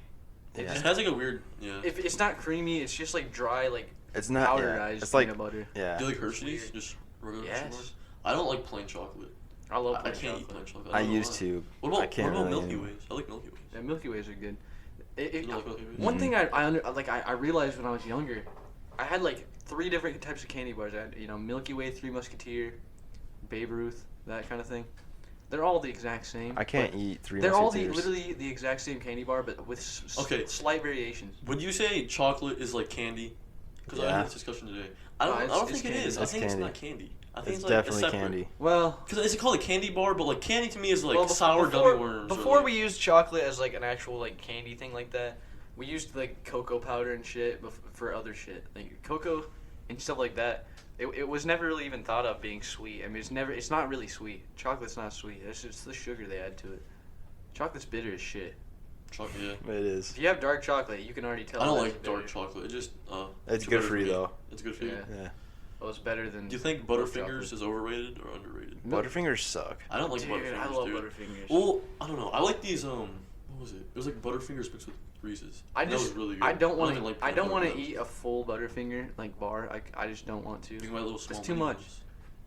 Speaker 3: it.
Speaker 2: Yeah.
Speaker 3: It has like a weird. Yeah.
Speaker 1: If it's not creamy, it's just like dry, like
Speaker 2: It's not. Yeah,
Speaker 1: powderized
Speaker 2: it's like.
Speaker 1: peanut butter.
Speaker 2: Yeah.
Speaker 3: Do you like Hershey's?
Speaker 1: weird.
Speaker 3: Just regular
Speaker 1: Yes.
Speaker 3: Hershey's bars? I don't like plain chocolate.
Speaker 1: I love
Speaker 3: I
Speaker 1: plain
Speaker 3: can't eat
Speaker 1: chocolate.
Speaker 3: plain chocolate.
Speaker 2: I
Speaker 3: don't know
Speaker 2: used
Speaker 3: why.
Speaker 2: to.
Speaker 3: What about
Speaker 2: I can't
Speaker 3: what about
Speaker 2: really
Speaker 3: Milky
Speaker 2: anymore.
Speaker 3: Ways? I like Milky Ways.
Speaker 1: Yeah, Milky Ways are good.
Speaker 3: You don't like Milky Ways?
Speaker 1: One
Speaker 2: Mhm.
Speaker 1: thing I realized when I was younger, I had like 3 different types of candy bars. I had, Milky Way, Three Musketeer, Babe Ruth, that kind of thing. They're all the exact same.
Speaker 2: I can't
Speaker 1: but
Speaker 2: eat Three
Speaker 1: They're all
Speaker 2: Musketeers.
Speaker 1: literally the exact same candy bar, but with
Speaker 3: Okay.
Speaker 1: slight variations.
Speaker 3: Would you say chocolate is like candy? Because I
Speaker 2: Yeah.
Speaker 3: had this discussion today. I don't.
Speaker 1: No,
Speaker 3: I
Speaker 1: it's-
Speaker 3: don't
Speaker 1: it's
Speaker 3: think it
Speaker 1: candy.
Speaker 3: is. I
Speaker 2: It's
Speaker 3: think it's
Speaker 2: candy.
Speaker 3: not candy. I think
Speaker 2: It's
Speaker 3: like
Speaker 2: definitely
Speaker 3: separate.
Speaker 2: candy.
Speaker 1: Well,
Speaker 3: Because is it called a candy bar? But like candy to me is like
Speaker 1: well,
Speaker 3: sour
Speaker 1: before,
Speaker 3: gummy worms. or,
Speaker 1: Before
Speaker 3: like-
Speaker 1: we used chocolate as like an actual like candy thing like that, we used like cocoa powder and shit for other shit. Like cocoa and stuff like that. It was never really even thought of being sweet. I mean, it's not really sweet. Chocolate's not sweet. It's just the sugar they add to it. Chocolate's bitter as shit.
Speaker 3: Yeah.
Speaker 2: It is.
Speaker 1: If you have dark chocolate, you can already tell.
Speaker 3: I don't
Speaker 1: that
Speaker 3: like
Speaker 1: it's
Speaker 3: dark
Speaker 1: bitter.
Speaker 3: chocolate. It just.
Speaker 2: It's
Speaker 3: too
Speaker 2: good
Speaker 3: bitter
Speaker 2: for you
Speaker 3: me.
Speaker 2: though.
Speaker 3: It's good for you.
Speaker 1: Yeah.
Speaker 2: Yeah.
Speaker 1: Well, it's better than.
Speaker 3: Do you think
Speaker 1: milk
Speaker 3: Butterfingers
Speaker 1: chocolate.
Speaker 3: is overrated or underrated?
Speaker 2: Butterfingers suck.
Speaker 3: I don't like
Speaker 1: Dude,
Speaker 3: Butterfingers.
Speaker 1: I love
Speaker 3: dude.
Speaker 1: Butterfingers.
Speaker 3: Well, I don't know. I like these. What was it? It was like Butterfingers mixed with Reese's.
Speaker 1: I
Speaker 3: That
Speaker 1: just,
Speaker 3: was really good.
Speaker 1: I don't want
Speaker 3: even
Speaker 1: to.
Speaker 3: like
Speaker 1: I
Speaker 3: peanut
Speaker 1: don't
Speaker 3: butter
Speaker 1: want to
Speaker 3: ones.
Speaker 1: eat a full Butterfinger like bar. I just don't want to.
Speaker 3: You can buy little small.
Speaker 1: It's too
Speaker 3: mini
Speaker 1: much.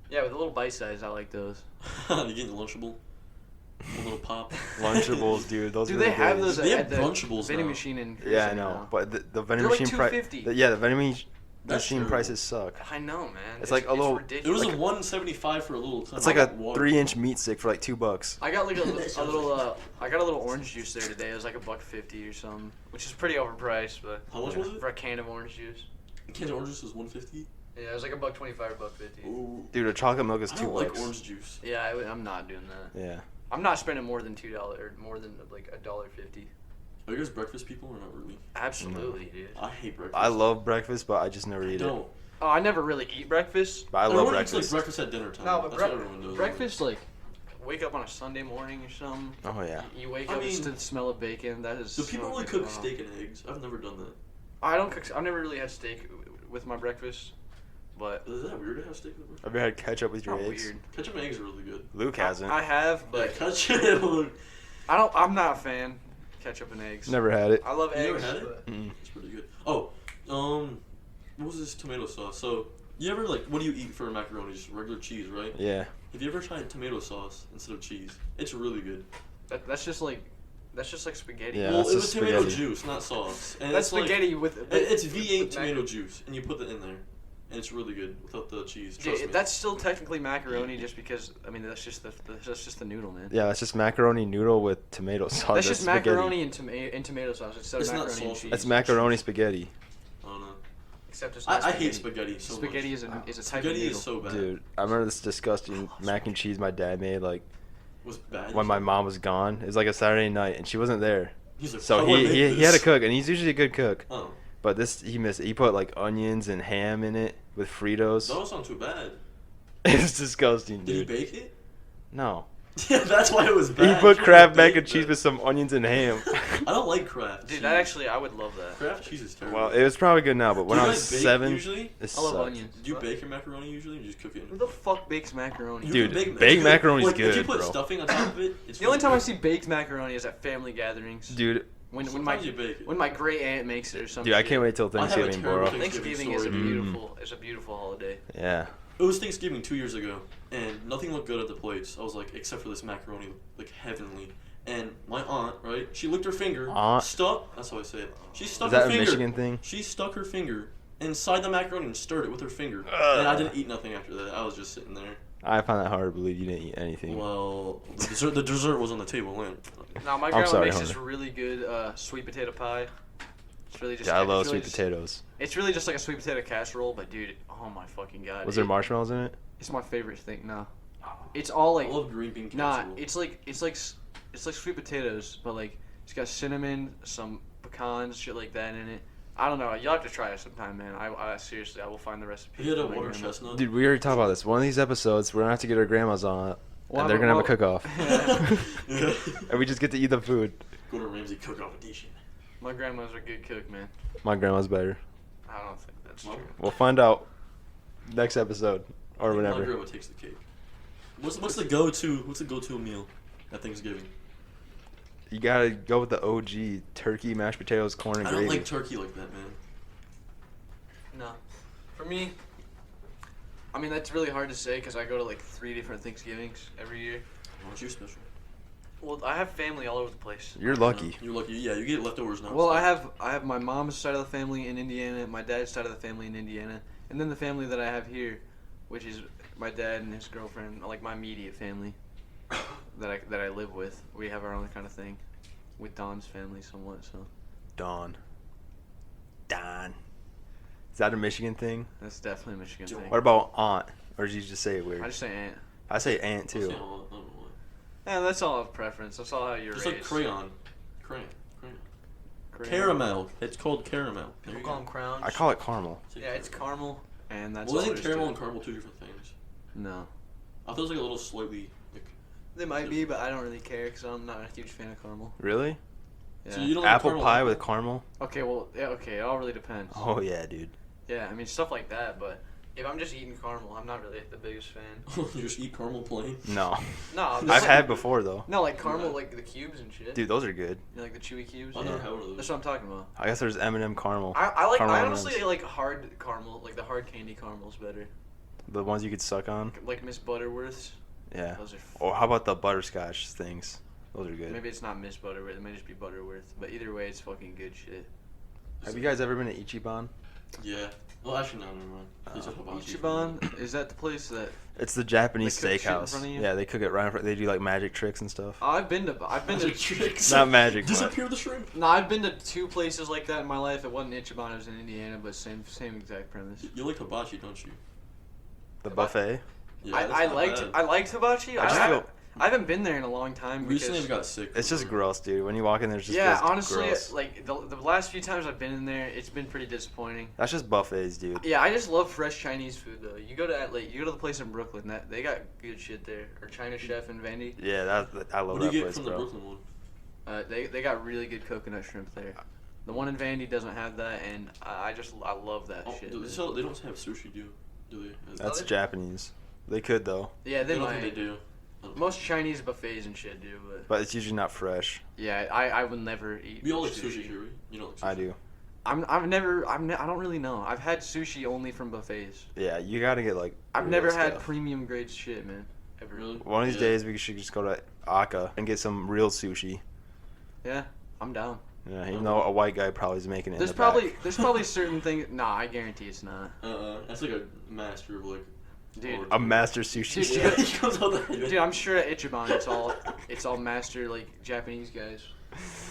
Speaker 1: Yeah, with a little bite size, I like those.
Speaker 3: ones. You getting Lunchable? A little pop.
Speaker 2: Lunchables, dude. Those
Speaker 1: Do
Speaker 2: are
Speaker 1: they
Speaker 2: the
Speaker 1: have
Speaker 2: days.
Speaker 1: those
Speaker 3: They
Speaker 1: at
Speaker 3: have
Speaker 1: the
Speaker 3: Lunchables
Speaker 1: vending
Speaker 3: now.
Speaker 1: machine in?
Speaker 2: Yeah, I
Speaker 1: Cruising
Speaker 2: know.
Speaker 1: now?
Speaker 2: But the vending
Speaker 1: They're like
Speaker 2: machine price.
Speaker 1: $2.50.
Speaker 2: Yeah, the vending
Speaker 3: That's
Speaker 2: machine
Speaker 3: terrible.
Speaker 2: prices suck.
Speaker 1: I know, man.
Speaker 2: It's like a little-
Speaker 3: It
Speaker 1: ridiculous.
Speaker 3: was
Speaker 2: Like
Speaker 3: a $1.75 for a little.
Speaker 2: It's like a 3-inch meat stick for like $2.
Speaker 1: I got like a
Speaker 3: That
Speaker 1: little. I got a little orange juice there today. It was like $1.50 or something, which is pretty overpriced. But
Speaker 3: How much was it?
Speaker 1: for a can of orange juice?
Speaker 3: A can of orange juice was $1.50.
Speaker 1: Yeah, it was like $1.25 or $1.50.
Speaker 3: Ooh.
Speaker 2: Dude, a chocolate milk is
Speaker 3: I
Speaker 2: $2.
Speaker 3: don't like orange juice.
Speaker 1: Yeah, I'm not doing that.
Speaker 2: Yeah.
Speaker 1: I'm not spending more than $2 or more than like $1.50.
Speaker 3: Are you guys breakfast people or not really?
Speaker 1: Absolutely, dude.
Speaker 3: I hate breakfast.
Speaker 2: I love breakfast, but I just never
Speaker 3: I
Speaker 2: eat it.
Speaker 3: don't.
Speaker 1: Oh, I never really eat breakfast.
Speaker 2: But I love
Speaker 3: Everyone
Speaker 2: breakfast.
Speaker 3: eats like breakfast at dinner time.
Speaker 1: No, but
Speaker 3: That's what everyone does.
Speaker 1: breakfast like wake up on a Sunday morning or something.
Speaker 2: Oh yeah.
Speaker 1: You wake
Speaker 3: I
Speaker 1: up
Speaker 3: mean,
Speaker 1: to the smell of bacon. That is.
Speaker 3: Do people
Speaker 1: so
Speaker 3: really
Speaker 1: good.
Speaker 3: cook
Speaker 1: Wow.
Speaker 3: steak and eggs? I've never done that.
Speaker 1: I don't cook. I've never really had steak with my breakfast, but
Speaker 3: Is that weird to have steak with breakfast?
Speaker 2: Have you had ketchup with
Speaker 1: it's
Speaker 2: your
Speaker 1: not
Speaker 2: eggs?
Speaker 1: weird.
Speaker 3: Ketchup and eggs are really good.
Speaker 2: Luke hasn't.
Speaker 1: I have, but
Speaker 3: Yeah, ketchup.
Speaker 1: I don't. I'm not a fan. Ketchup and eggs.
Speaker 2: Never had it.
Speaker 1: I love
Speaker 3: You never
Speaker 1: eggs.
Speaker 3: had it?
Speaker 1: but-
Speaker 2: Mm.
Speaker 3: It's pretty good. Oh, what was this tomato sauce? So, you ever like, what do you eat for macaroni? Just regular cheese, right?
Speaker 2: Yeah.
Speaker 3: Have you ever tried tomato sauce instead of cheese? It's really good.
Speaker 1: That's just like spaghetti.
Speaker 2: Yeah,
Speaker 3: well,
Speaker 2: that's
Speaker 3: it was
Speaker 2: just
Speaker 3: tomato
Speaker 2: spaghetti.
Speaker 3: juice, not sauce. And
Speaker 1: That's
Speaker 3: it's like-
Speaker 1: spaghetti with.
Speaker 3: It's V8
Speaker 1: with
Speaker 3: tomato
Speaker 1: mac-
Speaker 3: juice, and you put that in there, and it's really good without the cheese. Trust
Speaker 1: Yeah,
Speaker 3: me.
Speaker 1: that's still technically macaroni, just because. I mean, that's just the noodle, man.
Speaker 2: Yeah, it's just macaroni noodle with tomato sauce.
Speaker 1: That's just
Speaker 2: spaghetti.
Speaker 1: macaroni and tomato sauce instead
Speaker 3: It's
Speaker 1: of
Speaker 3: not
Speaker 1: macaroni and
Speaker 3: salsa.
Speaker 1: cheese.
Speaker 2: That's macaroni spaghetti.
Speaker 3: I don't know.
Speaker 1: Except it's not
Speaker 3: I hate spaghetti so
Speaker 1: Spaghetti
Speaker 3: much.
Speaker 1: is a type
Speaker 3: Spaghetti
Speaker 1: of noodle.
Speaker 3: is so bad.
Speaker 2: Dude, I remember this disgusting mac and cheese my dad made. Like,
Speaker 3: Was bad.
Speaker 2: when my mom was gone. It was like a Saturday night, and she wasn't there.
Speaker 3: He's like,
Speaker 2: So
Speaker 3: "How do I make
Speaker 2: he had to
Speaker 3: this?"
Speaker 2: cook, and he's usually a good cook.
Speaker 3: Oh,
Speaker 2: But this he missed. He put like onions and ham in it with Fritos.
Speaker 3: that don't sound too bad.
Speaker 2: It's disgusting,
Speaker 3: Did he
Speaker 2: dude.
Speaker 3: bake it?
Speaker 2: No.
Speaker 3: Yeah, that's why it was bad.
Speaker 2: He put
Speaker 3: You
Speaker 2: Kraft
Speaker 3: should've
Speaker 2: mac and
Speaker 3: baked
Speaker 2: cheese
Speaker 3: that.
Speaker 2: with some onions and ham.
Speaker 3: I don't like Kraft.
Speaker 1: Dude,
Speaker 3: cheese.
Speaker 1: that actually, I would love that.
Speaker 3: Kraft cheese is terrible.
Speaker 2: Well, it was probably good now, but when
Speaker 3: Do
Speaker 2: I
Speaker 3: you
Speaker 2: was
Speaker 3: guys bake
Speaker 2: 7,
Speaker 3: usually?
Speaker 2: it
Speaker 1: I love
Speaker 2: sucked.
Speaker 1: onions.
Speaker 3: Do you bake your macaroni usually, or you just cook it?
Speaker 1: Who the fuck bakes macaroni?
Speaker 3: You
Speaker 2: Dude,
Speaker 3: can
Speaker 2: baked macaroni's
Speaker 3: like, If you
Speaker 2: good,
Speaker 3: put
Speaker 2: bro.
Speaker 3: stuffing on top of it, it's
Speaker 1: The only
Speaker 3: really
Speaker 1: time I
Speaker 3: good.
Speaker 1: see baked macaroni is at family gatherings.
Speaker 2: Dude,
Speaker 1: When my
Speaker 3: Sometimes you bake it.
Speaker 1: when my great aunt makes it or something.
Speaker 2: dude, I can't wait till
Speaker 3: I have a
Speaker 2: Thanksgiving,
Speaker 3: terrible
Speaker 2: bro.
Speaker 1: Thanksgiving is a
Speaker 3: story.
Speaker 1: beautiful holiday.
Speaker 2: Yeah.
Speaker 3: It was Thanksgiving 2 years ago, and nothing looked good at the plates. I was like, except for this macaroni, like heavenly. And my aunt, right? She licked her finger,
Speaker 2: Aunt?
Speaker 3: stuck. That's how I say it. She stuck
Speaker 2: Is that
Speaker 3: her
Speaker 2: a
Speaker 3: finger.
Speaker 2: Michigan thing?
Speaker 3: She stuck her finger inside the macaroni and stirred it with her finger. And I didn't eat nothing after that. I was just sitting there.
Speaker 2: I find that hard to believe you didn't eat anything.
Speaker 3: Well, the dessert was on the table. And
Speaker 1: Now my grandma
Speaker 2: sorry,
Speaker 1: makes this
Speaker 2: Hunter.
Speaker 1: really good sweet potato pie. It's really just.
Speaker 2: Yeah, I
Speaker 1: it's
Speaker 2: love
Speaker 1: really
Speaker 2: sweet
Speaker 1: just-
Speaker 2: potatoes.
Speaker 1: It's really just like a sweet potato casserole, but dude, oh my fucking god!
Speaker 2: Was there marshmallows in it?
Speaker 1: It's my favorite thing. No, it's all
Speaker 3: I
Speaker 1: like
Speaker 3: love green bean
Speaker 1: nah.
Speaker 3: casserole.
Speaker 1: It's like sweet potatoes, but like it's got cinnamon, some pecans, shit like that in it. I don't know. You'll have to try it sometime, man. I seriously, I will find the recipe.
Speaker 3: You had a
Speaker 1: for my
Speaker 3: water
Speaker 1: grandma.
Speaker 3: chestnut.
Speaker 2: Dude, we already talked about this. One of these episodes, we're gonna have to get our grandmas on it, and they're gonna have a cook-off.
Speaker 3: Yeah.
Speaker 2: And we just get to eat the food.
Speaker 3: Go to Ramsey Cook-Off Edition.
Speaker 1: My grandma's a good cook, man.
Speaker 2: My grandma's better.
Speaker 1: I don't think that's
Speaker 3: Well,
Speaker 1: true.
Speaker 2: We'll find out next episode or
Speaker 3: My
Speaker 2: whenever.
Speaker 3: grandma takes the cake. What's the go-to meal at Thanksgiving?
Speaker 2: You gotta go with the OG turkey, mashed potatoes, corn, and
Speaker 3: I
Speaker 2: gravy.
Speaker 3: don't like turkey like that, man.
Speaker 1: No, for me, I mean that's really hard to say because I go to like 3 different Thanksgivings every year.
Speaker 3: Aren't you special?
Speaker 1: Well, I have family all over the place.
Speaker 2: You're lucky.
Speaker 3: You're lucky. Yeah, you get leftovers now.
Speaker 1: Well, I have my mom's side of the family in Indiana, my dad's side of the family in Indiana, and then the family that I have here, which is my dad and his girlfriend, like my immediate family that I live with. We have our own kind of thing with Don's family somewhat. So
Speaker 2: Don. Is that a Michigan thing?
Speaker 1: that's definitely a Michigan thing.
Speaker 2: What about aunt? Or did you just say it weird?
Speaker 1: I just say aunt.
Speaker 2: I say aunt
Speaker 3: I
Speaker 2: too.
Speaker 3: don't know why.
Speaker 1: Yeah, that's all of preference. That's all how you're
Speaker 3: It's
Speaker 1: raised.
Speaker 3: like crayon. Crayon.
Speaker 1: Crayon.
Speaker 3: Caramel. It's called caramel. There
Speaker 1: People
Speaker 3: you
Speaker 1: call
Speaker 3: go.
Speaker 1: them crowns.
Speaker 2: I call it caramel.
Speaker 3: Say
Speaker 1: Yeah, it's caramel, and that's
Speaker 3: Well,
Speaker 1: all
Speaker 3: isn't
Speaker 1: there is to
Speaker 3: caramel
Speaker 1: it.
Speaker 3: and caramel two different things?
Speaker 1: No.
Speaker 3: I thought it was like a little slightly like.
Speaker 1: They might be, but I don't really care because I'm not a huge fan of caramel.
Speaker 2: Really?
Speaker 1: Yeah.
Speaker 3: So you don't like
Speaker 2: Apple
Speaker 3: caramel
Speaker 2: pie
Speaker 3: like
Speaker 2: with
Speaker 3: that?
Speaker 2: caramel?
Speaker 1: Okay, well, yeah, okay, it all really depends.
Speaker 2: Oh yeah, dude.
Speaker 1: Yeah, I mean stuff like that, but if I'm just eating caramel, I'm not really the biggest fan.
Speaker 3: You just eat caramel plain.
Speaker 2: No.
Speaker 1: No,
Speaker 2: I've had before though.
Speaker 1: No, like caramel,
Speaker 3: Yeah.
Speaker 1: like the cubes and shit.
Speaker 2: Dude, those are good.
Speaker 1: You know, like the chewy cubes.
Speaker 3: I've
Speaker 2: Yeah.
Speaker 3: never had one of
Speaker 1: That's
Speaker 3: those.
Speaker 1: what I'm talking about.
Speaker 2: I guess there's M&M caramel.
Speaker 1: I
Speaker 2: Caramel
Speaker 1: honestly
Speaker 2: M&Ms.
Speaker 1: like hard caramel, like the hard candy caramels better.
Speaker 2: The ones you could suck on.
Speaker 1: Like Miss Butterworth's.
Speaker 2: Yeah.
Speaker 1: Those are.
Speaker 2: Or how about the butterscotch things? Those are good.
Speaker 1: Maybe it's not Miss Butterworth. It might just be Butterworth. But either way, it's fucking good shit.
Speaker 2: Have you guys ever been to Ichiban?
Speaker 3: Yeah. Well, actually, no, never mind. They said hibachi.
Speaker 1: Ichiban, is that the place that?
Speaker 2: It's the Japanese
Speaker 1: They cook shit in
Speaker 2: steakhouse.
Speaker 1: front of you?
Speaker 2: Yeah, they cook it right in front. They do like magic tricks and stuff.
Speaker 1: I've been to.
Speaker 3: Magic tricks.
Speaker 2: Not magic, but-
Speaker 3: Disappear the shrimp.
Speaker 1: No, I've been to 2 places like that in my life. It wasn't Ichiban. It was in Indiana, but same exact premise.
Speaker 3: You like hibachi, don't you?
Speaker 2: The buffet.
Speaker 3: Yeah.
Speaker 1: I liked hibachi.
Speaker 2: I just feel
Speaker 1: I haven't been there in a long time.
Speaker 3: Recently, I
Speaker 1: because,
Speaker 3: got sick.
Speaker 2: it's just gross, dude. When you walk in there, it's just
Speaker 1: yeah,
Speaker 2: feels
Speaker 1: honestly,
Speaker 2: gross.
Speaker 1: like the last few times I've been in there, it's been pretty disappointing.
Speaker 2: That's just buffets, dude.
Speaker 1: Yeah, I just love fresh Chinese food though. You go to the place in Brooklyn, that they got good shit there. Or China Chef in Vandy.
Speaker 2: Yeah, I love
Speaker 3: What do you
Speaker 2: that
Speaker 3: get
Speaker 2: place,
Speaker 3: from the
Speaker 2: bro.
Speaker 3: Brooklyn one?
Speaker 1: They got really good coconut shrimp there. The one in Vandy doesn't have that, and I love that
Speaker 3: Oh,
Speaker 1: shit.
Speaker 3: they don't have sushi, do they?
Speaker 2: That's
Speaker 1: they-
Speaker 2: Japanese. They could though,
Speaker 1: Yeah,
Speaker 3: I
Speaker 1: they
Speaker 3: don't
Speaker 1: might.
Speaker 3: think they do.
Speaker 1: Most Chinese buffets and shit do, but
Speaker 2: but it's usually not fresh.
Speaker 1: yeah, I would never eat.
Speaker 3: We all like sushi here, right? You know, like sushi.
Speaker 2: I do.
Speaker 1: I don't really know. I've had sushi only from buffets.
Speaker 2: Yeah, you gotta get like.
Speaker 1: I've
Speaker 2: real
Speaker 1: never had
Speaker 2: stuff.
Speaker 1: premium grade shit, man. Ever.
Speaker 3: Really?
Speaker 2: One of these
Speaker 3: Yeah.
Speaker 2: days we should just go to Aka and get some real sushi.
Speaker 1: Yeah, I'm down.
Speaker 2: Yeah, even though a white guy probably is making it.
Speaker 1: There's
Speaker 2: in the back.
Speaker 1: there's probably certain things. Nah, I guarantee it's not.
Speaker 3: That's like a master of like.
Speaker 1: Dude,
Speaker 2: a master sushi.
Speaker 1: Dude,
Speaker 2: chef.
Speaker 3: He comes out the
Speaker 1: Dude, I'm sure at Ichiban it's all master like Japanese guys.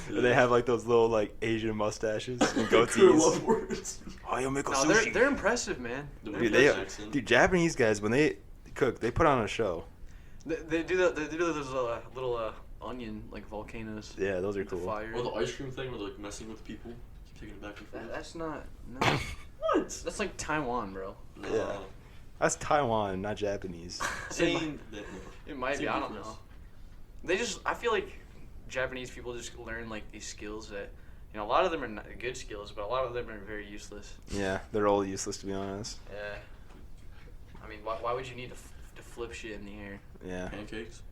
Speaker 2: They have like those little like Asian mustaches and
Speaker 3: Crew
Speaker 2: goatees.
Speaker 3: love words.
Speaker 2: Oh, you'll make a
Speaker 1: No,
Speaker 2: sushi.
Speaker 1: they're impressive, man.
Speaker 3: The
Speaker 2: Dude,
Speaker 3: British
Speaker 2: they,
Speaker 3: accent.
Speaker 2: dude, Japanese guys when they cook, they put on a show.
Speaker 1: They do those little onion like volcanoes.
Speaker 2: Yeah, those are
Speaker 1: with the
Speaker 2: cool.
Speaker 1: Fire.
Speaker 3: Or the ice cream thing where they're like messing with people, keep taking it back and forth.
Speaker 1: That's not no.
Speaker 3: What?
Speaker 1: That's like Taiwan, bro.
Speaker 3: No.
Speaker 2: Yeah. That's Taiwan, not Japanese.
Speaker 3: Saying that,
Speaker 1: It might be.
Speaker 3: Same
Speaker 1: I don't
Speaker 3: difference.
Speaker 1: know. I feel like Japanese people just learn like these skills that, a lot of them are not good skills, but a lot of them are very useless.
Speaker 2: Yeah, they're all useless to be honest.
Speaker 1: Yeah. I mean, why would you need to flip shit in the air?
Speaker 2: Yeah.
Speaker 3: Pancakes.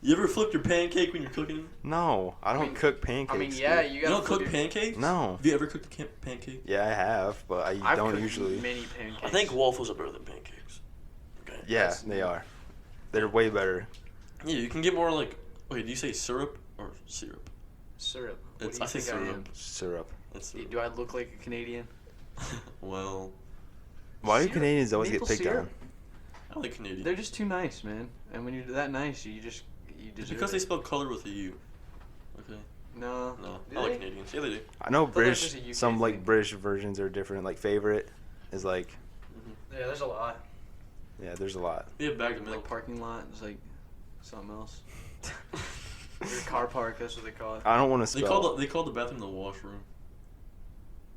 Speaker 3: You ever flipped your pancake when you're cooking?
Speaker 2: No, I don't
Speaker 1: mean-
Speaker 2: cook pancakes.
Speaker 1: I mean, yeah,
Speaker 2: dude.
Speaker 1: you
Speaker 3: You
Speaker 1: gotta
Speaker 3: don't
Speaker 1: flip
Speaker 3: cook
Speaker 1: your-
Speaker 3: pancakes?
Speaker 2: No.
Speaker 3: Have you ever cooked a pancake?
Speaker 2: Yeah, I have, but I
Speaker 1: I've
Speaker 2: don't
Speaker 1: cooked
Speaker 2: usually.
Speaker 1: many pancakes.
Speaker 3: I think waffles are better than pancakes. Okay.
Speaker 2: Yeah,
Speaker 1: That's-
Speaker 2: they are. They're way better.
Speaker 3: Yeah, you can get more like. Wait, do you say syrup or syrup?
Speaker 1: Syrup. What
Speaker 3: It's-
Speaker 1: do you
Speaker 3: I say
Speaker 1: think I
Speaker 3: syrup.
Speaker 1: am?
Speaker 2: Syrup.
Speaker 3: That's
Speaker 1: Do I look like a Canadian?
Speaker 3: well,
Speaker 2: Why do
Speaker 1: Syrup?
Speaker 2: Canadians always
Speaker 1: Maple
Speaker 2: get picked
Speaker 1: syrup?
Speaker 2: on?
Speaker 3: I like Canadian.
Speaker 1: They're just too nice, man. And when you're that nice, you deserve
Speaker 3: It's because they
Speaker 1: it.
Speaker 3: spell color with a U. Okay.
Speaker 1: No.
Speaker 3: No,
Speaker 1: Do
Speaker 3: I like
Speaker 1: they?
Speaker 3: Canadians. Yeah, they do.
Speaker 2: I know
Speaker 1: thought that was
Speaker 2: British.
Speaker 1: just a UK
Speaker 2: Some like
Speaker 1: thing.
Speaker 2: British versions are different. Like favorite is like
Speaker 1: Yeah, there's a lot.
Speaker 2: yeah. There's a lot.
Speaker 3: They have bag of
Speaker 1: Like
Speaker 3: milk.
Speaker 1: parking lot is like something else. Your car park, that's what they call it.
Speaker 2: I don't want to
Speaker 3: They
Speaker 2: spell.
Speaker 3: call the bathroom the washroom.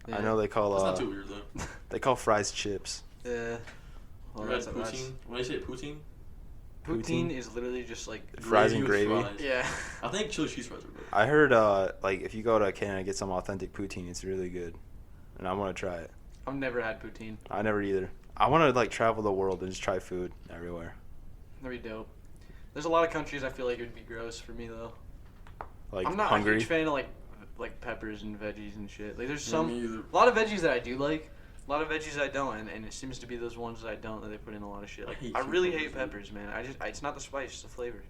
Speaker 1: Yeah.
Speaker 2: I know they call
Speaker 3: That's not too weird though.
Speaker 2: they call fries chips.
Speaker 1: Yeah. Well,
Speaker 3: You had
Speaker 1: that's
Speaker 3: poutine. When I say poutine,
Speaker 1: poutine is literally just like
Speaker 2: Fries and
Speaker 3: with
Speaker 2: gravy.
Speaker 3: fries.
Speaker 1: yeah.
Speaker 3: I think chili cheese fries are better.
Speaker 2: I heard like if you go to Canada and get some authentic poutine, it's really good, and I want to try it.
Speaker 1: I've never had poutine.
Speaker 2: I never either. I want to like travel the world and just try food everywhere.
Speaker 1: That'd be dope. There's a lot of countries I feel like it would be gross for me though.
Speaker 2: Like
Speaker 1: I'm not a
Speaker 2: hungry.
Speaker 1: huge fan of like peppers and veggies and shit. Like there's
Speaker 3: Yeah,
Speaker 1: some
Speaker 3: me either.
Speaker 1: a lot of veggies that I do like, a lot of veggies I don't, and it seems to be those ones that I don't that they put in a lot of shit. Like
Speaker 3: hate
Speaker 1: I really
Speaker 3: cucumbers,
Speaker 1: hate peppers, man. It's not the spice, it's the flavor.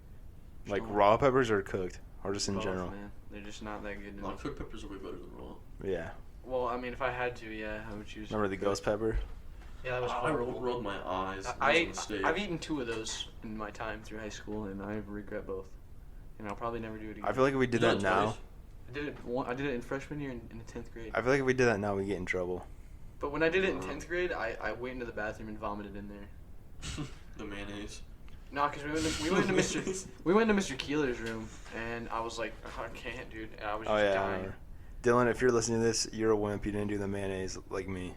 Speaker 1: Just
Speaker 2: Like
Speaker 1: don't
Speaker 2: raw peppers or cooked, or just in
Speaker 1: both,
Speaker 2: general.
Speaker 1: man. They're just not that good to
Speaker 3: No,
Speaker 1: me.
Speaker 3: cooked peppers are way better than raw.
Speaker 2: Yeah.
Speaker 1: Well, I mean, if I had to, yeah, I would choose.
Speaker 2: Remember the
Speaker 1: cooked.
Speaker 2: ghost pepper?
Speaker 1: Yeah, that was
Speaker 3: I
Speaker 1: horrible.
Speaker 3: rolled my eyes.
Speaker 1: I've eaten 2 of those in my time through high school, and I regret both. And I'll probably never do it again.
Speaker 2: I feel like if we did that now,
Speaker 1: I did it in freshman year in the 10th grade.
Speaker 2: I feel like if we did that now, we get in trouble.
Speaker 1: But when I did it in 10th grade, I went into the bathroom and vomited in there.
Speaker 3: The mayonnaise.
Speaker 1: No, because we went to Mr. Keeler's room, and I was like, I can't, dude. And I was just
Speaker 2: Oh yeah. I
Speaker 1: dying.
Speaker 2: remember. Dylan, if you're listening to this, you're a wimp. You didn't do the mayonnaise like me.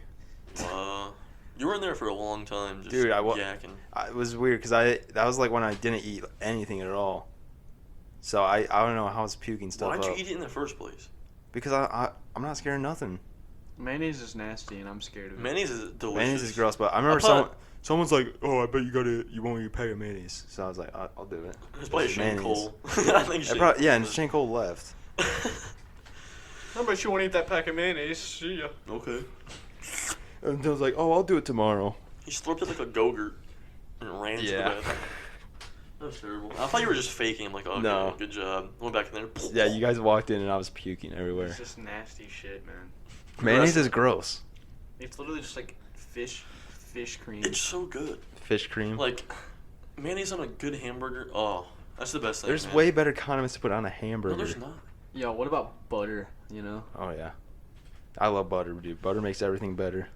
Speaker 3: You were in there for a long time, just
Speaker 2: Dude,
Speaker 3: yakking.
Speaker 2: It was weird because that was like when I didn't eat anything at all. So I don't know how I was puking stuff
Speaker 3: Why'd
Speaker 2: up.
Speaker 3: you eat it in the first place?
Speaker 2: Because I'm not scared of nothing.
Speaker 1: Mayonnaise is nasty, and I'm scared of it.
Speaker 3: Mayonnaise is delicious.
Speaker 2: Mayonnaise is gross, but I remember
Speaker 3: thought-
Speaker 2: someone's like, "Oh, I bet you won't eat a pack of mayonnaise." So I was like, "I'll do it."
Speaker 3: It's probably Shane
Speaker 2: Mayonnaise.
Speaker 3: Cole. I think Shane Cole
Speaker 2: Yeah, and
Speaker 3: did.
Speaker 2: Shane Cole left.
Speaker 1: I bet you won't eat that pack of mayonnaise. See ya.
Speaker 3: Okay.
Speaker 2: And Dylan's like, "Oh, I'll do it tomorrow."
Speaker 3: He slurped it like a Go-Gurt and ran to the
Speaker 2: Yeah.
Speaker 3: bathroom. That was terrible. I thought you were just faking. I'm like, okay,
Speaker 2: No.
Speaker 3: good job. Went back in there.
Speaker 2: Yeah, you guys walked in and I was puking everywhere.
Speaker 1: It's just nasty shit, man.
Speaker 2: Mayonnaise is gross.
Speaker 1: It's literally just like fish cream.
Speaker 3: It's so good.
Speaker 2: Fish cream.
Speaker 3: Like, mayonnaise on a good hamburger. Oh, that's the best thing.
Speaker 2: There's
Speaker 3: man.
Speaker 2: way better condiments to put on a
Speaker 3: No,
Speaker 2: hamburger.
Speaker 3: there's not.
Speaker 1: Yo, what about butter? You know?
Speaker 2: Oh yeah, I love butter, dude. Butter makes everything better.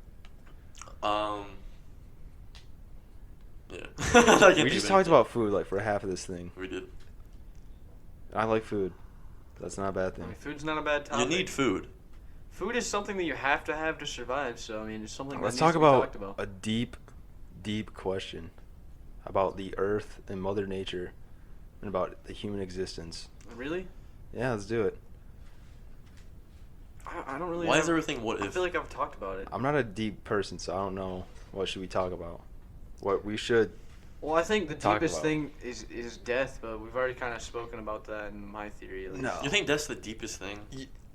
Speaker 3: Yeah. I can't
Speaker 2: We
Speaker 3: think
Speaker 2: just
Speaker 3: of
Speaker 2: talked
Speaker 3: anything.
Speaker 2: about food like for half of this thing.
Speaker 3: We did.
Speaker 2: I like food. That's not a bad
Speaker 1: I
Speaker 2: thing.
Speaker 1: mean, food's not a bad topic.
Speaker 3: You need food.
Speaker 1: Food is something that you have to survive. So I mean, it's something.
Speaker 2: Let's
Speaker 1: that
Speaker 2: talk
Speaker 1: needs to be
Speaker 2: about
Speaker 1: talked about.
Speaker 2: a deep question about the earth and Mother Nature and about the human existence.
Speaker 1: Really?
Speaker 2: Yeah, let's do it.
Speaker 1: I don't really.
Speaker 3: Why
Speaker 1: have-
Speaker 3: is everything what
Speaker 1: I
Speaker 3: if?
Speaker 1: feel like I've talked about it.
Speaker 2: I'm not a deep person, so I don't know what should we talk about. What we should.
Speaker 1: Well, I think the
Speaker 2: Talk
Speaker 1: deepest
Speaker 2: about.
Speaker 1: thing is death, but we've already kind of spoken about that in my theory. At least.
Speaker 2: No.
Speaker 3: You think that's the deepest thing?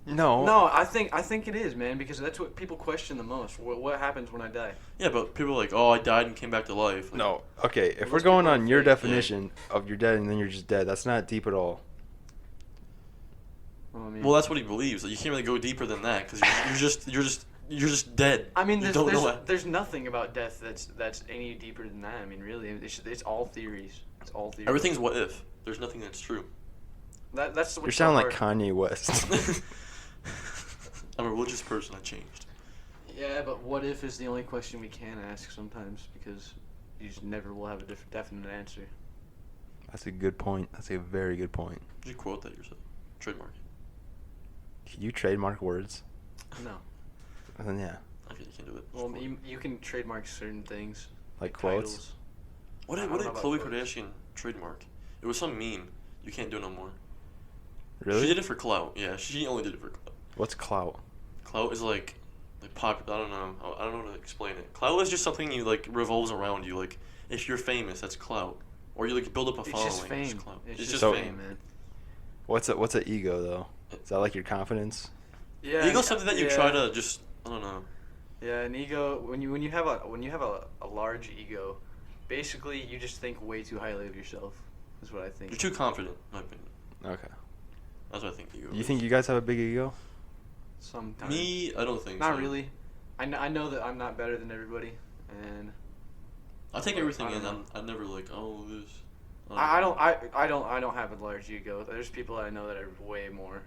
Speaker 2: No.
Speaker 1: No, I think it is, man, because that's what people question the most. What happens when I die?
Speaker 3: Yeah, but people are like, oh, I died and came back to life. Like,
Speaker 2: No. Okay, if
Speaker 1: Well,
Speaker 2: we're
Speaker 1: those
Speaker 2: going
Speaker 1: people
Speaker 2: on
Speaker 1: are
Speaker 2: your
Speaker 1: fake,
Speaker 2: definition of you're dead and then you're just dead, that's not deep at all.
Speaker 1: Well, I mean,
Speaker 3: Well, that's what he believes. Like, you can't really go deeper than that because you're just dead.
Speaker 1: I mean,
Speaker 3: you don't know
Speaker 1: there's,
Speaker 3: what.
Speaker 1: there's nothing about death that's any deeper than that. I mean, really, it's all theories. It's all theories.
Speaker 3: Everything's what if. There's nothing that's true.
Speaker 1: That's what's
Speaker 2: You're
Speaker 1: so
Speaker 2: sounding like
Speaker 1: hard.
Speaker 2: Kanye West.
Speaker 3: I'm a religious person. I changed.
Speaker 1: Yeah, but what if is the only question we can ask sometimes because
Speaker 4: you just never will have a definite answer.
Speaker 2: That's a good point. That's a very good point.
Speaker 3: Did you quote that yourself? Trademark.
Speaker 2: Can you trademark words?
Speaker 4: No.
Speaker 2: Then yeah,
Speaker 3: Okay, you can do it.
Speaker 4: Well, you can trademark certain things.
Speaker 2: like quotes.
Speaker 4: Titles.
Speaker 3: What
Speaker 4: I
Speaker 3: did
Speaker 4: don't know
Speaker 3: Khloe
Speaker 4: about quotes.
Speaker 3: Kardashian trademark? It was some meme. You can't do it no more.
Speaker 2: Really?
Speaker 3: She did it for clout. Yeah, she only did it for clout.
Speaker 2: What's clout?
Speaker 3: Clout is like pop. I don't know. I don't know how to explain it. Clout is just something you like revolves around you. Like if you're famous, that's clout. Or you like build up a
Speaker 4: It's
Speaker 3: following.
Speaker 4: just fame.
Speaker 3: Clout.
Speaker 4: It's
Speaker 3: It's
Speaker 4: just
Speaker 3: just
Speaker 4: fame,
Speaker 3: fame.
Speaker 4: man.
Speaker 2: What's an ego though? Is that like your confidence?
Speaker 4: Yeah.
Speaker 3: Ego's something that you
Speaker 4: yeah.
Speaker 3: try to just. I don't know.
Speaker 4: Yeah, an ego. When you have a large ego, basically you just think way too highly of yourself. Is what I think.
Speaker 3: You're too confident, in my opinion.
Speaker 2: Okay.
Speaker 3: That's what I think ego.
Speaker 2: You
Speaker 3: is.
Speaker 2: think you guys have a big ego?
Speaker 4: Sometimes.
Speaker 3: Me, I don't think.
Speaker 4: Not
Speaker 3: so.
Speaker 4: really. I know that I'm not better than everybody, and
Speaker 3: I take everything
Speaker 4: I don't
Speaker 3: in.
Speaker 4: know.
Speaker 3: I never like this.
Speaker 4: I don't have a large ego. There's people that I know that are way more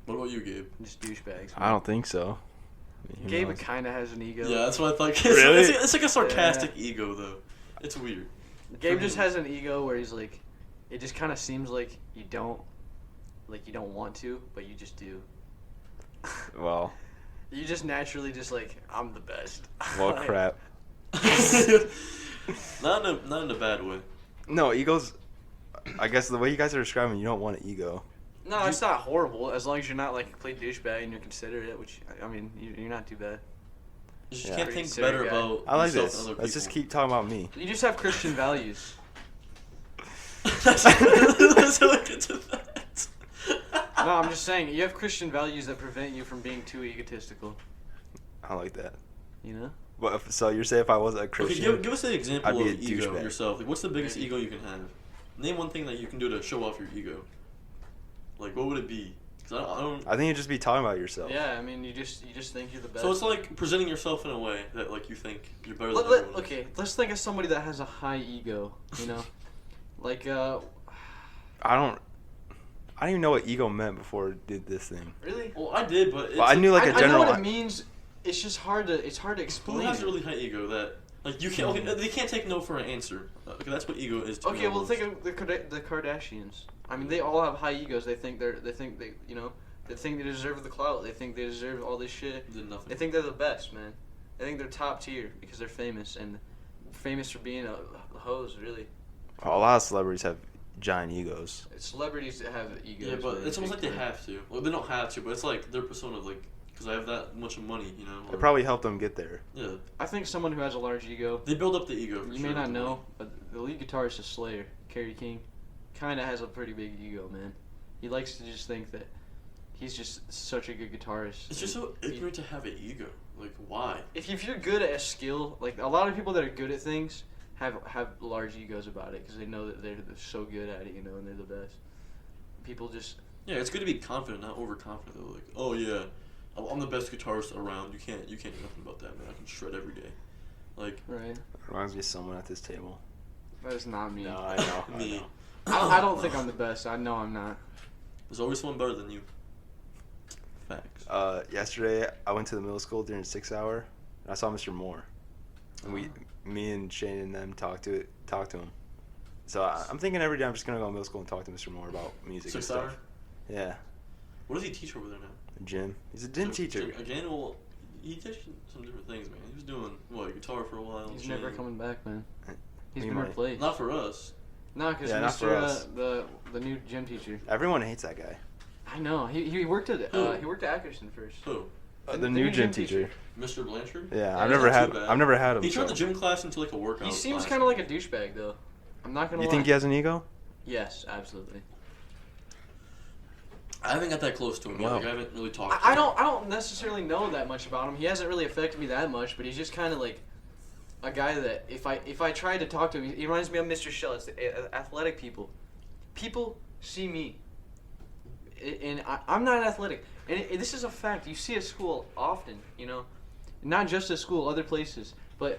Speaker 3: What about you, Gabe?
Speaker 4: just douchebags.
Speaker 2: I don't think so. I mean, who
Speaker 4: Gabe
Speaker 2: knows?
Speaker 4: kind of has an ego.
Speaker 3: Yeah, that's what I thought. It's,
Speaker 2: Really?
Speaker 3: it's like a sarcastic ego, though. It's weird.
Speaker 4: Gabe just has an ego where he's like, it just kind of seems like you don't want to, but you just do.
Speaker 2: Well,
Speaker 4: You just naturally just like, I'm the best.
Speaker 2: well,
Speaker 4: Like,
Speaker 2: crap.
Speaker 3: not in a bad way.
Speaker 2: No, egos. I guess the way you guys are describing, you don't want an ego.
Speaker 4: No, it's not horrible as long as you're not like a complete douchebag and you're considerate, which I mean, you're not too bad.
Speaker 3: You just
Speaker 2: Yeah.
Speaker 3: can't
Speaker 4: Pretty
Speaker 3: think
Speaker 4: considerate
Speaker 3: better
Speaker 4: guy.
Speaker 3: about
Speaker 2: I like
Speaker 3: yourself
Speaker 2: this.
Speaker 3: than other
Speaker 2: Let's just
Speaker 3: people.
Speaker 2: keep talking about me.
Speaker 4: You just have Christian values.
Speaker 3: That's how I get to that.
Speaker 4: No, I'm just saying you have Christian values that prevent you from being too egotistical.
Speaker 2: I like that.
Speaker 4: You know?
Speaker 2: But so you're saying if I was a
Speaker 3: Okay,
Speaker 2: Christian,
Speaker 3: give us an example
Speaker 2: I'd be
Speaker 3: of
Speaker 2: a
Speaker 3: ego
Speaker 2: douchebag.
Speaker 3: yourself. Like, what's the biggest
Speaker 4: Maybe.
Speaker 3: ego you can have? Name one thing that you can do to show off your ego. Like, what would it be? 'Cause I don't.
Speaker 2: I think you'd just be talking about yourself.
Speaker 4: Yeah, I mean, you just think you're the best.
Speaker 3: So it's like presenting yourself in a way that like you think you're better than
Speaker 4: Let-
Speaker 3: everyone else.
Speaker 4: okay, let's think of somebody that has a high ego. You know, like
Speaker 2: I don't even know what ego meant before I did this thing.
Speaker 4: really.
Speaker 3: Well, I did, but it's
Speaker 2: Well, I knew like a
Speaker 4: I know
Speaker 2: general.
Speaker 4: what it means. It's just hard to
Speaker 3: Who
Speaker 4: explain.
Speaker 3: has
Speaker 4: it.
Speaker 3: a really high ego that like you can't? Okay, they can't take no for an answer. Okay, that's what ego is. To me
Speaker 4: Okay, well
Speaker 3: almost.
Speaker 4: think of the Kardashians. I mean, they all have high egos. They think they you know they think they deserve the clout. They think they deserve all this shit.
Speaker 3: Did nothing.
Speaker 4: They think they're the best, man. They think they're top tier because they're famous and famous for being a hose. Really,
Speaker 2: A lot of celebrities have giant egos.
Speaker 4: celebrities that have egos.
Speaker 3: Yeah, but
Speaker 4: man,
Speaker 3: it's almost like
Speaker 4: big
Speaker 3: they
Speaker 4: time.
Speaker 3: have to. Well, they don't have to, but it's like their persona, like, because I have that much money, you know.
Speaker 2: It
Speaker 3: or-
Speaker 2: probably helped them get there.
Speaker 3: Yeah,
Speaker 4: I think someone who has a large ego.
Speaker 3: they build up the ego. For
Speaker 4: You
Speaker 3: sure,
Speaker 4: may not
Speaker 3: with the
Speaker 4: know,
Speaker 3: money.
Speaker 4: but the lead guitarist of Slayer, Kerry King, kind of has a pretty big ego, man. He likes to just think that he's just such a good guitarist.
Speaker 3: It's just so ignorant to have an ego. Like, why?
Speaker 4: If you're good at a skill, like a lot of people that are good at things have large egos about it because they know that they're so good at it, you know, and they're the best. People just
Speaker 3: Yeah, it's good to be confident, not overconfident. Though, like, oh yeah, I'm the best guitarist around. You can't do nothing about that, man. I can shred every day. Like,
Speaker 4: right.
Speaker 2: Reminds me of someone at this table.
Speaker 4: That is not me.
Speaker 2: No, I know.
Speaker 3: me.
Speaker 4: I don't think I'm the best. I know I'm not.
Speaker 3: There's always someone better than you. Facts.
Speaker 2: Yesterday, I went to the middle school during 6 hour, and I saw Mr. Moore. And me and Shane and them talked to him. So I'm thinking every day I'm just gonna go to middle school and talk to Mr. Moore about music and
Speaker 3: 6 hour?
Speaker 2: stuff. Yeah,
Speaker 3: What does he teach over there now?
Speaker 2: gym. He's a gym teacher.
Speaker 3: Again, well, he teaches some different things, man. He was doing guitar for a while.
Speaker 4: He's
Speaker 3: gym.
Speaker 4: never coming back, man. He's
Speaker 2: He
Speaker 4: been
Speaker 2: might.
Speaker 4: replaced.
Speaker 3: Not for us.
Speaker 4: No, because
Speaker 2: Yeah, not for
Speaker 4: Mr.
Speaker 2: us.
Speaker 4: The new gym teacher.
Speaker 2: Everyone hates that guy.
Speaker 4: I know. He worked at
Speaker 3: Who?
Speaker 4: he worked at Ackerson first.
Speaker 3: Who?
Speaker 2: The new gym teacher.
Speaker 3: Mr. Blanchard?
Speaker 2: Yeah,
Speaker 4: Yeah,
Speaker 2: I've
Speaker 4: he's
Speaker 2: never
Speaker 3: not
Speaker 2: had
Speaker 3: too bad.
Speaker 2: I've never had him.
Speaker 3: He turned
Speaker 2: so.
Speaker 3: the gym class into like a workout.
Speaker 4: He seems
Speaker 3: class.
Speaker 4: kind of like a douchebag, though. I'm not gonna
Speaker 2: You
Speaker 4: lie.
Speaker 2: think he has an ego?
Speaker 4: Yes, absolutely.
Speaker 3: I haven't got that close to him yet.
Speaker 2: Wow.
Speaker 3: Like, I haven't really talked to
Speaker 4: I
Speaker 3: him.
Speaker 4: don't necessarily know that much about him. He hasn't really affected me that much, but he's just kind of like a guy that if I tried to talk to him, he reminds me of Mr. Shell. It's the athletic people. People see me, and I'm not athletic. And this is a fact. You see at school often, you know, not just at school, other places, but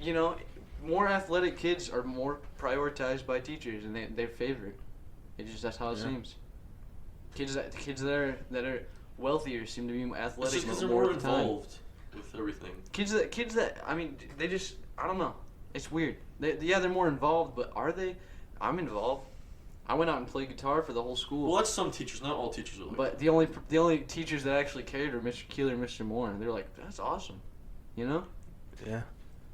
Speaker 4: you know, more athletic kids are more prioritized by teachers, and they're favored. That's how it
Speaker 2: Yeah.
Speaker 4: seems. Kids that are wealthier seem to be
Speaker 3: It's
Speaker 4: athletic
Speaker 3: just because they're
Speaker 4: more
Speaker 3: more
Speaker 4: of the time.
Speaker 3: involved with everything.
Speaker 4: Kids that I mean, they just I don't know. It's weird. They're more involved, but are they? I'm involved. I went out and played guitar for the whole school.
Speaker 3: Well, that's some teachers. Not all teachers are like
Speaker 4: But the only teachers that actually cared were Mr. Keeler and Mr. Moore. And they're like, that's awesome. You know?
Speaker 2: Yeah.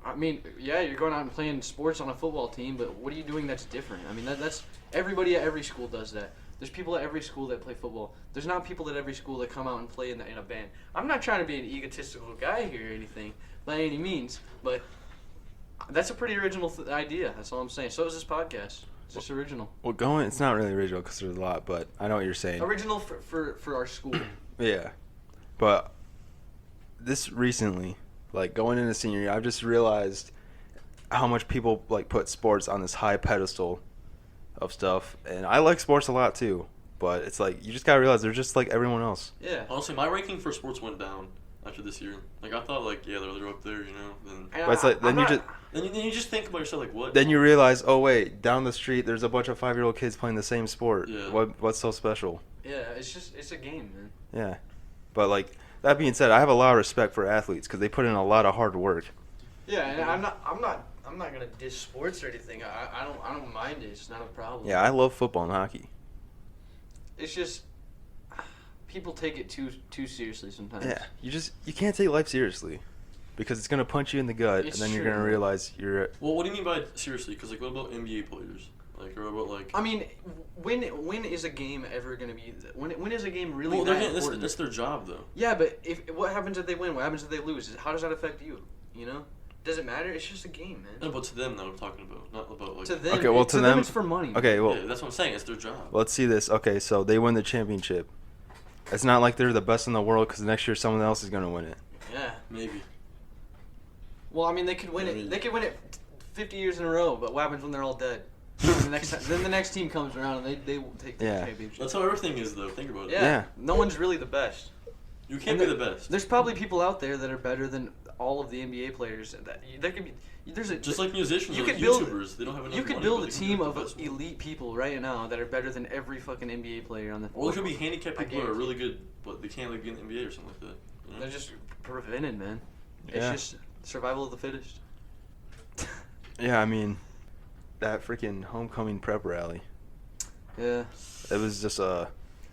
Speaker 4: I mean, yeah, you're going out and playing sports on a football team, but what are you doing that's different? I mean, that's everybody at every school does that. There's people at every school that play football. There's not people at every school that come out and play in a band. I'm not trying to be an egotistical guy here or anything by any means, but that's a pretty original idea. That's all I'm saying. So is this podcast. It's just original.
Speaker 2: Well, it's not really original because there's a lot, but I know what you're saying.
Speaker 4: Original for our school.
Speaker 2: Yeah. But this recently, like going into senior year, I've just realized how much people like put sports on this high pedestal of stuff. And I like sports a lot too, but it's like you just gotta realize they're just like everyone else.
Speaker 4: Yeah.
Speaker 3: Honestly, my ranking for sports went down after this year. Like I thought, like they're up there, you know. Then
Speaker 2: But it's like then
Speaker 3: you just think about yourself, like what?
Speaker 2: Then you realize, oh wait, down the street there's a bunch of 5-year-old kids playing the same sport.
Speaker 3: Yeah.
Speaker 2: What's so special?
Speaker 4: Yeah, it's a game, man.
Speaker 2: Yeah. But like that being said, I have a lot of respect for athletes because they put in a lot of hard work.
Speaker 4: Yeah, and I'm not gonna diss sports or anything. I don't mind it. It's not a problem.
Speaker 2: Yeah, I love football and hockey.
Speaker 4: It's just people take it too seriously sometimes.
Speaker 2: Yeah, you can't take life seriously because it's gonna punch you in the gut,
Speaker 4: It's
Speaker 2: and then you're
Speaker 4: true.
Speaker 2: gonna realize you're.
Speaker 3: Well, what do you mean by seriously? Because like, what about NBA players? Like, or what about like?
Speaker 4: I mean, when is a game ever gonna be? When is a game really
Speaker 3: Well,
Speaker 4: that important?
Speaker 3: that's their job though.
Speaker 4: Yeah, but what happens if they win? What happens if they lose? How does that affect you? You know? Does it matter? It's just a game, man.
Speaker 3: No, but to them, that I'm talking about, not about like.
Speaker 4: To them,
Speaker 2: Okay, well,
Speaker 4: to
Speaker 2: to
Speaker 4: them
Speaker 2: them-
Speaker 4: it's for money.
Speaker 2: Okay, well,
Speaker 3: Yeah, that's what I'm saying. It's their job.
Speaker 2: let's see this. Okay, so they win the championship. It's not like they're the best in the world because next year someone else is gonna win it.
Speaker 4: Yeah.
Speaker 3: Maybe.
Speaker 4: Well, I mean, they could win it. They could win it 50 years in a row. But what happens when they're all dead? Then the next team comes around and they take the
Speaker 2: Yeah.
Speaker 4: championship.
Speaker 3: That's how everything is, though. Think about it.
Speaker 2: Yeah.
Speaker 4: No one's really the best.
Speaker 3: You can't be the best.
Speaker 4: There's probably people out there that are better than all of the NBA players. There could be. There's a
Speaker 3: Just like musicians,
Speaker 4: you
Speaker 3: or like
Speaker 4: could build-
Speaker 3: YouTubers, they don't have enough
Speaker 4: You could
Speaker 3: money,
Speaker 4: build
Speaker 3: but
Speaker 4: a
Speaker 3: they can
Speaker 4: team
Speaker 3: be
Speaker 4: of
Speaker 3: the best.
Speaker 4: elite people right now that are better than every fucking NBA player on the.
Speaker 3: Or there could be handicapped
Speaker 4: I
Speaker 3: people who are
Speaker 4: guarantee.
Speaker 3: really good, but they can't like be in the NBA or something like that. You know?
Speaker 4: They're just prevented, man.
Speaker 2: Yeah.
Speaker 4: It's just survival of the fittest.
Speaker 2: Yeah, I mean, that freaking homecoming prep rally.
Speaker 4: Yeah.
Speaker 2: It was just
Speaker 4: That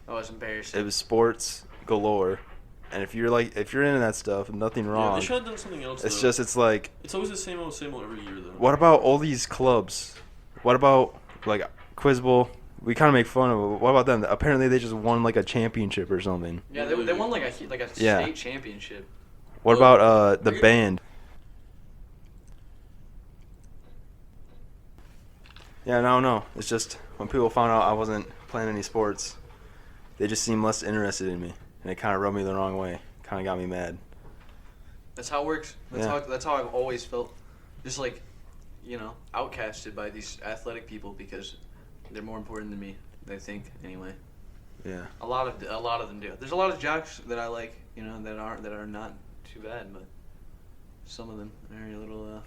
Speaker 4: was embarrassing.
Speaker 2: it was sports galore, and if you're into that stuff, nothing
Speaker 3: Yeah,
Speaker 2: wrong.
Speaker 3: they should have done something else.
Speaker 2: It's
Speaker 3: though.
Speaker 2: just it's like,
Speaker 3: It's always the same old every year, though.
Speaker 2: what about all these clubs? What about like Quiz Bowl? We kind of make fun of it. What about them? Apparently they just won like a championship or something.
Speaker 4: Yeah, they won like a
Speaker 2: Yeah.
Speaker 4: state championship.
Speaker 2: What
Speaker 3: Well,
Speaker 2: about the band? Yeah, no. It's just when people found out I wasn't playing any sports, they just seemed less interested in me, and it kind of rubbed me the wrong way. Kind of got me mad.
Speaker 4: That's how it works.
Speaker 2: Yeah.
Speaker 4: That's how I've always felt. Just like, outcasted by these athletic people because they're more important than me. They think anyway.
Speaker 2: Yeah.
Speaker 4: A lot of them do. There's a lot of jocks that I like, that are not too bad, but some of them are a little.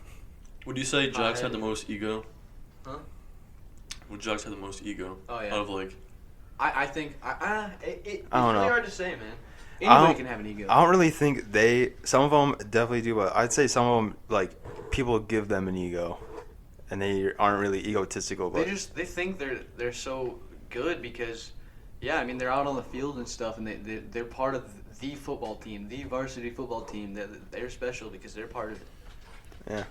Speaker 3: Would you say jocks had the
Speaker 4: hot-headed.
Speaker 3: most ego?
Speaker 4: Huh?
Speaker 3: Would jocks have the most ego?
Speaker 4: Oh, yeah.
Speaker 3: Out of like.
Speaker 4: I think it's
Speaker 2: I don't
Speaker 4: really
Speaker 2: know.
Speaker 4: hard to say, man.
Speaker 2: I
Speaker 4: Anybody
Speaker 2: don't-
Speaker 4: can have an ego.
Speaker 2: I don't really think some of them definitely do, but I'd say some of them, like, people give them an ego, and they aren't really egotistical. But
Speaker 4: They think they're so good because, yeah, I mean they're out on the field and stuff, and they're part of the football team, the varsity football team. They're special because they're part of it.
Speaker 2: yeah.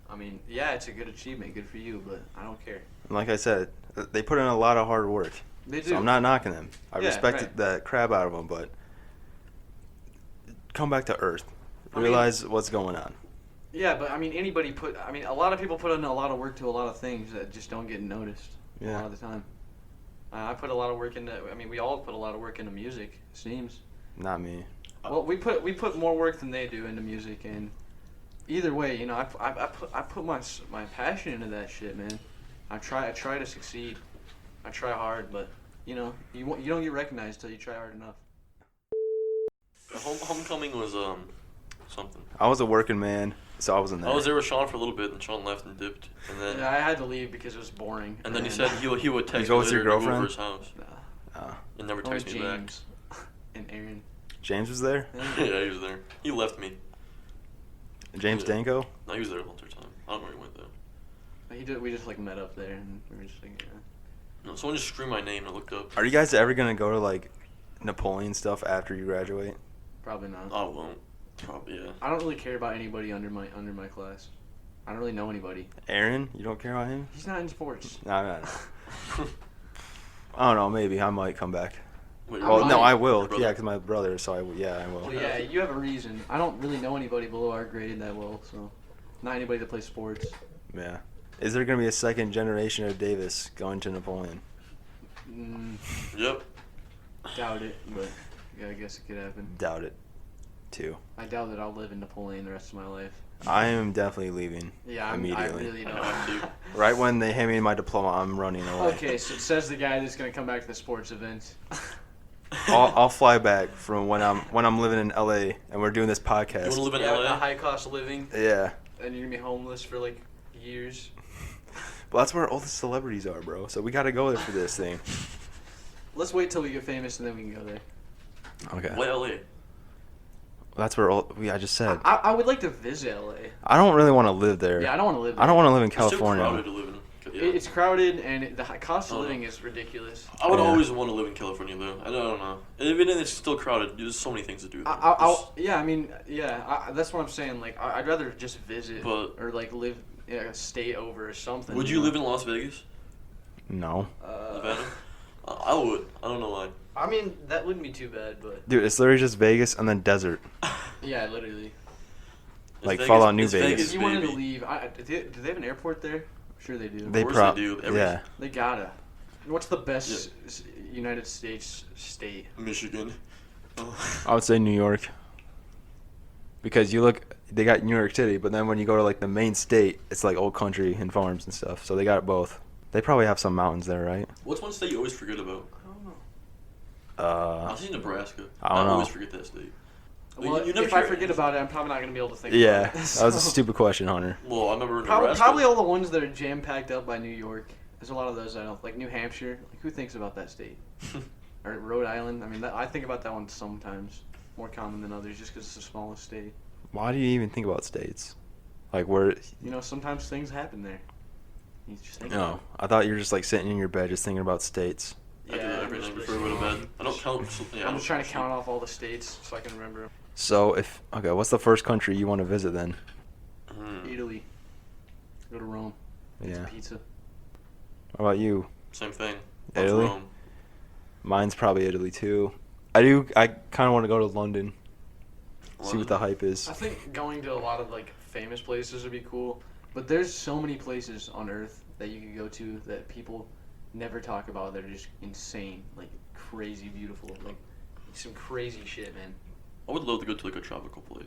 Speaker 4: I mean, yeah, it's a good achievement, good for you, but I don't care.
Speaker 2: And like I said, they put in a lot of hard work.
Speaker 4: They do.
Speaker 2: So I'm not knocking them. I
Speaker 4: Yeah,
Speaker 2: respect
Speaker 4: right.
Speaker 2: the crap out of them, but come back to earth.
Speaker 4: I mean-
Speaker 2: Realize what's going on.
Speaker 4: Yeah, but I mean, a lot of people put in a lot of work to a lot of things that just don't get noticed a
Speaker 2: Yeah.
Speaker 4: lot of the time. I put a lot of work into. I mean, we all put a lot of work into music. It seems.
Speaker 2: Not me.
Speaker 4: Well, we put more work than they do into music, and either way, I put my passion into that shit, man. I try to succeed. I try hard, but you don't get recognized till you try hard enough.
Speaker 3: The homecoming was something.
Speaker 2: I was a working man, so I wasn't there.
Speaker 3: I was there with Sean for a little bit, and Sean left and dipped, and then
Speaker 4: Yeah, I had to leave because it was boring.
Speaker 3: and then he said he would text
Speaker 2: go
Speaker 3: me
Speaker 2: with your
Speaker 3: later to go over
Speaker 2: girlfriend?
Speaker 3: his house,
Speaker 2: Oh.
Speaker 3: and never
Speaker 4: Only
Speaker 3: text me back.
Speaker 4: James and Aaron.
Speaker 2: James was there?
Speaker 3: Yeah, he was there. He left me.
Speaker 2: James
Speaker 3: Yeah.
Speaker 2: Danko?
Speaker 3: No, he was there the whole entire time. I don't know where he went though.
Speaker 4: We just like met up there and we were just like, yeah.
Speaker 3: No, someone just screamed my name and I looked up.
Speaker 2: Are you guys ever gonna go to like Napoleon stuff after you graduate?
Speaker 4: Probably not.
Speaker 3: I won't. Probably yeah.
Speaker 4: I don't really care about anybody under my class. I don't really know anybody.
Speaker 2: Aaron, you don't care about him?
Speaker 4: He's not in sports.
Speaker 2: No. I don't know. Maybe I might come back.
Speaker 3: Wait,
Speaker 2: Well, no, I will.
Speaker 3: Your brother?
Speaker 2: Yeah, because my brother. So I will.
Speaker 4: Well, yeah, you have a reason. I don't really know anybody below our grade that well, so not anybody that plays sports.
Speaker 2: Yeah. Is there gonna be a second generation of Davis going to Napoleon?
Speaker 3: Yep.
Speaker 4: Doubt it, but yeah, I guess it could happen.
Speaker 2: Doubt it. Too.
Speaker 4: I doubt that I'll live in Napoleon the rest of my life.
Speaker 2: I am definitely leaving.
Speaker 4: Yeah, I
Speaker 2: immediately.
Speaker 4: really don't.
Speaker 2: Right when they hand me my diploma, I'm running away.
Speaker 4: Okay, so it says the guy that's gonna come back to the sports events.
Speaker 2: I'll fly back from when I'm living in LA and we're doing this podcast.
Speaker 3: You want to live in
Speaker 1: Yeah, the
Speaker 3: LA?
Speaker 1: high cost of living,
Speaker 2: Yeah.
Speaker 1: and you're gonna be homeless for like years.
Speaker 2: Well, that's where all the celebrities are, bro. So we got to go there for this thing.
Speaker 4: Let's wait till we get famous and then we can go there.
Speaker 2: Okay.
Speaker 3: Why LA?
Speaker 2: That's where I just said.
Speaker 4: I would like to visit LA.
Speaker 2: I don't really want to live there.
Speaker 4: Yeah, I don't want to live there.
Speaker 2: I don't want to live in
Speaker 3: It's too
Speaker 2: California.
Speaker 3: crowded to live in. Yeah.
Speaker 4: It's crowded and the cost of
Speaker 3: Oh.
Speaker 4: living is ridiculous.
Speaker 3: I would
Speaker 2: Yeah.
Speaker 3: always want to live in California though. I don't know. Even if it's still crowded, there's so many things to do there.
Speaker 4: That's what I'm saying. Like, I'd rather just visit
Speaker 3: But-
Speaker 4: or like live in a state over or something.
Speaker 3: Would you live in Las Vegas?
Speaker 2: No.
Speaker 3: Nevada? I would. I don't know why.
Speaker 1: I mean, that wouldn't be too bad, but
Speaker 2: Dude, it's literally just Vegas and then desert.
Speaker 4: Yeah, literally.
Speaker 3: It's
Speaker 2: Like
Speaker 3: Vegas-
Speaker 2: Fallout New
Speaker 3: it's
Speaker 2: Vegas.
Speaker 4: If you wanted to
Speaker 3: baby.
Speaker 4: leave, do they have an airport there? I'm sure they do.
Speaker 2: They
Speaker 3: course
Speaker 2: prob-
Speaker 3: they do. Every-
Speaker 2: Yeah.
Speaker 4: They gotta. What's the best United States state?
Speaker 3: Michigan. Oh.
Speaker 2: I would say New York. Because they got New York City, but then when you go to like the main state, it's like old country and farms and stuff. So they got both. They probably have some mountains there, right?
Speaker 3: What's one state you always forget about?
Speaker 4: I don't know.
Speaker 3: I'll say Nebraska.
Speaker 2: I don't know.
Speaker 3: always forget that state.
Speaker 4: Well,
Speaker 3: You never
Speaker 4: if I
Speaker 3: hear-
Speaker 4: forget about it, I'm probably not gonna be able to think.
Speaker 2: Yeah.
Speaker 4: about it.
Speaker 2: That was a
Speaker 4: So-
Speaker 2: stupid question, Hunter.
Speaker 3: Well, I remember Nebraska.
Speaker 4: Probably all the ones that are jam packed up by New York. There's a lot of those I don't like. New Hampshire. Like, who thinks about that state? Or Rhode Island. I mean, I think about that one sometimes. More common than others, just because it's the smallest state.
Speaker 2: Why do you even think about states? Like where?
Speaker 4: You know, sometimes things happen there. You just think.
Speaker 2: No, I thought you were just like sitting in your bed just thinking about states.
Speaker 3: I do that
Speaker 4: I'm
Speaker 3: every
Speaker 4: just
Speaker 3: night before I go to bed. I don't count. Yeah,
Speaker 4: I'm just trying to count off all the states so I can remember.
Speaker 2: So what's the first country you want to visit then?
Speaker 3: Italy.
Speaker 4: Italy. Go to Rome. Get some
Speaker 2: Yeah.
Speaker 4: pizza.
Speaker 2: What about you?
Speaker 3: Same thing. Love
Speaker 2: Italy?
Speaker 3: Rome.
Speaker 2: Mine's probably Italy too. I kind of want to go to London. See what the hype is.
Speaker 4: I think going to a lot of like famous places would be cool, but there's so many places on Earth that you could go to that people never talk about that are just insane, like crazy beautiful, like some crazy shit, man.
Speaker 3: I would love to go to like a tropical place.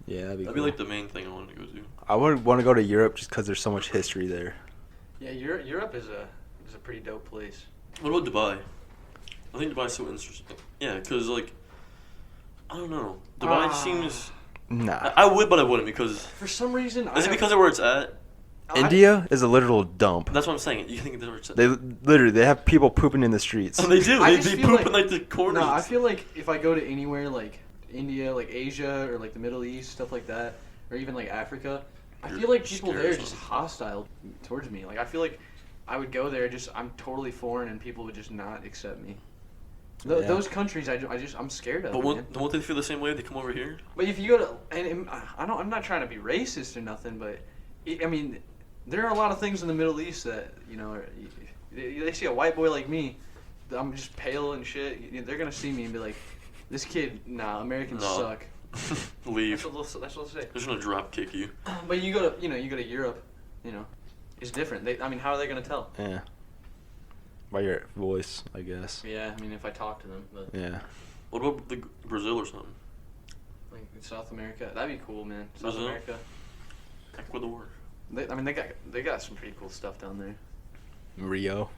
Speaker 2: Yeah, that'd be
Speaker 3: That'd
Speaker 2: cool.
Speaker 3: be like the main thing I wanted to go to.
Speaker 2: I would want to go to Europe just because there's so much history there.
Speaker 4: Yeah, Europe is a pretty dope place.
Speaker 3: What about Dubai? I think Dubai's so interesting. Yeah, because like, I don't know. Dubai seems.
Speaker 2: Nah.
Speaker 3: I would, but I wouldn't because.
Speaker 4: For some reason,
Speaker 3: Is it because of where it's at?
Speaker 2: India is a literal dump.
Speaker 3: That's what I'm saying. You think that's where it's at?
Speaker 2: They have people pooping in the streets.
Speaker 3: Oh, they do.
Speaker 4: I
Speaker 3: They,
Speaker 4: just
Speaker 3: they
Speaker 4: feel
Speaker 3: poop
Speaker 4: like-
Speaker 3: in like the corners.
Speaker 4: No, I feel like if I go to anywhere like India, like Asia, or like the Middle East, stuff like that, or even like Africa, I
Speaker 3: You're
Speaker 4: feel like people
Speaker 3: scared
Speaker 4: there
Speaker 3: or
Speaker 4: are just
Speaker 3: something.
Speaker 4: hostile towards me. Like I feel like I would go there, I'm totally foreign, and people would just not accept me.
Speaker 2: Yeah.
Speaker 4: Those countries, I'm scared of.
Speaker 3: But
Speaker 4: man.
Speaker 3: won't they feel the same way if they come over here?
Speaker 4: But if you go to, and I'm not trying to be racist or nothing, but I mean, there are a lot of things in the Middle East that they see a white boy like me, I'm just pale and shit. They're gonna see me and be like, this kid, nah, Americans
Speaker 3: No.
Speaker 4: suck.
Speaker 3: Leave.
Speaker 4: That's what they'll say.
Speaker 3: They're just gonna drop kick you.
Speaker 4: But you go to Europe, it's different. How are they gonna tell?
Speaker 2: Yeah. By your voice, I guess.
Speaker 4: Yeah, I mean, if I talk to them, but
Speaker 2: Yeah.
Speaker 3: What about Brazil or something?
Speaker 4: like South America, that'd be cool, man. South
Speaker 3: Brazil?
Speaker 4: America,
Speaker 3: Ecuador.
Speaker 4: they got some pretty cool stuff down there.
Speaker 2: Rio.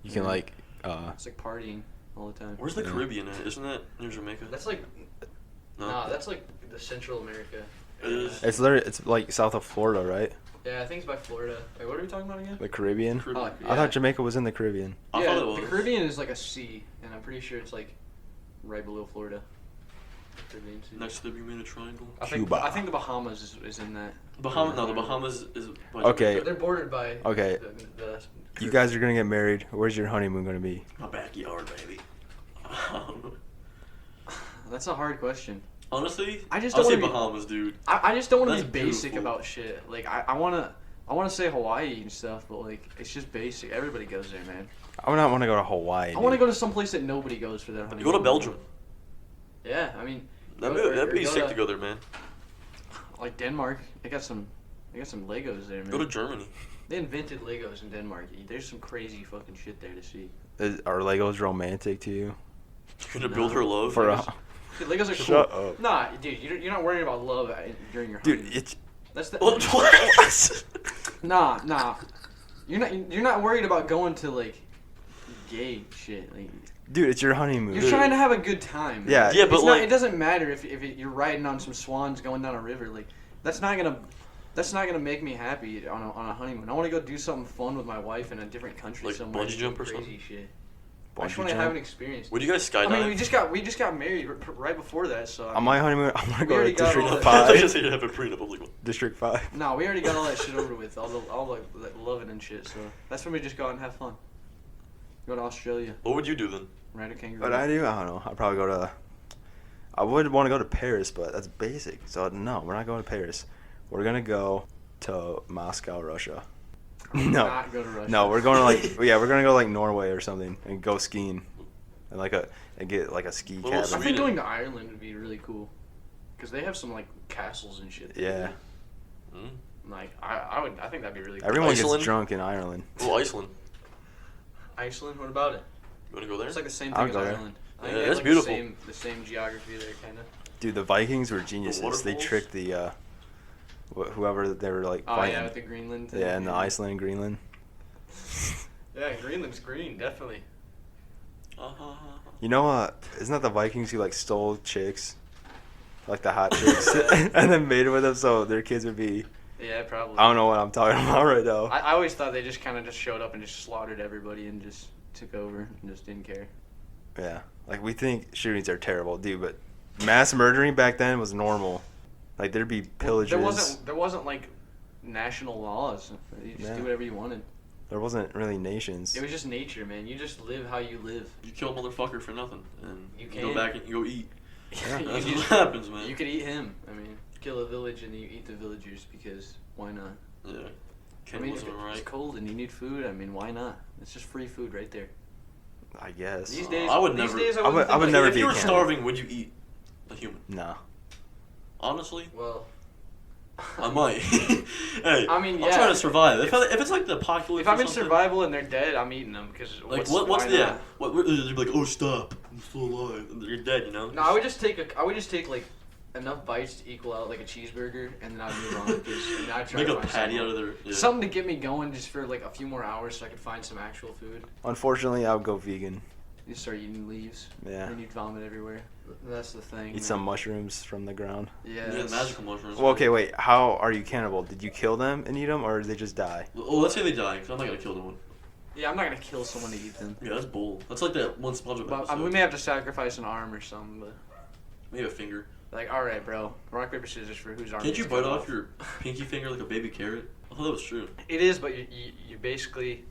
Speaker 2: You can
Speaker 4: Yeah.
Speaker 2: like.
Speaker 4: It's like partying all the time.
Speaker 3: Where's the
Speaker 2: Yeah.
Speaker 3: Caribbean at? Isn't that near Jamaica?
Speaker 4: That's like
Speaker 3: No.
Speaker 4: Nah, that's like the Central America.
Speaker 3: It is.
Speaker 2: It's like south of Florida, right?
Speaker 4: Yeah, I think it's by Florida. Wait, what are we talking about again?
Speaker 2: The Caribbean.
Speaker 3: Caribbean.
Speaker 4: Oh,
Speaker 2: I thought Jamaica was in the Caribbean.
Speaker 3: I
Speaker 4: yeah,
Speaker 3: thought it was.
Speaker 4: the Caribbean is like a sea, and I'm pretty sure it's like right below Florida. Caribbean. into.
Speaker 3: Next to the Bermuda Triangle.
Speaker 2: Cuba.
Speaker 4: I think the Bahamas is in that.
Speaker 3: The Bahamas is.
Speaker 2: Okay.
Speaker 4: They're bordered by.
Speaker 2: Okay. You guys are gonna get married. Where's your honeymoon gonna be?
Speaker 3: My backyard, baby.
Speaker 4: That's a hard question.
Speaker 3: Honestly,
Speaker 4: I just
Speaker 3: I'll
Speaker 4: don't
Speaker 3: say
Speaker 4: wanna be-
Speaker 3: Bahamas, dude.
Speaker 4: I just don't want to
Speaker 3: That's
Speaker 4: be basic
Speaker 3: beautiful.
Speaker 4: about shit. Like I wanna say Hawaii and stuff, but like it's just basic. Everybody goes there, man.
Speaker 2: I would not want to go to Hawaii.
Speaker 4: I want to go to some place that nobody goes for their honeymoon.
Speaker 3: You go to Belgium.
Speaker 4: Yeah, I mean.
Speaker 3: That'd be
Speaker 4: go
Speaker 3: sick
Speaker 4: to,
Speaker 3: to go there, man.
Speaker 4: Like Denmark, they got some Legos there, man.
Speaker 3: Go to Germany.
Speaker 4: They invented Legos in Denmark. There's some crazy fucking shit there to see.
Speaker 2: Are Legos romantic to you?
Speaker 3: You're gonna build her love.
Speaker 2: For a,
Speaker 4: Dude, Legos are
Speaker 2: Shut
Speaker 4: cool.
Speaker 2: up.
Speaker 4: Nah, dude, you're not worrying about love during your honeymoon.
Speaker 2: dude, it's
Speaker 4: That's the.
Speaker 3: What?
Speaker 4: Nah. You're not worried about going to like gay shit. Like,
Speaker 2: dude, it's your honeymoon.
Speaker 4: you're trying to have a good time. Man.
Speaker 2: Yeah.
Speaker 3: Yeah, but
Speaker 4: It's
Speaker 3: like,
Speaker 4: it doesn't matter if you're riding on some swans going down a river. Like that's not gonna make me happy on a honeymoon. I want to go do something fun with my wife in a different country
Speaker 3: Like
Speaker 4: somewhere.
Speaker 3: bungee
Speaker 4: do
Speaker 3: jump or
Speaker 4: crazy
Speaker 3: something?
Speaker 4: shit. I
Speaker 2: Bungee
Speaker 4: just want to
Speaker 2: jump?
Speaker 4: have an experience.
Speaker 3: would you guys skydive?
Speaker 4: I mean, we just got married right before that, so.
Speaker 2: On my honeymoon, I want to
Speaker 4: We
Speaker 2: go
Speaker 4: already
Speaker 2: to
Speaker 4: got
Speaker 2: District
Speaker 4: all that.
Speaker 3: I was
Speaker 2: 5.
Speaker 3: just saying you have a prenup. I was like,
Speaker 2: District 5.
Speaker 4: No, we already got all that shit over with, all the loving and shit. So that's when we just go out and have fun. Go to Australia,
Speaker 3: what would you do then?
Speaker 4: ride a kangaroo.
Speaker 2: What I do? I don't know. I'd probably go to. I would want to go to Paris, but that's basic. So no, we're not going to Paris. We're gonna go to Moscow, Russia. No,
Speaker 4: Not go to Russia.
Speaker 2: no, we're going to like we're gonna go like Norway or something and go skiing, and get like a ski
Speaker 3: Well,
Speaker 4: I
Speaker 2: cabin.
Speaker 4: think
Speaker 3: Sweden.
Speaker 4: going to Ireland would be really cool, cause they have some like castles and shit.
Speaker 2: Yeah,
Speaker 3: Mm.
Speaker 4: Like I think that'd be really cool.
Speaker 2: everyone
Speaker 3: Iceland?
Speaker 2: gets drunk in Ireland.
Speaker 3: Oh, Iceland.
Speaker 4: Iceland, what about it?
Speaker 3: You wanna go there?
Speaker 4: It's like the same
Speaker 2: I'll
Speaker 4: thing as
Speaker 2: go there.
Speaker 4: Ireland. I
Speaker 3: Yeah,
Speaker 4: think they
Speaker 3: that's
Speaker 4: have, like,
Speaker 3: beautiful.
Speaker 4: The same geography there, kind of.
Speaker 2: Dude, the Vikings were geniuses. They
Speaker 3: waterfalls?
Speaker 2: tricked the whoever they were like
Speaker 4: Oh
Speaker 2: fighting.
Speaker 4: yeah, with the Greenland thing.
Speaker 2: Yeah, and the Iceland and Greenland.
Speaker 4: Yeah, Greenland's green, definitely.
Speaker 2: You know, isn't that the Vikings who like stole chicks, like the hot chicks, and then made it with them so their kids would be?
Speaker 4: Yeah, probably.
Speaker 2: I don't know what I'm talking about right now.
Speaker 4: I always thought they just kind of just showed up and just slaughtered everybody and just took over and just didn't care.
Speaker 2: Yeah, like we think shootings are terrible, dude, but mass murdering back then was normal. Like there'd be pillages.
Speaker 4: There wasn't like national laws. You just
Speaker 2: Yeah.
Speaker 4: do whatever you wanted.
Speaker 2: There wasn't really nations.
Speaker 4: It was just nature, man. You just live how you live.
Speaker 3: You kill a motherfucker for nothing, and
Speaker 4: You
Speaker 3: you go
Speaker 4: can.
Speaker 3: back and you go eat.
Speaker 2: Yeah.
Speaker 4: You
Speaker 3: That's
Speaker 4: just-
Speaker 3: what happens, man.
Speaker 4: You could eat him. I mean, kill a village and you eat the villagers because why not?
Speaker 3: Yeah.
Speaker 4: I mean,
Speaker 3: Cannibalism,
Speaker 4: if
Speaker 3: right?
Speaker 4: it's cold and you need food, I mean, why not? It's just free food right there.
Speaker 2: I guess.
Speaker 4: These days,
Speaker 3: I would
Speaker 4: these
Speaker 3: never-
Speaker 4: days I
Speaker 2: I would-
Speaker 4: wouldn't
Speaker 2: I
Speaker 4: think
Speaker 2: would
Speaker 4: like
Speaker 2: never
Speaker 4: that.
Speaker 3: If
Speaker 2: be
Speaker 3: you
Speaker 2: a
Speaker 3: were
Speaker 2: cannibal.
Speaker 3: starving, would you eat a human?
Speaker 2: No.
Speaker 3: Honestly,
Speaker 4: Well,
Speaker 3: I might. Hey,
Speaker 4: I mean,
Speaker 3: I'm
Speaker 4: yeah.
Speaker 3: trying to survive. If it's like the apocalypse,
Speaker 4: if I'm
Speaker 3: or
Speaker 4: in
Speaker 3: something,
Speaker 4: survival and they're dead, I'm eating them because
Speaker 3: like what's
Speaker 4: why
Speaker 3: the
Speaker 4: not?
Speaker 3: you'd be like, oh stop, I'm still alive. You're dead, you know.
Speaker 4: No, I would just take like enough bites to equal out like a cheeseburger, and then I'd move on. And I'd try
Speaker 3: Make
Speaker 4: to
Speaker 3: a
Speaker 4: find
Speaker 3: patty
Speaker 4: something.
Speaker 3: out of there. Yeah.
Speaker 4: Something to get me going just for like a few more hours so I could find some actual food.
Speaker 2: Unfortunately, I would go vegan.
Speaker 4: You start eating leaves.
Speaker 2: Yeah.
Speaker 4: And you'd vomit everywhere. That's the thing.
Speaker 2: Eat
Speaker 4: man.
Speaker 2: some mushrooms from the ground.
Speaker 4: Yeah.
Speaker 3: Yeah,
Speaker 4: that's-
Speaker 3: magical mushrooms.
Speaker 2: Well, okay, wait. How are you cannibal? Did you kill them and eat them, or did they just die?
Speaker 3: Oh, let's say they die, because I'm not gonna kill them.
Speaker 4: Yeah, I'm not gonna kill someone to eat them.
Speaker 3: Yeah, that's bull. That's like that one SpongeBob
Speaker 4: But
Speaker 3: episode.
Speaker 4: we may have to sacrifice an arm or something. But
Speaker 3: Maybe a finger.
Speaker 4: like, all right, bro, rock paper scissors for whose arm.
Speaker 3: Can't you
Speaker 4: gets
Speaker 3: bite
Speaker 4: cut
Speaker 3: off your pinky finger like a baby carrot? I thought that was true.
Speaker 4: It is, but you basically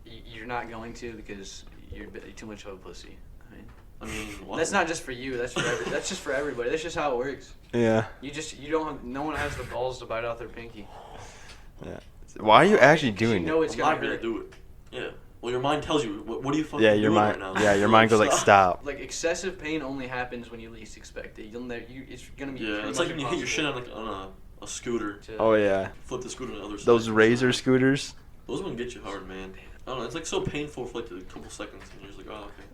Speaker 4: you're not going to because you're too much of a pussy.
Speaker 3: I mean, why?
Speaker 4: That's not just for you. That's for that's just for everybody. That's just how it works.
Speaker 2: Yeah.
Speaker 4: You don't have, no one has the balls to bite off their pinky.
Speaker 2: Yeah. Why are you actually
Speaker 4: 'Cause
Speaker 2: doing
Speaker 4: you know
Speaker 2: it?
Speaker 4: it's
Speaker 3: I'm
Speaker 4: gonna
Speaker 3: not gonna
Speaker 4: hurt.
Speaker 3: do it. Yeah. Well, your mind tells you. What are you fucking
Speaker 2: Yeah, your
Speaker 3: doing
Speaker 2: mind.
Speaker 3: right now?
Speaker 2: Yeah, your mind goes like stop.
Speaker 4: Like excessive pain only happens when you least expect it. You'll never. It's gonna be.
Speaker 3: Yeah,
Speaker 4: pretty
Speaker 3: it's
Speaker 4: much
Speaker 3: like when you hit your shit
Speaker 4: impossible
Speaker 3: on a scooter.
Speaker 4: to-
Speaker 2: Oh yeah.
Speaker 3: Flip the scooter on the other side.
Speaker 2: Those razor scooters.
Speaker 3: Those ones get you hard, man. I don't know. It's like so painful for like a couple seconds, and you're just like, oh, okay.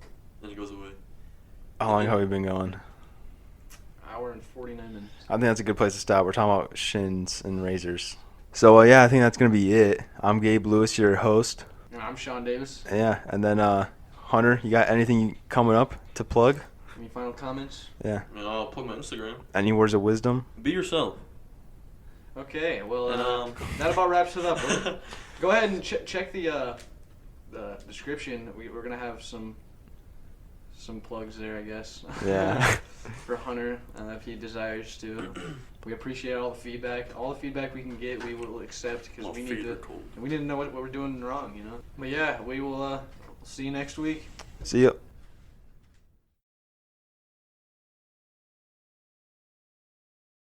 Speaker 3: Then it goes away.
Speaker 2: How long have we been going?
Speaker 4: Hour and 49 minutes.
Speaker 2: I think that's a good place to stop. We're talking about shins and razors. So yeah, I think that's gonna be it. I'm Gabe Lewis, your host.
Speaker 4: And I'm Sean Davis.
Speaker 2: Yeah, and then Hunter, you got anything coming up to plug?
Speaker 4: Any final comments?
Speaker 2: Yeah.
Speaker 3: And I'll plug my Instagram.
Speaker 2: Any words of wisdom?
Speaker 3: Be yourself.
Speaker 4: Okay, well,
Speaker 3: And,
Speaker 4: that about wraps it up. Go ahead and check the description. We're gonna have some some plugs there, I guess.
Speaker 2: Yeah.
Speaker 4: For Hunter, if he desires to. We appreciate all the feedback. All the feedback we can get, we will accept because we need to know what we're doing wrong, you know. But yeah, we will see you next week.
Speaker 2: See ya.